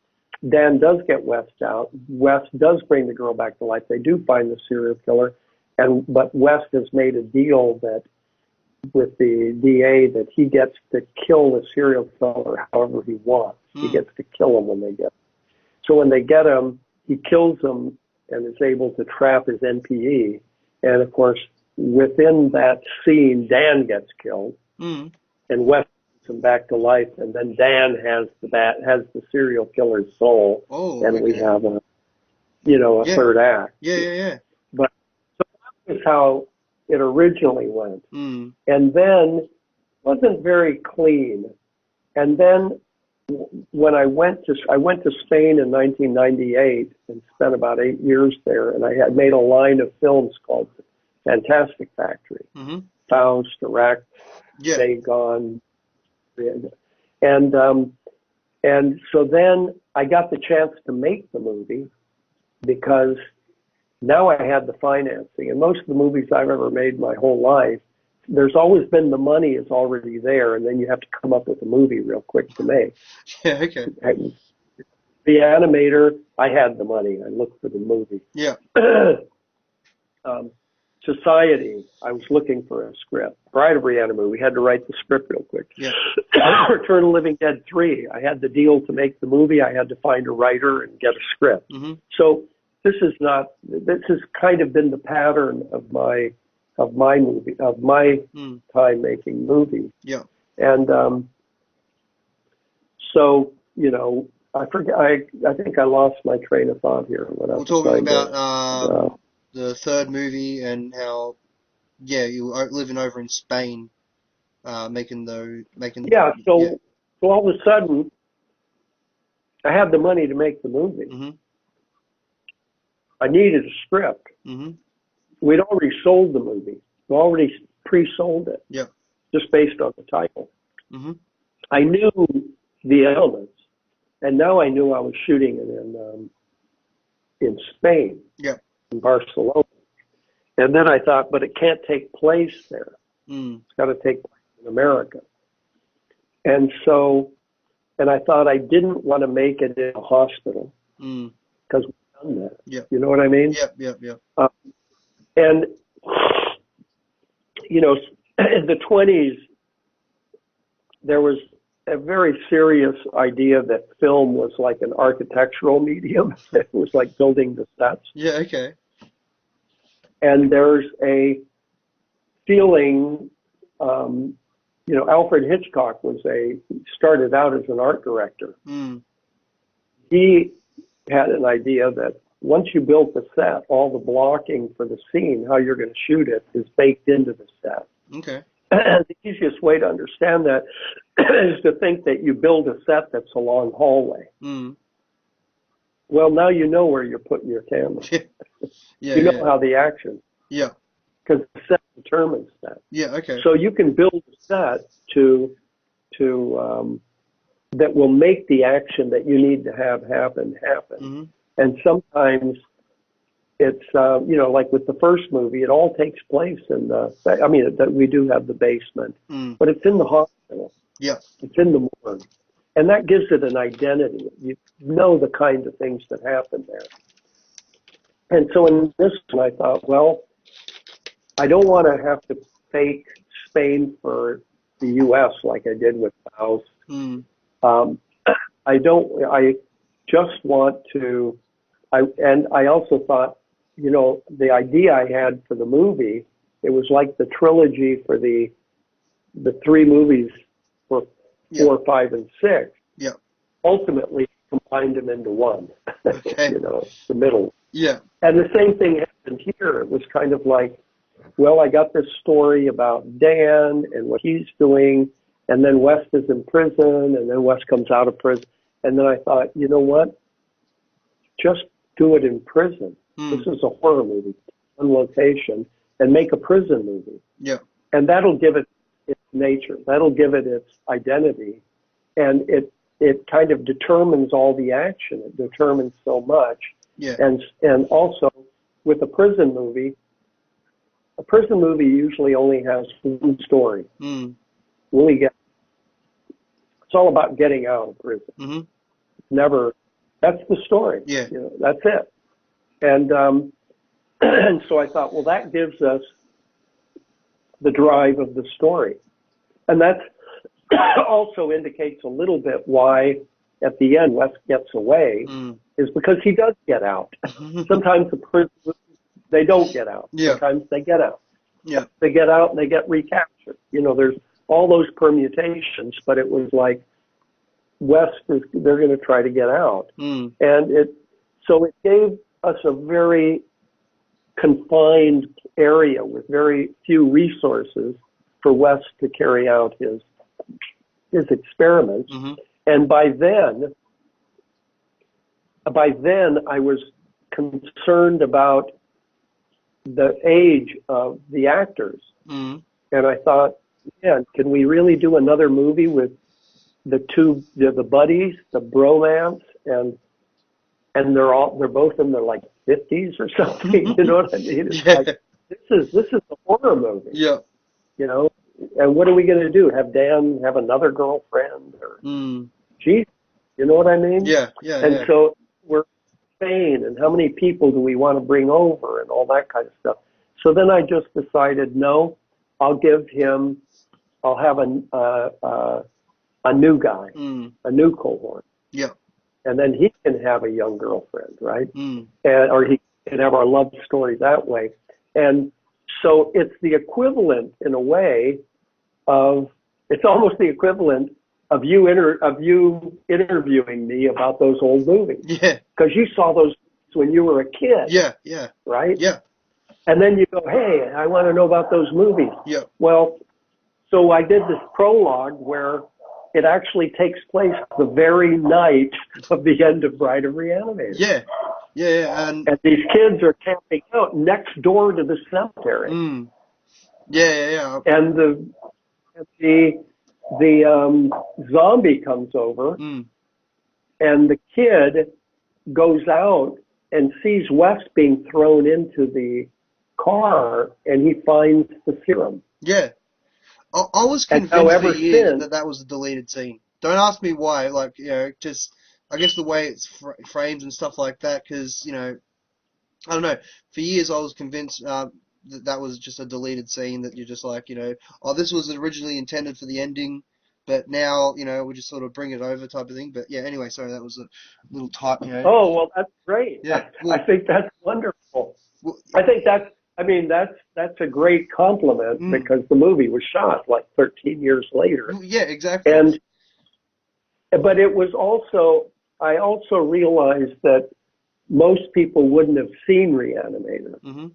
Dan does get West out. West does bring the girl back to life. They do find the serial killer, but West has made a deal that with the DA that he gets to kill the serial killer however he wants. He gets to kill him when they get him. So when they get him, he kills him and is able to trap his NPE. And of course, within that scene, Dan gets killed, and West brings him back to life. And then Dan has the serial killer's soul, we have a third act. Yeah. But so that was how it originally went, and then it wasn't very clean. And then when I went to Spain in 1998 and spent about 8 years there, and I had made a line of films called Fantastic Factory, Faust, Iraq, Dagon, and so then I got the chance to make the movie because now I had the financing. And most of the movies I've ever made my whole life, there's always been the money is already there, and then you have to come up with a movie real quick to make. Yeah, okay. The animator, I had the money. I looked for the movie. Yeah. Society, I was looking for a script. Bride of Re-animator, we had to write the script real quick. Yeah. Return of the Living Dead 3, I had the deal to make the movie. I had to find a writer and get a script. Mm-hmm. So this has kind of been the pattern of my time making movies. Yeah. And so, I forget. I think I lost my train of thought here. We're talking about the third movie and how, you are living over in Spain, making. So all of a sudden, I had the money to make the movie. Mm-hmm. I needed a script. Mm-hmm. We'd already sold the movie. We already pre-sold it. Yeah. Just based on the title. Mm-hmm. I knew the elements, and now I knew I was shooting it in Spain. Yeah. In Barcelona. And then I thought, but it can't take place there. It's got to take place in America. And I thought I didn't want to make it in a hospital because we've done that. Yeah. You know what I mean? Yeah. And, in the 20s, there was a very serious idea that film was like an architectural medium. It was like building the sets. Yeah, okay. And there's a feeling, Alfred Hitchcock started out as an art director. He had an idea that once you built the set, all the blocking for the scene, how you're going to shoot it, is baked into the set. Okay. And the easiest way to understand that is to think that you build a set that's a long hallway. Well, now you know where you're putting your camera. You know how the action. Yeah. Because the set determines that. Yeah, okay. So you can build a set to that will make the action that you need to have happen. Mm-hmm. And sometimes it's, like with the first movie, it all takes place in we do have the basement, but it's in the hospital. Yeah. It's in the morgue. And that gives it an identity. You know the kind of things that happen there. And so in this one, I thought, well, I don't want to have to fake Spain for the U.S. like I did with Faust. I just want to, I also thought, the idea I had for the movie, it was like the trilogy for the three movies for 4, 5, and 6. Yeah. Ultimately combined them into one. Okay. The middle. Yeah. And the same thing happened here. It was kind of like, well, I got this story about Dan and what he's doing, and then West is in prison, and then West comes out of prison. And then I thought, you know what? Just do it in prison. This is a horror movie on location, and make a prison movie. Yeah. And that'll give it its nature. That'll give it its identity. And it kind of determines all the action. It determines so much. Yeah. And also with a prison movie usually only has one story. It's all about getting out of prison. That's the story. Yeah. That's it. And and so I thought, well, that gives us the drive of the story. And that also indicates a little bit why at the end West gets away is because he does get out. Sometimes the prisoners, they don't get out. Yeah. Sometimes they get out. Yeah. They get out and they get recaptured. There's all those permutations, but it was like West they're going to try to get out. And it gave us a very confined area with very few resources for West to carry out his experiments. And by then I was concerned about the age of the actors. And I thought, man, can we really do another movie with the buddies, the bromance, and they're both in their like 50s or something, you know what I mean? It's like, this is a horror movie. Yeah. And what are we going to do? Have Dan have another girlfriend? Or, geez, you know what I mean? Yeah. So we're in Spain, and how many people do we want to bring over, and all that kind of stuff. So then I just decided, no, I'll have a new guy, a new cohort. Yeah. And then he can have a young girlfriend, right? Or he can have our love story that way. And so it's the equivalent in a way it's almost the equivalent of you interviewing me about those old movies. Yeah. Because you saw those when you were a kid. Yeah. Yeah. Right? Yeah. And then you go, hey, I want to know about those movies. Yeah. Well, so I did this prologue where it actually takes place the very night of the end of Bride of Re-animator. Yeah. Yeah. And these kids are camping out next door to the cemetery. Yeah. And the zombie comes over, and the kid goes out and sees Wes being thrown into the car, and he finds the serum. Yeah. I was convinced for years that was a deleted scene. Don't ask me why. Like, just I guess the way it's frames and stuff like that. Because I don't know. For years, I was convinced that was just a deleted scene. That you're just like, oh, this was originally intended for the ending, but now we just sort of bring it over type of thing. But yeah, anyway, sorry, that was a little type. Oh well, that's great. Yeah, I think that's wonderful. Well, I think that's a great compliment because the movie was shot like 13 years later. Yeah, exactly. But it was I also realized that most people wouldn't have seen Re-animator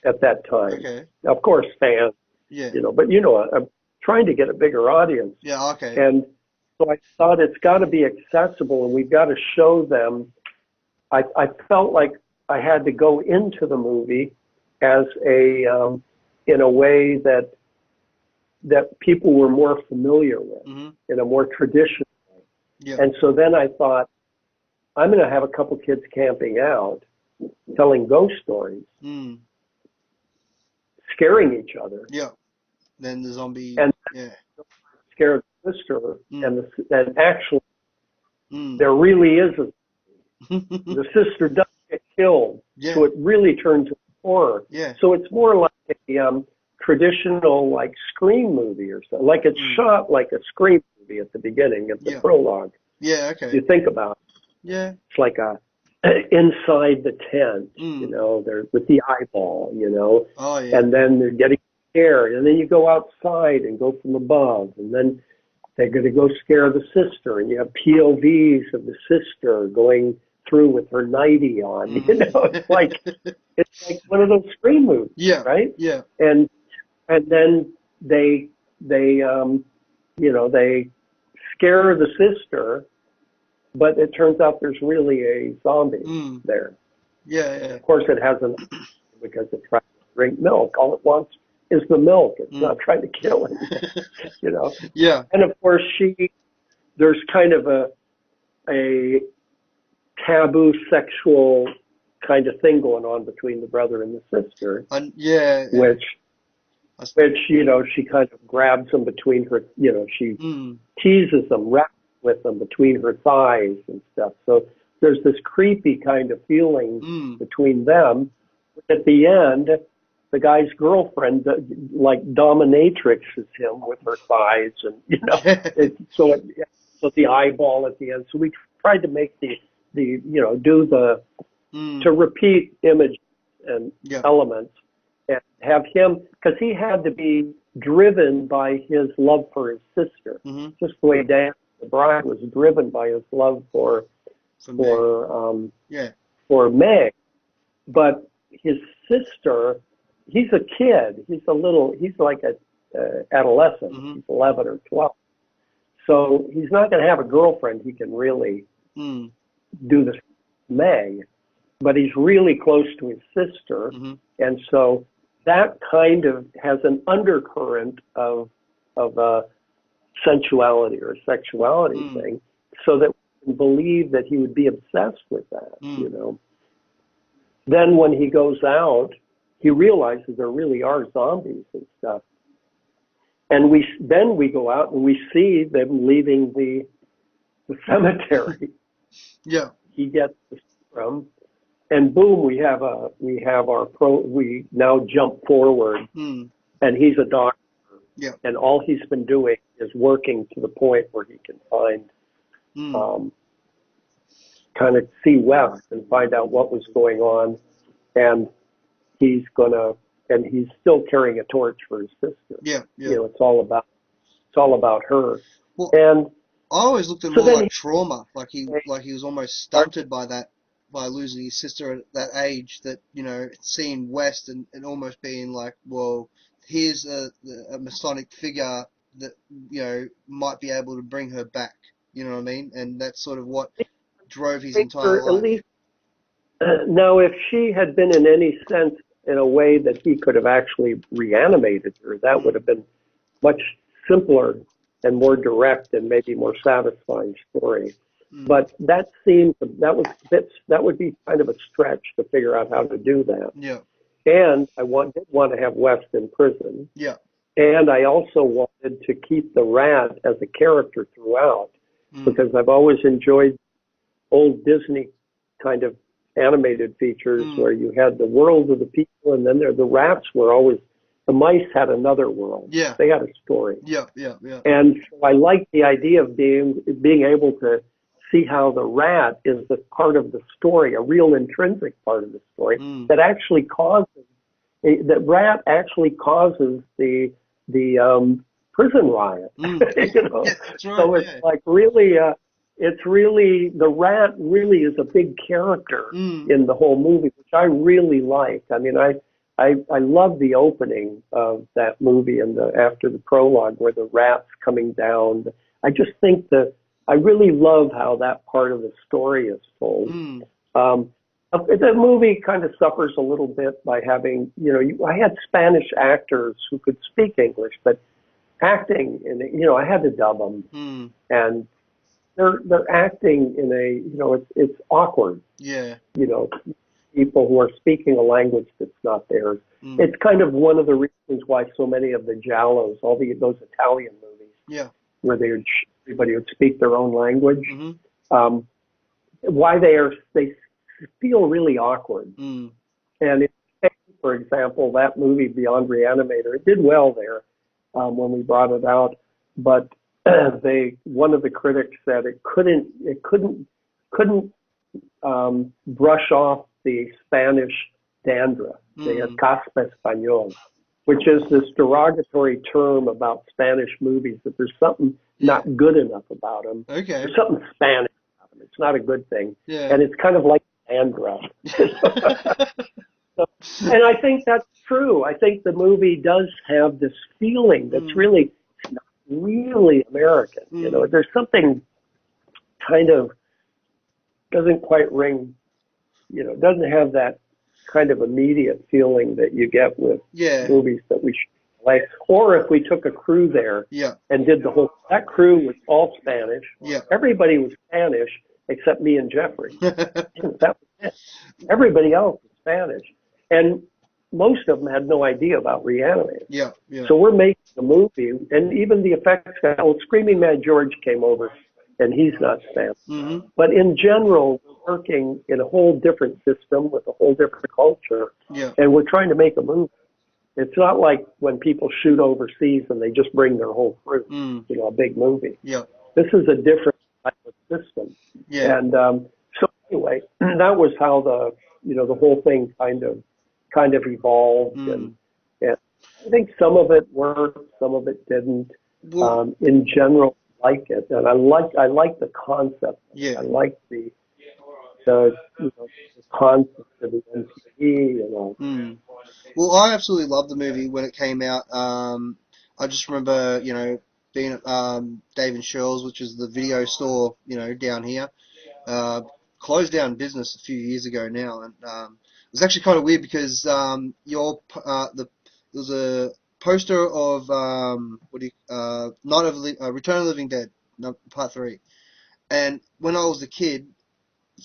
at that time. Okay. Of course, fans. Yeah. But I'm trying to get a bigger audience. Yeah. Okay. And so I thought it's got to be accessible, and we've got to show them. I felt like I had to go into the movie as in a way that people were more familiar with, in a more traditional way. Yeah. And so then I thought, I'm going to have a couple kids camping out, telling ghost stories, scaring each other. Yeah. Then the zombie. And yeah. Scare the sister, and actually, there really is the sister does get killed, so it really turns into horror. Yeah. So it's more like a traditional like Scream movie or something. Like it's shot like a Scream movie at the beginning of the prologue. Yeah. Okay. You think about it. Yeah. It's like inside the tent, they're with the eyeball, Oh yeah. and then they're getting scared, and then you go outside and go from above, and then they're going to go scare the sister, and you have POVs of the sister going through with her nightie on. It's like one of those Scream movies, right? Yeah. And then they scare the sister, but it turns out there's really a zombie there. Yeah. Of course, it hasn't because it tries to drink milk. All it wants is the milk. It's not trying to kill it. Yeah. And of course, there's kind of a taboo sexual kind of thing going on between the brother and the sister. Which she kind of grabs them between her. She teases them, wraps with them between her thighs and stuff. So there's this creepy kind of feeling between them. At the end, the guy's girlfriend like dominatrixes him with her thighs, and so the eyeball at the end. So we tried to make to repeat images and elements, and have him, because he had to be driven by his love for his sister, just the way Dan the Bride was driven by his love for Meg, but his sister, he's a kid. He's like a adolescent. He's 11 or 12. So he's not going to have a girlfriend he can really do this with Meg, but he's really close to his sister. And so that kind of has an undercurrent of sensuality or sexuality thing, so that we can believe that he would be obsessed with that, Then when he goes out, he realizes there really are zombies and stuff. And then we go out and we see them leaving the cemetery. Yeah. He gets the serum, and boom, we have we now jump forward, and he's a doctor, Yeah. and all he's been doing is working to the point where he can find, kind of see West and find out what was going on, and he's still carrying a torch for his sister. Yeah. Yeah. You know, it's all about her. Well, And I always looked at it so more then like trauma, like he was almost stunted by that, by losing his sister at that age. That, you know, seeing West and almost being like, well, here's a Masonic figure that, you know, might be able to bring her back. You know what I mean? And that's sort of what drove his entire at life. least now, if she had been in any sense in a way that he could have actually reanimated her, that would have been much simpler and more direct and maybe more satisfying story. But that would be kind of a stretch to figure out how to do that. Yeah. And I did want to have West in prison. Yeah. And I also wanted to keep the rat as a character throughout, because I've always enjoyed old Disney kind of animated features where you had the world of the people, and then the rats were always, the mice had another world. Yeah. They had a story. Yeah. Yeah. Yeah. And so I like the idea of being able to see how the rat is the part of the story, a real intrinsic part of the story that actually causes, that rat actually causes the prison riot. You know? Yeah, that's right, So it's like really, it's really, the rat really is a big character in the whole movie, which I really like. I mean, I love the opening of that movie and after the prologue where the rat's coming down. I just think I really love how that part of the story is told. The movie kind of suffers a little bit by having, you know, I had Spanish actors who could speak English, but acting in, you know, I had to dub them, and they're acting in a, you know, it's awkward. Yeah. You know, people who are speaking a language that's not theirs. It's kind of one of the reasons why so many of the giallos, those Italian movies, where everybody would speak their own language, why they feel really awkward. And in Spain, for example, that movie Beyond Re-Animator, it did well there when we brought it out, but one of the critics said it couldn't brush off the Spanish dandra, the caspa español, which is this derogatory term about Spanish movies, that there's something not good enough about them. Okay. There's something Spanish about them. It's not a good thing. Yeah. And it's kind of like dandra. And I think that's true. I think the movie does have this feeling that's really, it's not really American. You know, there's something kind of doesn't quite ring, you know, doesn't have that kind of immediate feeling that you get with movies that we shoot like. Or if we took a crew there and did that crew was all Spanish. Yeah. Everybody was Spanish except me and Jeffrey. That was it. Everybody else was Spanish. And most of them had no idea about Re-Animator. Yeah, yeah. So we're making a movie, and even the effects guy, Screaming Mad George came over, and he's not Spanish. But in general, we're working in a whole different system with a whole different culture, and we're trying to make a movie. It's not like when people shoot overseas and they just bring their whole crew, you know, a big movie. Yeah. This is a different type of system. Yeah. And so anyway, that was how the whole thing kind of evolved, and I think some of it worked, some of it didn't. In general, I like it, and I like the concept. Yeah. I like the concept of the MTV and all. Well, I absolutely loved the movie when it came out. I just remember, you know, being at Dave and Shirl's, which is the video store, you know, down here. Closed down business a few years ago now, and it was actually kind of weird because there was a poster of Return of the Living Dead, Part 3, and when I was a kid,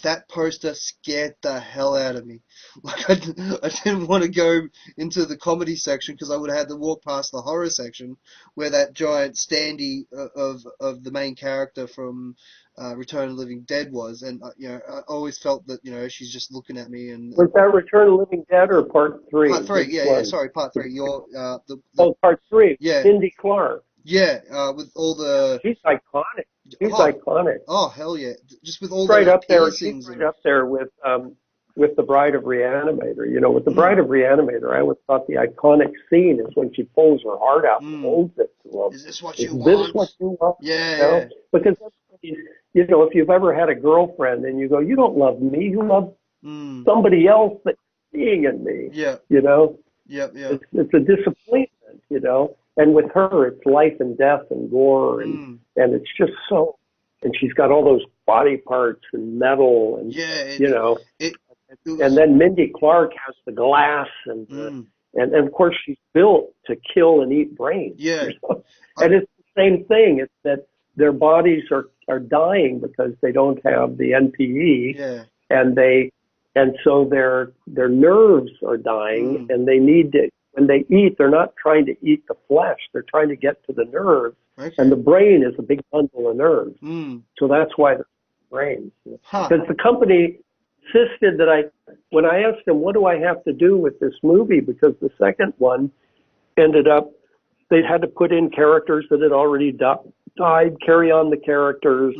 that poster scared the hell out of me. Like I didn't want to go into the comedy section because I would have had to walk past the horror section where that giant standee of the main character from Return of the Living Dead was, and I always felt that she's just looking at me and Was that Return of the Living Dead or Part 3? part three, Which yeah, one? sorry, part three. Your Oh, Part 3. yeah, Cindy Clark. yeah, with all the She's iconic. She's oh right oh hell yeah, just with all the up there. She's piercings right and up there with the Bride of Re-Animator. With the Bride of Re-Animator, I always thought the iconic scene is when she pulls her heart out and holds it to him. is this what Is you this want? what you want? Yeah, You know? yeah. Because if you've ever had a girlfriend and you go, you don't love me, you love somebody else that's seeing in me. Yeah. You know, Yep, yeah. it's a disappointment. And with her, it's life and death and gore and it's just so. And she's got all those body parts and metal and Yeah, it was, and then Mindy Clark has the glass and and of course she's built to kill and eat brains. yeah. And it's the same thing. It's that their bodies are dying because they don't have the NPE Yeah. and so their nerves are dying and they need to, when they eat, they're not trying to eat the flesh, they're trying to get to the nerves. Okay. And the brain is a big bundle of nerves. So that's why they're brains. Because the company insisted that when I asked them, what do I have to do with this movie? Because the second one ended up, they had to put in characters that had already died, carry on the characters,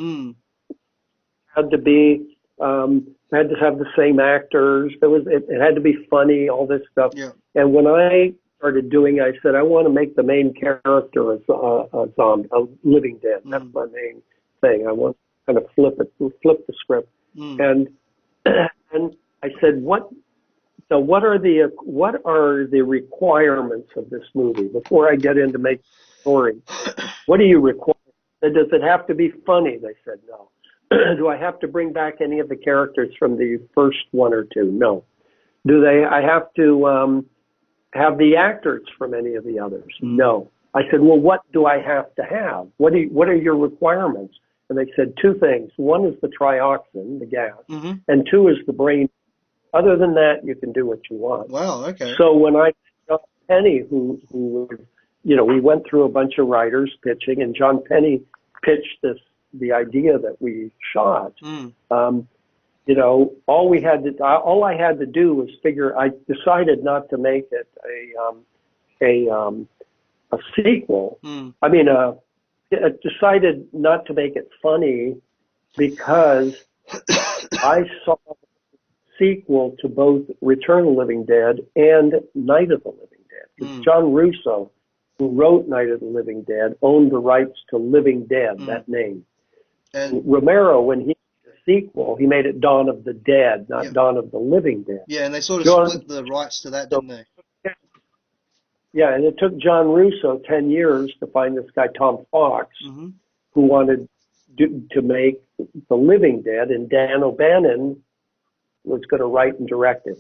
had to be, had to have the same actors. It had to be funny, all this stuff. Yeah. And when I started doing, I said, I want to make the main character a zombie, a living dead. That's my main thing. I want to kind of flip the script. And I said, what are the requirements of this movie before I get into making the story? What do you require? Does it have to be funny? They said no. Do I have to bring back any of the characters from the first one or two? No. I have to have the actors from any of the others? No. I said, well, what do I have to have? What are your requirements? And they said two things. One is the trioxin, the gas, and two is the brain. Other than that, you can do what you want. Wow, okay. So when I John Penny, who we went through a bunch of writers pitching, and John Penny pitched the idea that we shot. All I had to do was figure. I decided not to make it a sequel. I mean, I decided not to make it funny because I saw a sequel to both Return of the Living Dead and Night of the Living Dead. Because John Russo, who wrote Night of the Living Dead, owned the rights to Living Dead, that name. And Romero, when he made the sequel, he made it Dawn of the Dead, not Dawn of the Living Dead. Yeah, and they sort of split the rights to that, didn't they? Yeah, and it took John Russo 10 years to find this guy, Tom Fox, who wanted to make The Living Dead, and Dan O'Bannon was going to write and direct it.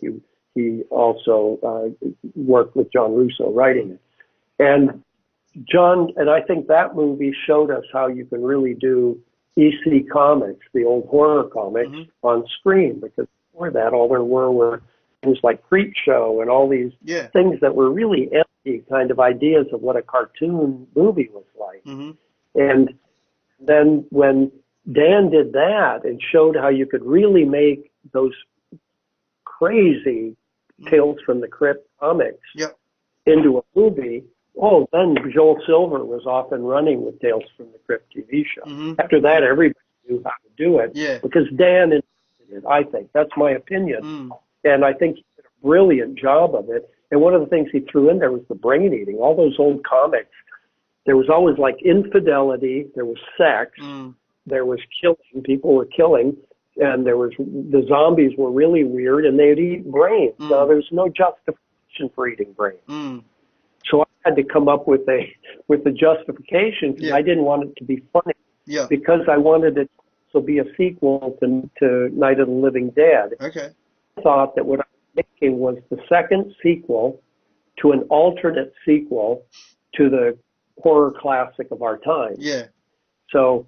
He also worked with John Russo writing it. And I think that movie showed us how you can really do EC comics, the old horror comics, on screen, because before that, all there were things like Creepshow and all these things that were really empty kind of ideas of what a cartoon movie was like. And then when Dan did that and showed how you could really make those crazy Tales from the Crypt comics into a movie, then Joel Silver was off and running with Tales from the Crypt TV show. After that, everybody knew how to do it because Dan invented it, I think. That's my opinion. And I think he did a brilliant job of it. And one of the things he threw in there was the brain eating. All those old comics, there was always like infidelity, there was sex, there was killing, people were killing, and the zombies were really weird, and they'd eat brains. Now, there's no justification for eating brains. So I had to come up with a justification because I didn't want it to be funny. Because I wanted it to be a sequel to Night of the Living Dead. Okay. I thought that what I was making was the second sequel to an alternate sequel to the horror classic of our time. Yeah. So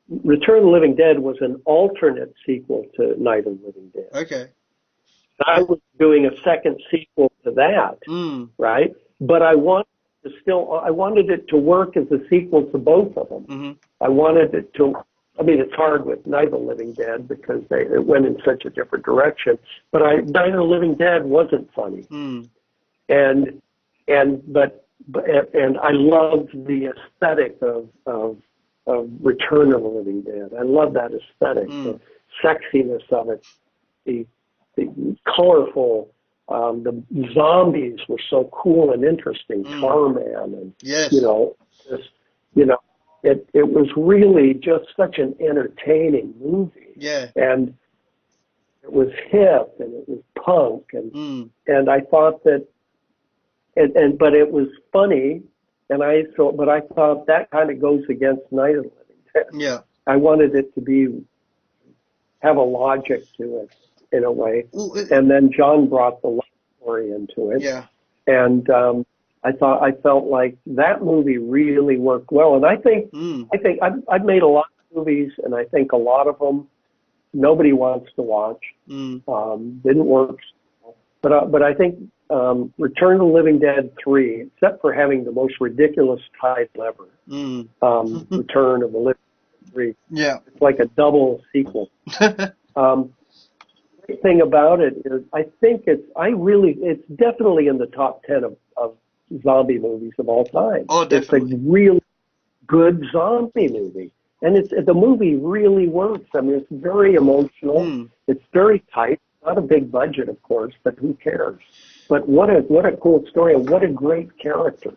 Return of the Living Dead was an alternate sequel to Night of the Living Dead. Okay. I was doing a second sequel to that, right? But I wanted it to work as a sequel to both of them. Mm-hmm. I wanted it to, I mean, it's hard with Night of the Living Dead because it went in such a different direction. But Night of the Living Dead wasn't funny, and I loved the aesthetic of Return of the Living Dead. I love that aesthetic, the sexiness of it, the colorful. The zombies were so cool and interesting. Tarman and yes. It was really just such an entertaining movie. Yeah. And it was hip and it was punk and I thought that but it was funny but I thought that kind of goes against Night of the Living Dead. Yeah. I wanted it to have a logic to it in a way. And then John brought the love story into it. Yeah. And I felt like that movie really worked well. And I think I've made a lot of movies, and I think a lot of them nobody wants to watch. Didn't work. But I think Return of the Living Dead 3, except for having the most ridiculous title ever, Return of the Living Dead 3. Yeah. It's like a double sequel. The thing about it is I think it's definitely in the top 10 of zombie movies of all time. Oh, definitely. It's a really good zombie movie. And the movie really works. I mean, it's very emotional. It's very tight. Not a big budget, of course, but who cares? But what a cool story, and what a great character.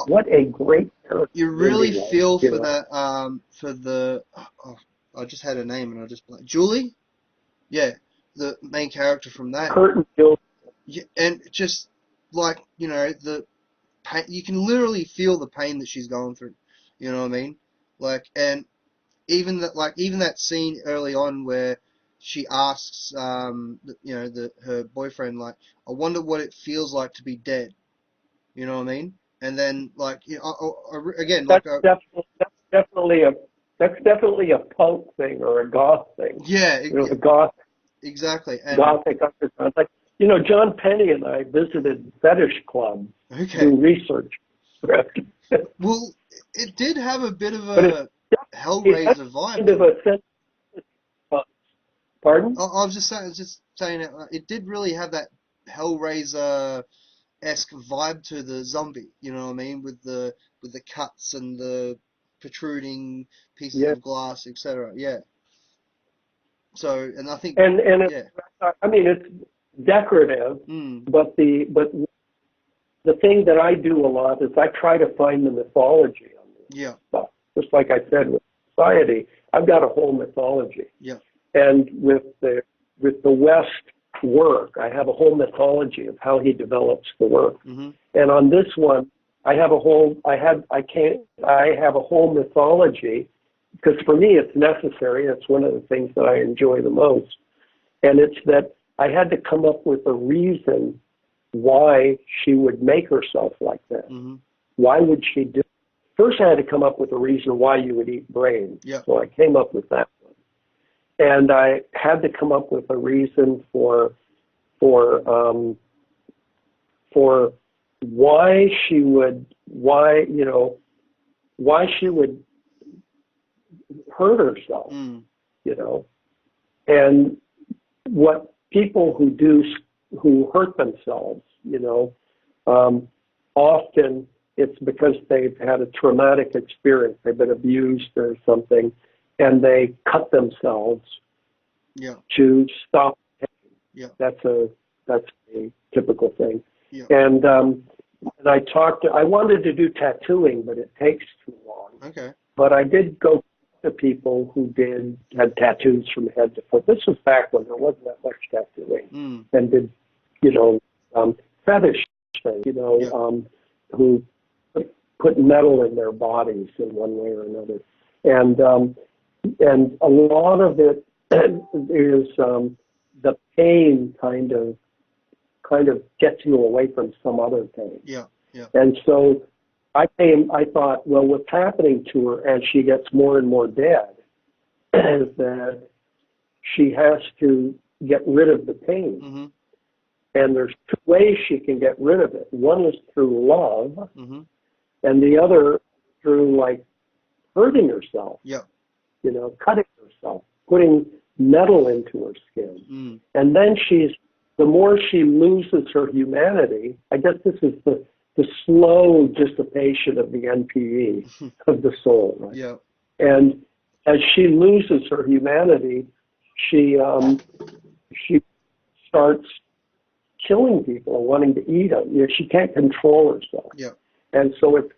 What a great character. You really feel for that, I just had a name and I just blanked. Julie? Yeah, the main character from that. Curtin Gilson. Yeah, and just like, the pain, you can literally feel the pain that she's going through. You know what I mean? Like, and even that scene early on where she asks, her boyfriend, like, I wonder what it feels like to be dead. You know what I mean? And then, like, again, that's definitely a punk thing or a goth thing. Yeah, a goth. Exactly. And Gothic underground. Like, John Penny and I visited fetish clubs to do research. Well, it did have a bit of a Hellraiser vibe. Kind of a sense. Pardon? I was just saying it did really have that Hellraiser-esque vibe to the zombie. You know what I mean? With the cuts and the protruding pieces of glass, etc. Yeah. So, and I think, I mean, it's decorative, but the thing that I do a lot is I try to find the mythology on this stuff. Just like I said with society, I've got a whole mythology. Yeah. And with the West work, I have a whole mythology of how he develops the work. And on this one, I have a whole mythology. Because for me, it's necessary. It's one of the things that I enjoy the most. And it's that I had to come up with a reason why she would make herself like that. Why would she do it? First, I had to come up with a reason why you would eat brains. So I came up with that one. And I had to come up with a reason for why she would hurt herself, and what people who hurt themselves, often it's because they've had a traumatic experience, they've been abused or something, and they cut themselves to stop pain. That's a typical thing. And I wanted to do tattooing, but it takes too long. Okay. But I did go to people who had tattoos from head to foot. This was back when there wasn't that much tattooing, and did, fetish things, who put metal in their bodies in one way or another. And a lot of it is the pain kind of gets you away from some other pain. Yeah. And so I thought, well, what's happening to her as she gets more and more dead is that she has to get rid of the pain. Mm-hmm. And there's two ways she can get rid of it. One is through love, Mm-hmm. and the other through like hurting herself. Yeah. You know, cutting herself, putting metal into her skin. Mm. And then the more she loses her humanity, I guess this is the slow dissipation of the NPE of the soul, right? Yeah. And as she loses her humanity, she starts killing people and wanting to eat them. You know, she can't control herself. Yeah. And so it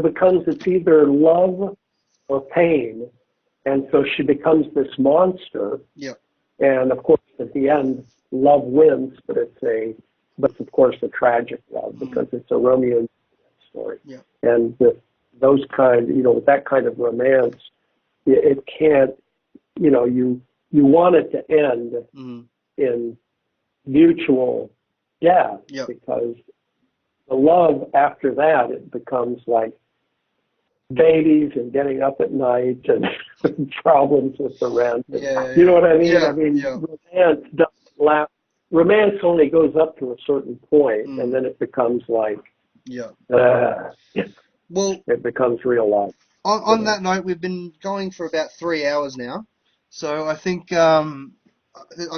becomes, it's either love or pain. And so she becomes this monster. Yeah. And of course, at the end, love wins, but it's of course a tragic love because it's a Romeo and Juliet story. Yeah. And with that kind of romance, it can't, you want it to end in mutual death because the love after that, it becomes like babies and getting up at night and problems with the rent. You know what I mean? Yeah, I mean, romance doesn't last. Romance only goes up to a certain point, and then it becomes like, well, it becomes real life. On that note, we've been going for about 3 hours now, so I think I've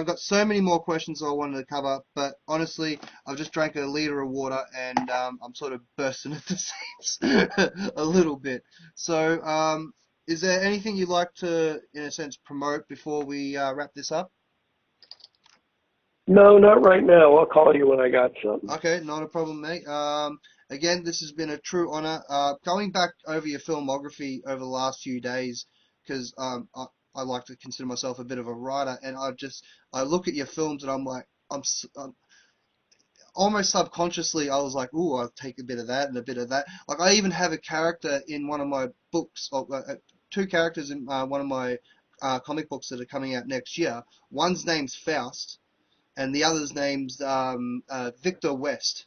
got so many more questions I wanted to cover, but honestly, I've just drank a liter of water and I'm sort of bursting at the seams a little bit. So, is there anything you'd like to, in a sense, promote before we wrap this up? No, not right now. I'll call you when I got something. Okay, not a problem, mate. Again, this has been a true honor. Going back over your filmography over the last few days, because I like to consider myself a bit of a writer, and I look at your films and I'm like, I'm almost subconsciously, I was like, ooh, I'll take a bit of that and a bit of that. Like, I even have a character in one of my books, two characters in one of my comic books that are coming out next year. One's name's Faust, and the other's name's Victor West.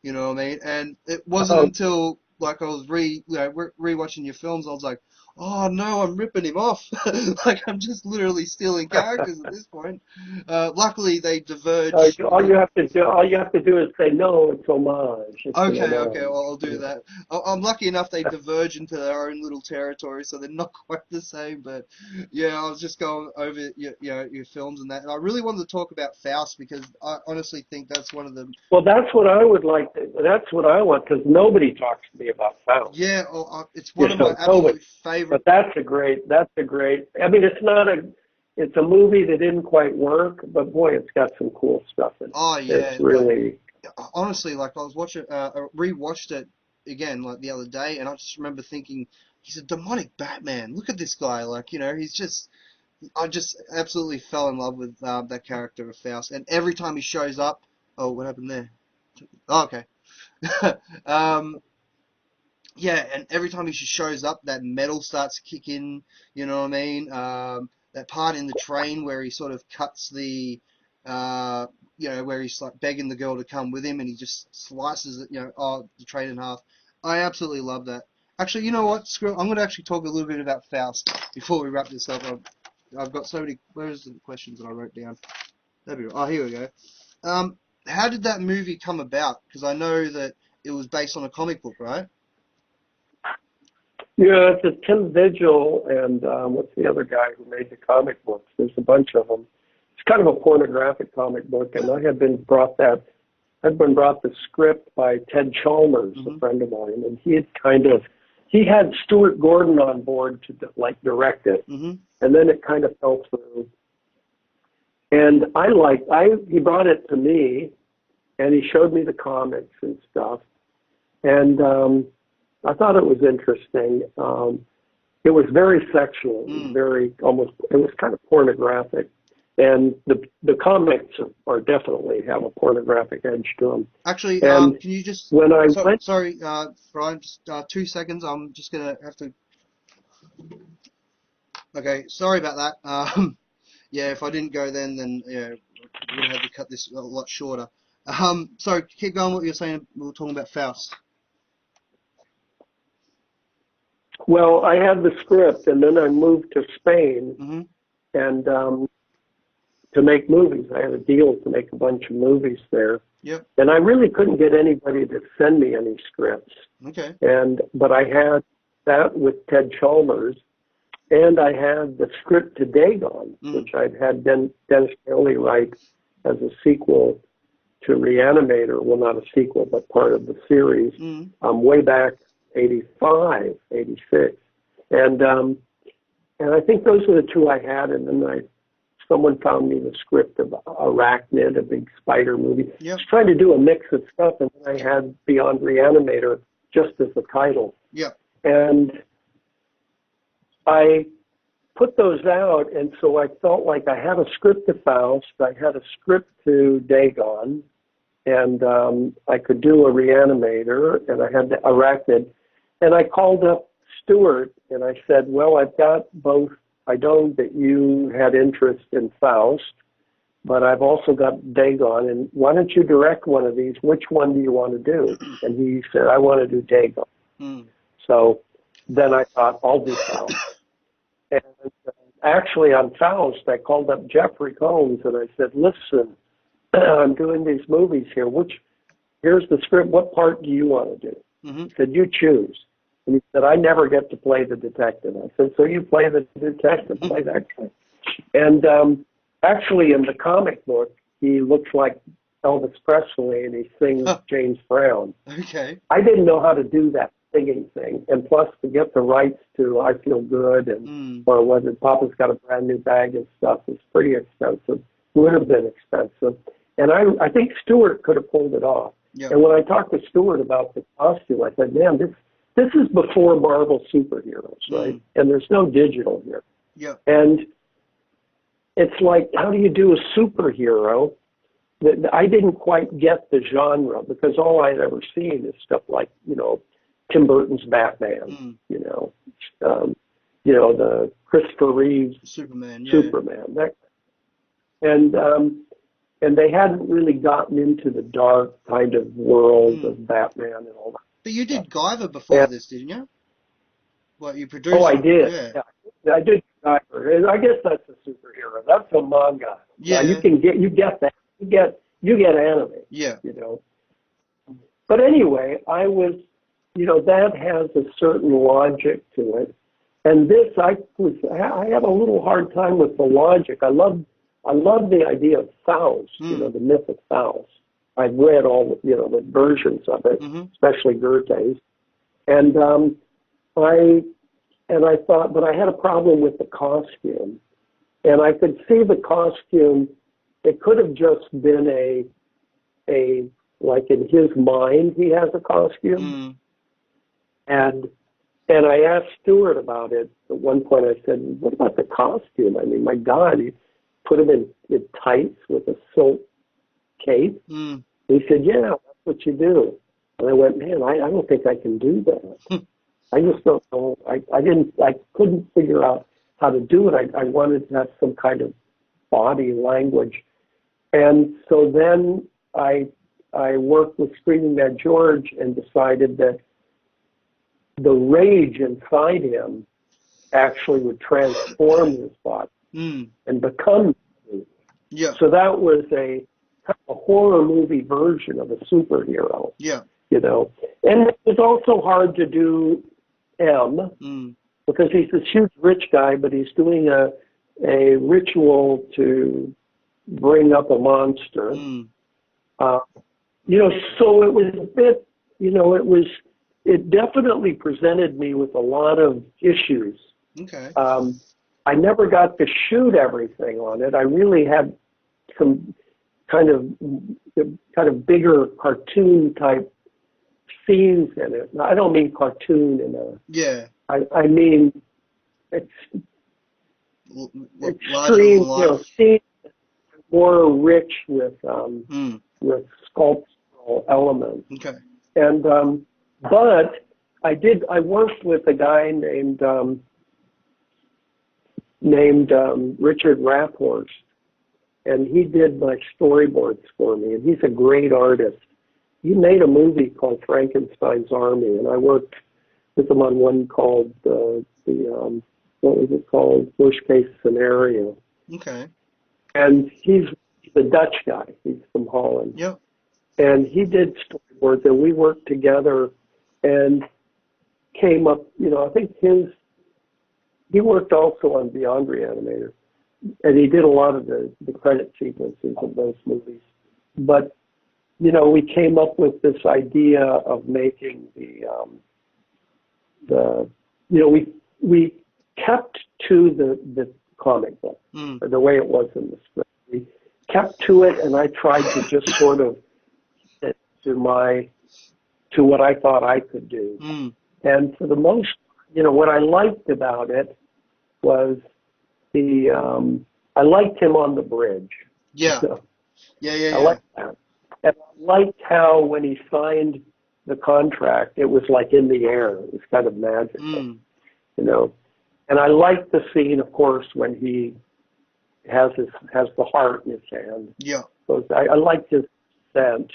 You know what I mean? And it wasn't until like I was rewatching your films, I was like, oh no, I'm ripping him off. Like I'm just literally stealing characters at this point. Luckily, they diverge. All you have to do is say no. It's homage. It's Okay, well, I'll do that. I'm lucky enough they diverge into their own little territory, so they're not quite the same. But yeah, I was just going over your films and that, and I really wanted to talk about Faust because I honestly think that's one of the. Well, that's what I would like. That's what I want because nobody talks to me about Faust. Yeah, it's one of my absolute favorite. But that's a great. I mean, it's a movie that didn't quite work, but boy, it's got some cool stuff in it. Oh yeah, it's really. Honestly, like I was watching, rewatched it again like the other day, and I just remember thinking, he's a demonic Batman. Look at this guy, like he's just. I just absolutely fell in love with that character of Faust, and every time he shows up, oh, what happened there? Oh, okay. Yeah, and every time he shows up, that metal starts kicking. You know what I mean? That part in the train where he sort of cuts the, where he's like begging the girl to come with him, and he just slices it, the train in half. I absolutely love that. Actually, you know what? Screw it. I'm going to actually talk a little bit about Faust before we wrap this up. I've got so many. Where's the questions that I wrote down? Oh, here we go. How did that movie come about? Because I know that it was based on a comic book, right? Yeah, it's a Tim Vigil and what's the other guy who made the comic books? There's a bunch of them. It's kind of a pornographic comic book, and I had been brought the script by Ted Chalmers, a friend of mine, and he had Stuart Gordon on board to direct it, and then it kind of fell through. And he brought it to me, and he showed me the comics and stuff, and I thought it was interesting. It was very sexual, it was kind of pornographic. And the comics are definitely have a pornographic edge to them. Actually, can you just... Sorry, Brian, just 2 seconds. I'm just going to have to... Okay, sorry about that. Yeah, if I didn't go then we're going to have to cut this a lot shorter. Sorry, keep going what you're saying. We were talking about Faust. Well, I had the script, and then I moved to Spain, Mm-hmm. and to make movies. I had a deal to make a bunch of movies there, Yep. and I really couldn't get anybody to send me any scripts. Okay. But I had that with Ted Chalmers, and I had the script to Dagon, which I'd had Dennis Bailey write as a sequel to Re-Animator. Well, not a sequel, but part of the series, way back 85, 86. And I think those were the two I had, and then someone found me the script of Arachnid, a big spider movie. Yep. I was trying to do a mix of stuff, and then I had Beyond Re-Animator just as the title. Yep. And I put those out, and so I felt like I had a script to Faust, I had a script to Dagon, and I could do a Re-Animator, and I had the Arachnid. And I called up Stuart, and I said, well, I've got both. I know that you had interest in Faust, but I've also got Dagon, and why don't you direct one of these? Which one do you want to do? And he said, I want to do Dagon. So then I thought, I'll do Faust. And actually on Faust, I called up Jeffrey Combs, and I said, listen, I'm doing these movies here. Here's the script. What part do you want to do? He said, you choose. And he said, I never get to play the detective. I said, so you play the detective, play that guy. And actually in the comic book, he looks like Elvis Presley and he sings James Brown. Okay. I didn't know how to do that singing thing. And plus to get the rights to I Feel Good and or was it Papa's Got a Brand New Bag and stuff is pretty expensive. Would have been expensive. And I think Stewart could have pulled it off. Yep. And when I talked to Stewart about the costume, I said, man, this is before Marvel superheroes, right? And there's no digital here. Yep. And it's like, how do you do a superhero? I didn't quite get the genre because all I'd ever seen is stuff like, Tim Burton's Batman, the Christopher Reeve's Superman. And they hadn't really gotten into the dark kind of world of Batman and all that. But you did Guyver before this, didn't you? What, you produced? Oh, I did. Yeah. I did Guyver. And I guess that's a superhero. That's a manga. Yeah. You get that. You get anime. Yeah. But anyway, I was, that has a certain logic to it. And this, I had a little hard time with the logic. I love the idea of Faust, the myth of Faust. I've read all the versions of it, especially Goethe's, and I thought, but I had a problem with the costume, and I could see the costume. It could have just been a like in his mind he has a costume, and I asked Stuart about it at one point. I said, "What about the costume? I mean, my God, he put him in tights with a silk cape." He said, yeah, that's what you do. And I went, man, I don't think I can do that. I just don't know. I couldn't figure out how to do it. I wanted to have some kind of body language. And so then I worked with Screaming Mad George and decided that the rage inside him actually would transform his body and become. Yeah. So that was a horror movie version of a superhero. Yeah. And it was also hard to do M because he's this huge rich guy, but he's doing a ritual to bring up a monster. So it was a bit, it definitely presented me with a lot of issues. Okay. I never got to shoot everything on it. I really had some kind of bigger cartoon type scenes in it. I don't mean cartoon in a. Yeah. I mean it's extreme, scenes more rich with sculptural elements. Okay. And but I worked with a guy named Richard Raphorst. And he did my storyboards for me, and he's a great artist. He made a movie called Frankenstein's Army, and I worked with him on one called what was it called? Worst Case Scenario. Okay. And he's the Dutch guy. He's from Holland. Yep. And he did storyboards, and we worked together and came up, I think he worked also on Beyond Re-Animator, and he did a lot of the credit sequences of those movies. But, we came up with this idea of making we kept to the comic book, or the way it was in the script. We kept to it, and I tried to just sort of fit to what I thought I could do. And for the most, what I liked about it was I liked him on the bridge. Yeah. So, Yeah. I liked that. And I liked how when he signed the contract, it was like in the air. It was kind of magical, And I liked the scene, of course, when he has the heart in his hand. Yeah. So I liked his scent.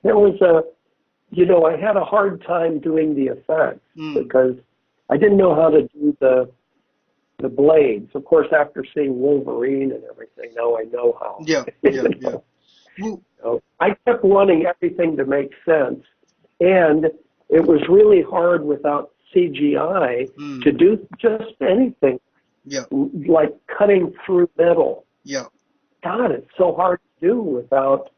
There was I had a hard time doing the effects because I didn't know how to do the blades. Of course, after seeing Wolverine and everything, now I know how. Yeah. I kept wanting everything to make sense, and it was really hard without CGI to do just anything. Yeah. Like cutting through metal. Yeah. God, it's so hard to do without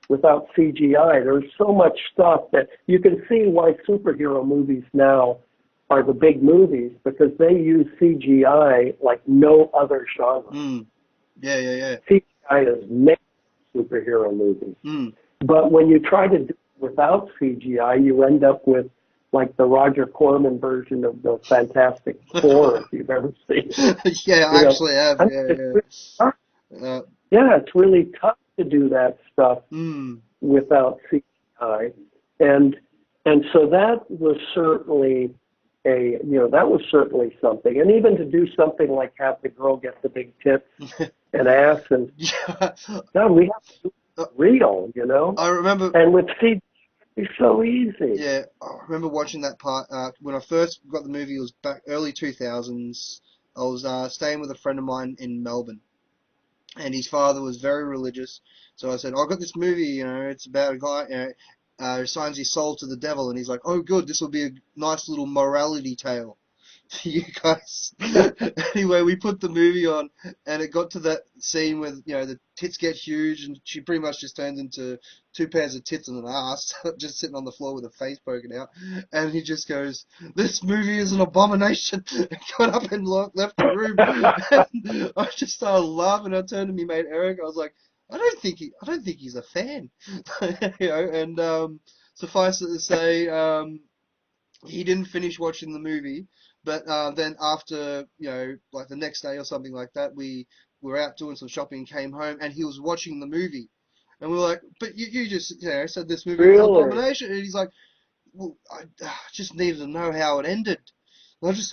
CGI. There's so much stuff that you can see why superhero movies now are the big movies, because they use CGI like no other genre. Yeah. CGI is made superhero movies. But when you try to do it without CGI, you end up with like the Roger Corman version of the Fantastic Four, if you've ever seen it. Yeah, I actually have. Yeah, it's really tough to do that stuff without CGI, and so that was certainly something. And even to do something like have the girl get the big tits and ass, and God, we have to do it real, I remember. And with CGI, it's so easy. Yeah, I remember watching that part when I first got the movie. It was back early 2000s. I was staying with a friend of mine in Melbourne, and his father was very religious. So I said, I got this movie, it's about a guy, who signs his soul to the devil, and he's like, oh, good, this will be a nice little morality tale for you guys. Anyway, we put the movie on, and it got to that scene where, the tits get huge, and she pretty much just turns into 2 pairs of tits and an ass, just sitting on the floor with her face poking out, and he just goes, this movie is an abomination, and got up and left the room, and I just started laughing. I turned to me mate Eric, I was like, I don't think he's a fan, and suffice it to say, he didn't finish watching the movie, but then after, like the next day or something like that, we were out doing some shopping, came home, and he was watching the movie, and we were like, but you just said this movie was an abomination, and he's like, well, I just needed to know how it ended. I was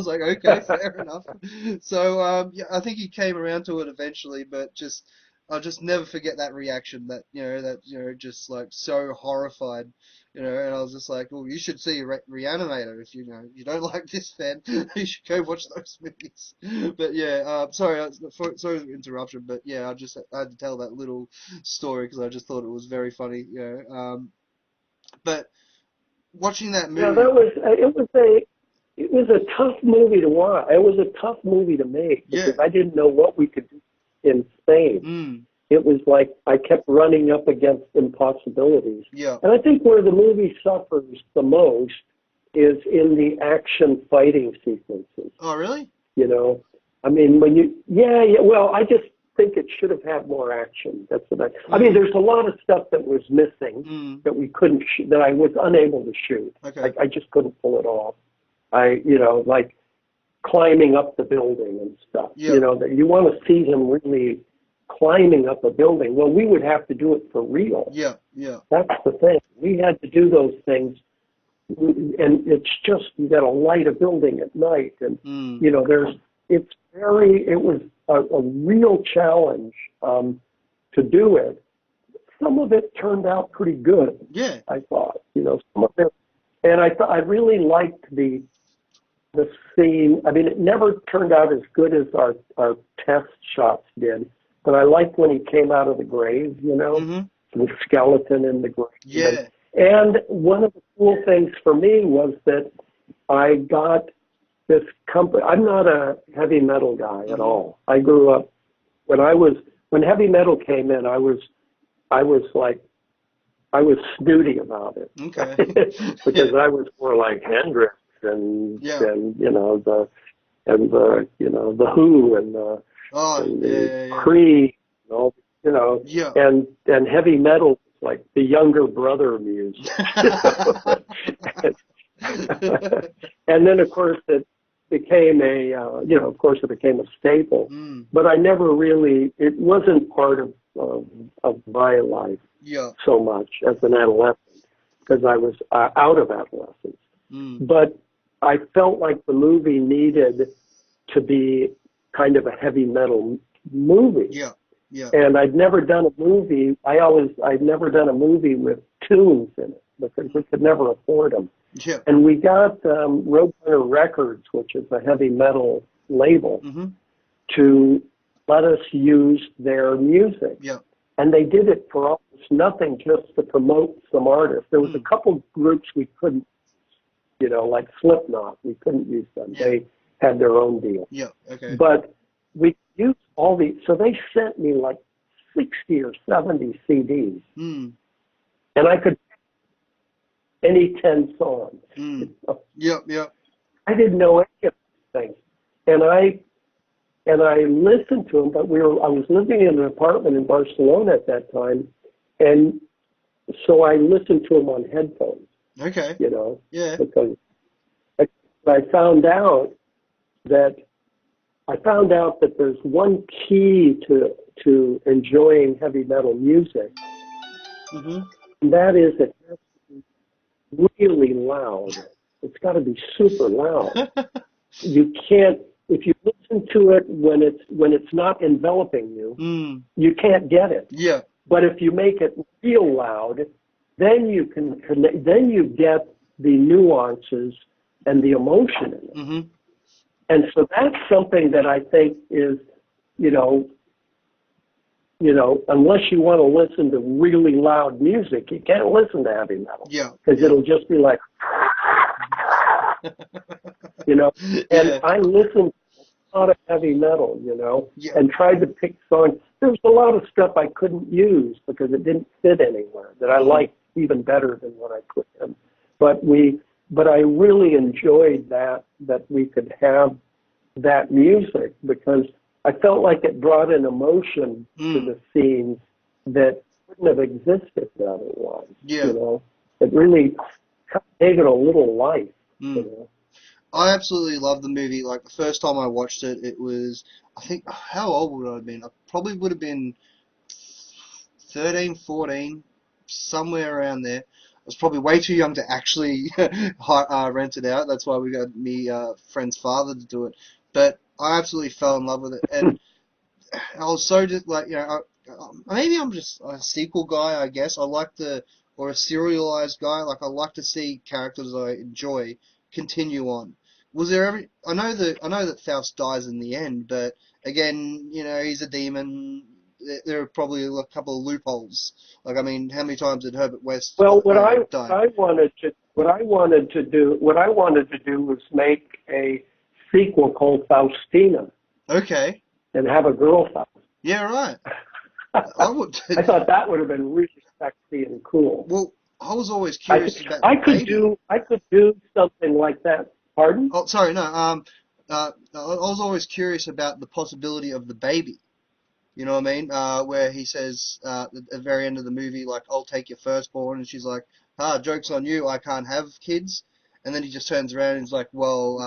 like, okay, fair enough. So I think he came around to it eventually, but I'll just never forget that reaction, just like so horrified, and I was just like, well, you should see Re-Animator if you don't like this, fan, you should go watch those movies. But yeah, sorry for the interruption, but yeah, I had to tell that little story because I just thought it was very funny, but watching that movie. Yeah, it was a tough movie to watch. It was a tough movie to make because I didn't know what we could do in Spain. It was like I kept running up against impossibilities. Yeah. And I think where the movie suffers the most is in the action fighting sequences. Oh, really? I mean, well, I just think it should have had more action. That's what I mean, there's a lot of stuff that was missing that we couldn't, that I was unable to shoot. Okay. I just couldn't pull it off. Like climbing up the building and stuff. Yeah. That you want to see him really climbing up a building. Well, we would have to do it for real. Yeah. That's the thing. We had to do those things, and it's just you got to light a building at night, and it was a real challenge to do it some of it turned out pretty good. Yeah. I thought, some of it, and I really liked the scene. I mean, it never turned out as good as our test shots did, but I liked when he came out of the grave, Mm-hmm. the skeleton in the grave. Yeah. And one of the cool things for me was that I got this company. I'm not a heavy metal guy at all. I grew up when heavy metal came in. I was snooty about it. Okay. Because I was more like Hendrix and the Who and Creed and all, and heavy metal was like the younger brother music. And then of course it became it became a staple. Mm. But I never really, it wasn't part of my life so much as an adolescent, because I was out of adolescence. Mm. But I felt like the movie needed to be kind of a heavy metal movie. Yeah. Yeah. And I'd never done a movie. I'd never done a movie with tunes in it because we could never afford them. Yeah. And we got Roadrunner Records, which is a heavy metal label, to let us use their music. Yeah. And they did it for almost nothing, just to promote some artists. There was a couple groups we couldn't, like Slipknot. We couldn't use them. Yeah. They had their own deal. Yeah. Okay. But we used all these. So they sent me like 60 or 70 CDs. Mm. And I could pick any 10 songs. Mm. Yep. Yep. I didn't know any of these things. And I listened to them, but I was living in an apartment in Barcelona at that time, and so I listened to them on headphones. Okay. Yeah. Because I found out that there's one key to enjoying heavy metal music, and that is it has to be really loud. It's got to be super loud. You can't. If you listen to it when it's not enveloping you, you can't get it. Yeah. But if you make it real loud, then you can connect. Then you get the nuances and the emotion in it. Mm-hmm. And so that's something that I think is, unless you want to listen to really loud music, you can't listen to heavy metal. Yeah. Because it'll just be like, And I listened to a lot of heavy metal, and tried to pick songs. There was a lot of stuff I couldn't use because it didn't fit anywhere that I liked even better than what I put in. But I really enjoyed that we could have that music, because I felt like it brought an emotion to the scenes that wouldn't have existed otherwise. Yeah. It really gave it a little life. I absolutely love the movie. Like, the first time I watched it, it was, I think, how old would I have been? I probably would have been 13, 14, somewhere around there. I was probably way too young to actually rent it out. That's why we got me friend's father to do it. But I absolutely fell in love with it. And I was so just like, maybe I'm just a sequel guy, I guess. Or a serialized guy. Like, I like to see characters I enjoy continue on. Was there ever? I know that Faust dies in the end, but again, he's a demon. There are probably a couple of loopholes. Like, I mean, how many times did Herbert West? Well, what I die? wanted to do was make a sequel called Faustina. Okay. And have a girl Faust. Yeah, right. I would. I thought that would have been really sexy and cool. Well, I was always curious about. I could do something like that. Pardon? Oh, sorry, no. I was always curious about the possibility of the baby. You know what I mean? Where he says at the very end of the movie, like, "I'll take your firstborn," and she's like, "Joke's on you, I can't have kids." And then he just turns around and he's like, "Well,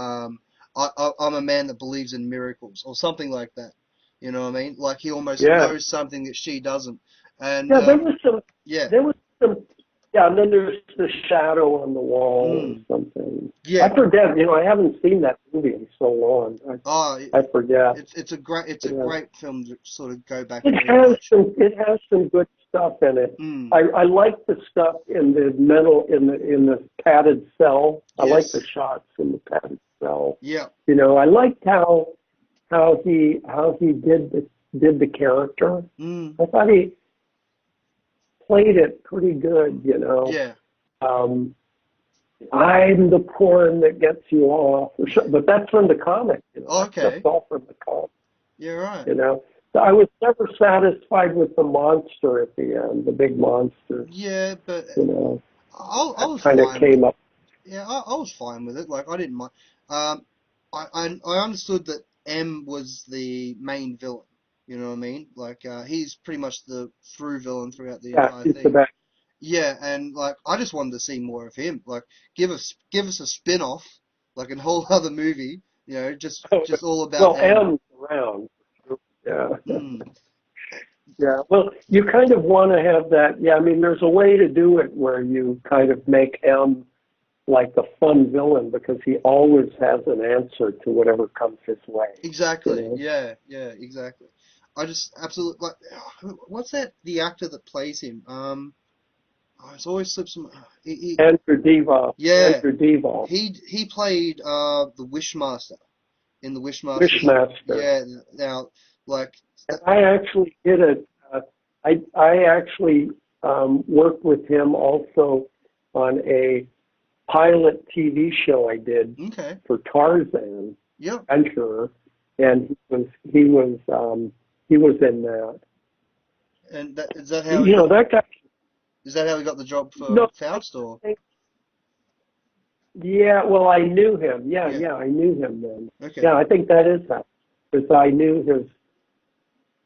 I'm a man that believes in miracles," or something like that. You know what I mean? Like, he almost knows something that she doesn't. And there was some. Yeah. There was some. Yeah, and then there's the shadow on the wall or something. Yeah. I forget. I haven't seen that movie in so long. I forget. It's a great film to sort of go back. It has some good stuff in it. Mm. I like the stuff in the metal in the padded cell. I like Yes. the shots in the padded cell. Yeah. You know, I liked how he did the character. Mm. I thought he played it pretty good. You know. Yeah. I'm the porn that gets you off, or so, but that's from the comic. You know, Okay. that's all from the comic. You're right. You know, so I was never satisfied with the monster at the end, the big monster. Yeah, but You know, I was kind of fine. came up. Yeah, I was fine with it. Like, I didn't mind. I understood that M was the main villain. You know what I mean? Like, he's pretty much the through villain throughout the Yeah, entire he's the thing. best. Yeah, and like, I just wanted to see more of him. Like, give us a spin-off, like a whole other movie. You know, just all about Well, M. M's around. Yeah. Mm, Yeah. Well, you kind of want to have that. Yeah, I mean, there's a way to do it where you kind of make M like a fun villain because he always has an answer to whatever comes his way. exactly. You know? Yeah, exactly. I just absolutely like. What's that? The actor that plays him? It's always slips. Andrew Devoff. Yeah, Andrew Devoff. he played the Wishmaster in the Wishmaster. Wishmaster. Yeah. Now, like. And I actually did it. I actually worked with him also on a pilot TV show I did Okay. for Tarzan Yep. Adventurer, and he was in that. And is that how You know, that guy. is that how he got the job for No, Faust or? yeah. Well, I knew him. Yeah. Yeah, I knew him then. Okay. Yeah, I think that is how, because I knew his.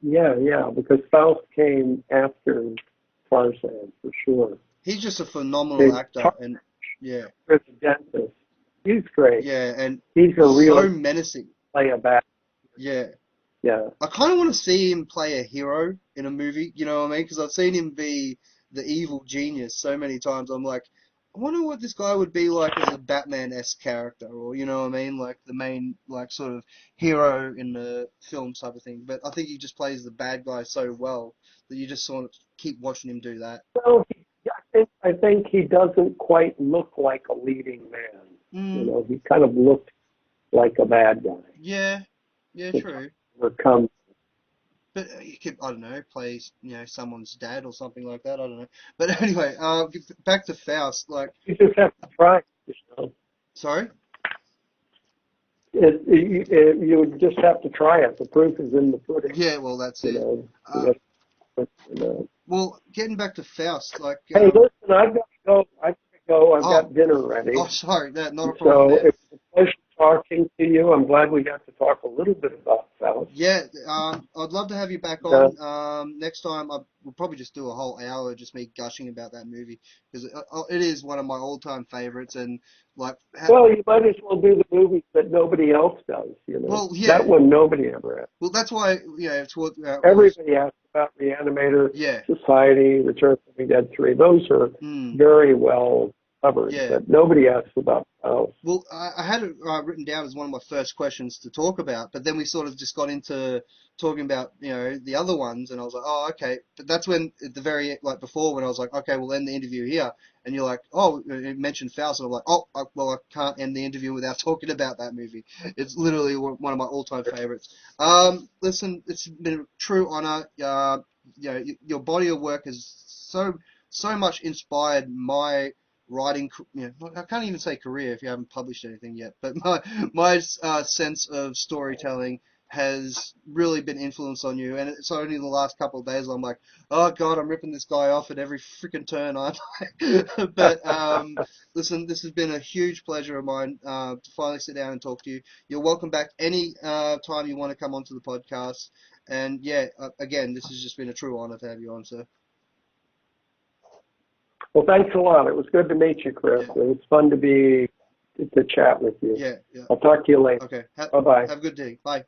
Yeah, because Faust came after Tarzan for sure. He's just a phenomenal actor, and yeah, As a dentist, he's great. yeah, and He's a real so menacing. play a back. Yeah. Yeah. I kind of want to see him play a hero in a movie, you know what I mean? Because I've seen him be the evil genius so many times. I'm like, I wonder what this guy would be like as a Batman-esque character, or you know what I mean, like the main, like sort of hero in the film type of thing. But I think he just plays the bad guy so well that you just sort of keep watching him do that. So I think he doesn't quite look like a leading man. You know, he kind of looked like a bad guy. Yeah, true. Overcome. But he could, I don't know, play, someone's dad or something like that. I don't know. But anyway, back to Faust. Like, You just have to try. You know. sorry? You would just have to try it. The proof is in the pudding. Yeah, well, that's it. You know. Well, getting back to Faust, like. Hey, listen, I've got to go. I've got dinner ready. Oh, sorry, not a problem. So Man. it's a pleasure talking to you. I'm glad we got to talk a little bit about Faust. Yeah, I'd love to have you back on. Next time, we'll probably just do a whole hour just me gushing about that movie because it is one of my all-time favorites. And like, well, you might as well do the movies that nobody else does. You know, well, yeah. That one nobody ever asked. Well, that's why Everybody asks about Re-Animator, yeah. Society, Return of the Dead 3. Those are very well covered, but nobody asks about Faust. Well, I had it written down as one of my first questions to talk about, but then we sort of just got into talking about, the other ones, and I was like, oh, okay. But that's when, at the very, like before, when I was like, okay, we'll end the interview here, and you're like, oh, you mentioned Faust, and I'm like, oh, well, I can't end the interview without talking about that movie. It's literally one of my all-time favorites. Listen, it's been a true honor. Your body of work has so much inspired my writing, I can't even say career if you haven't published anything yet, but my sense of storytelling has really been influenced on you, and it's only the last couple of days I'm like, oh god, I'm ripping this guy off at every freaking turn, aren't I? But listen, this has been a huge pleasure of mine to finally sit down and talk to you. You're welcome back any time you want to come onto the podcast, and again, this has just been a true honor to have you on, sir. Well, thanks a lot. It was good to meet you, Chris. Yeah. It was fun to chat with you. Yeah. I'll talk to you later. Okay. Bye-bye. Have a good day. Bye.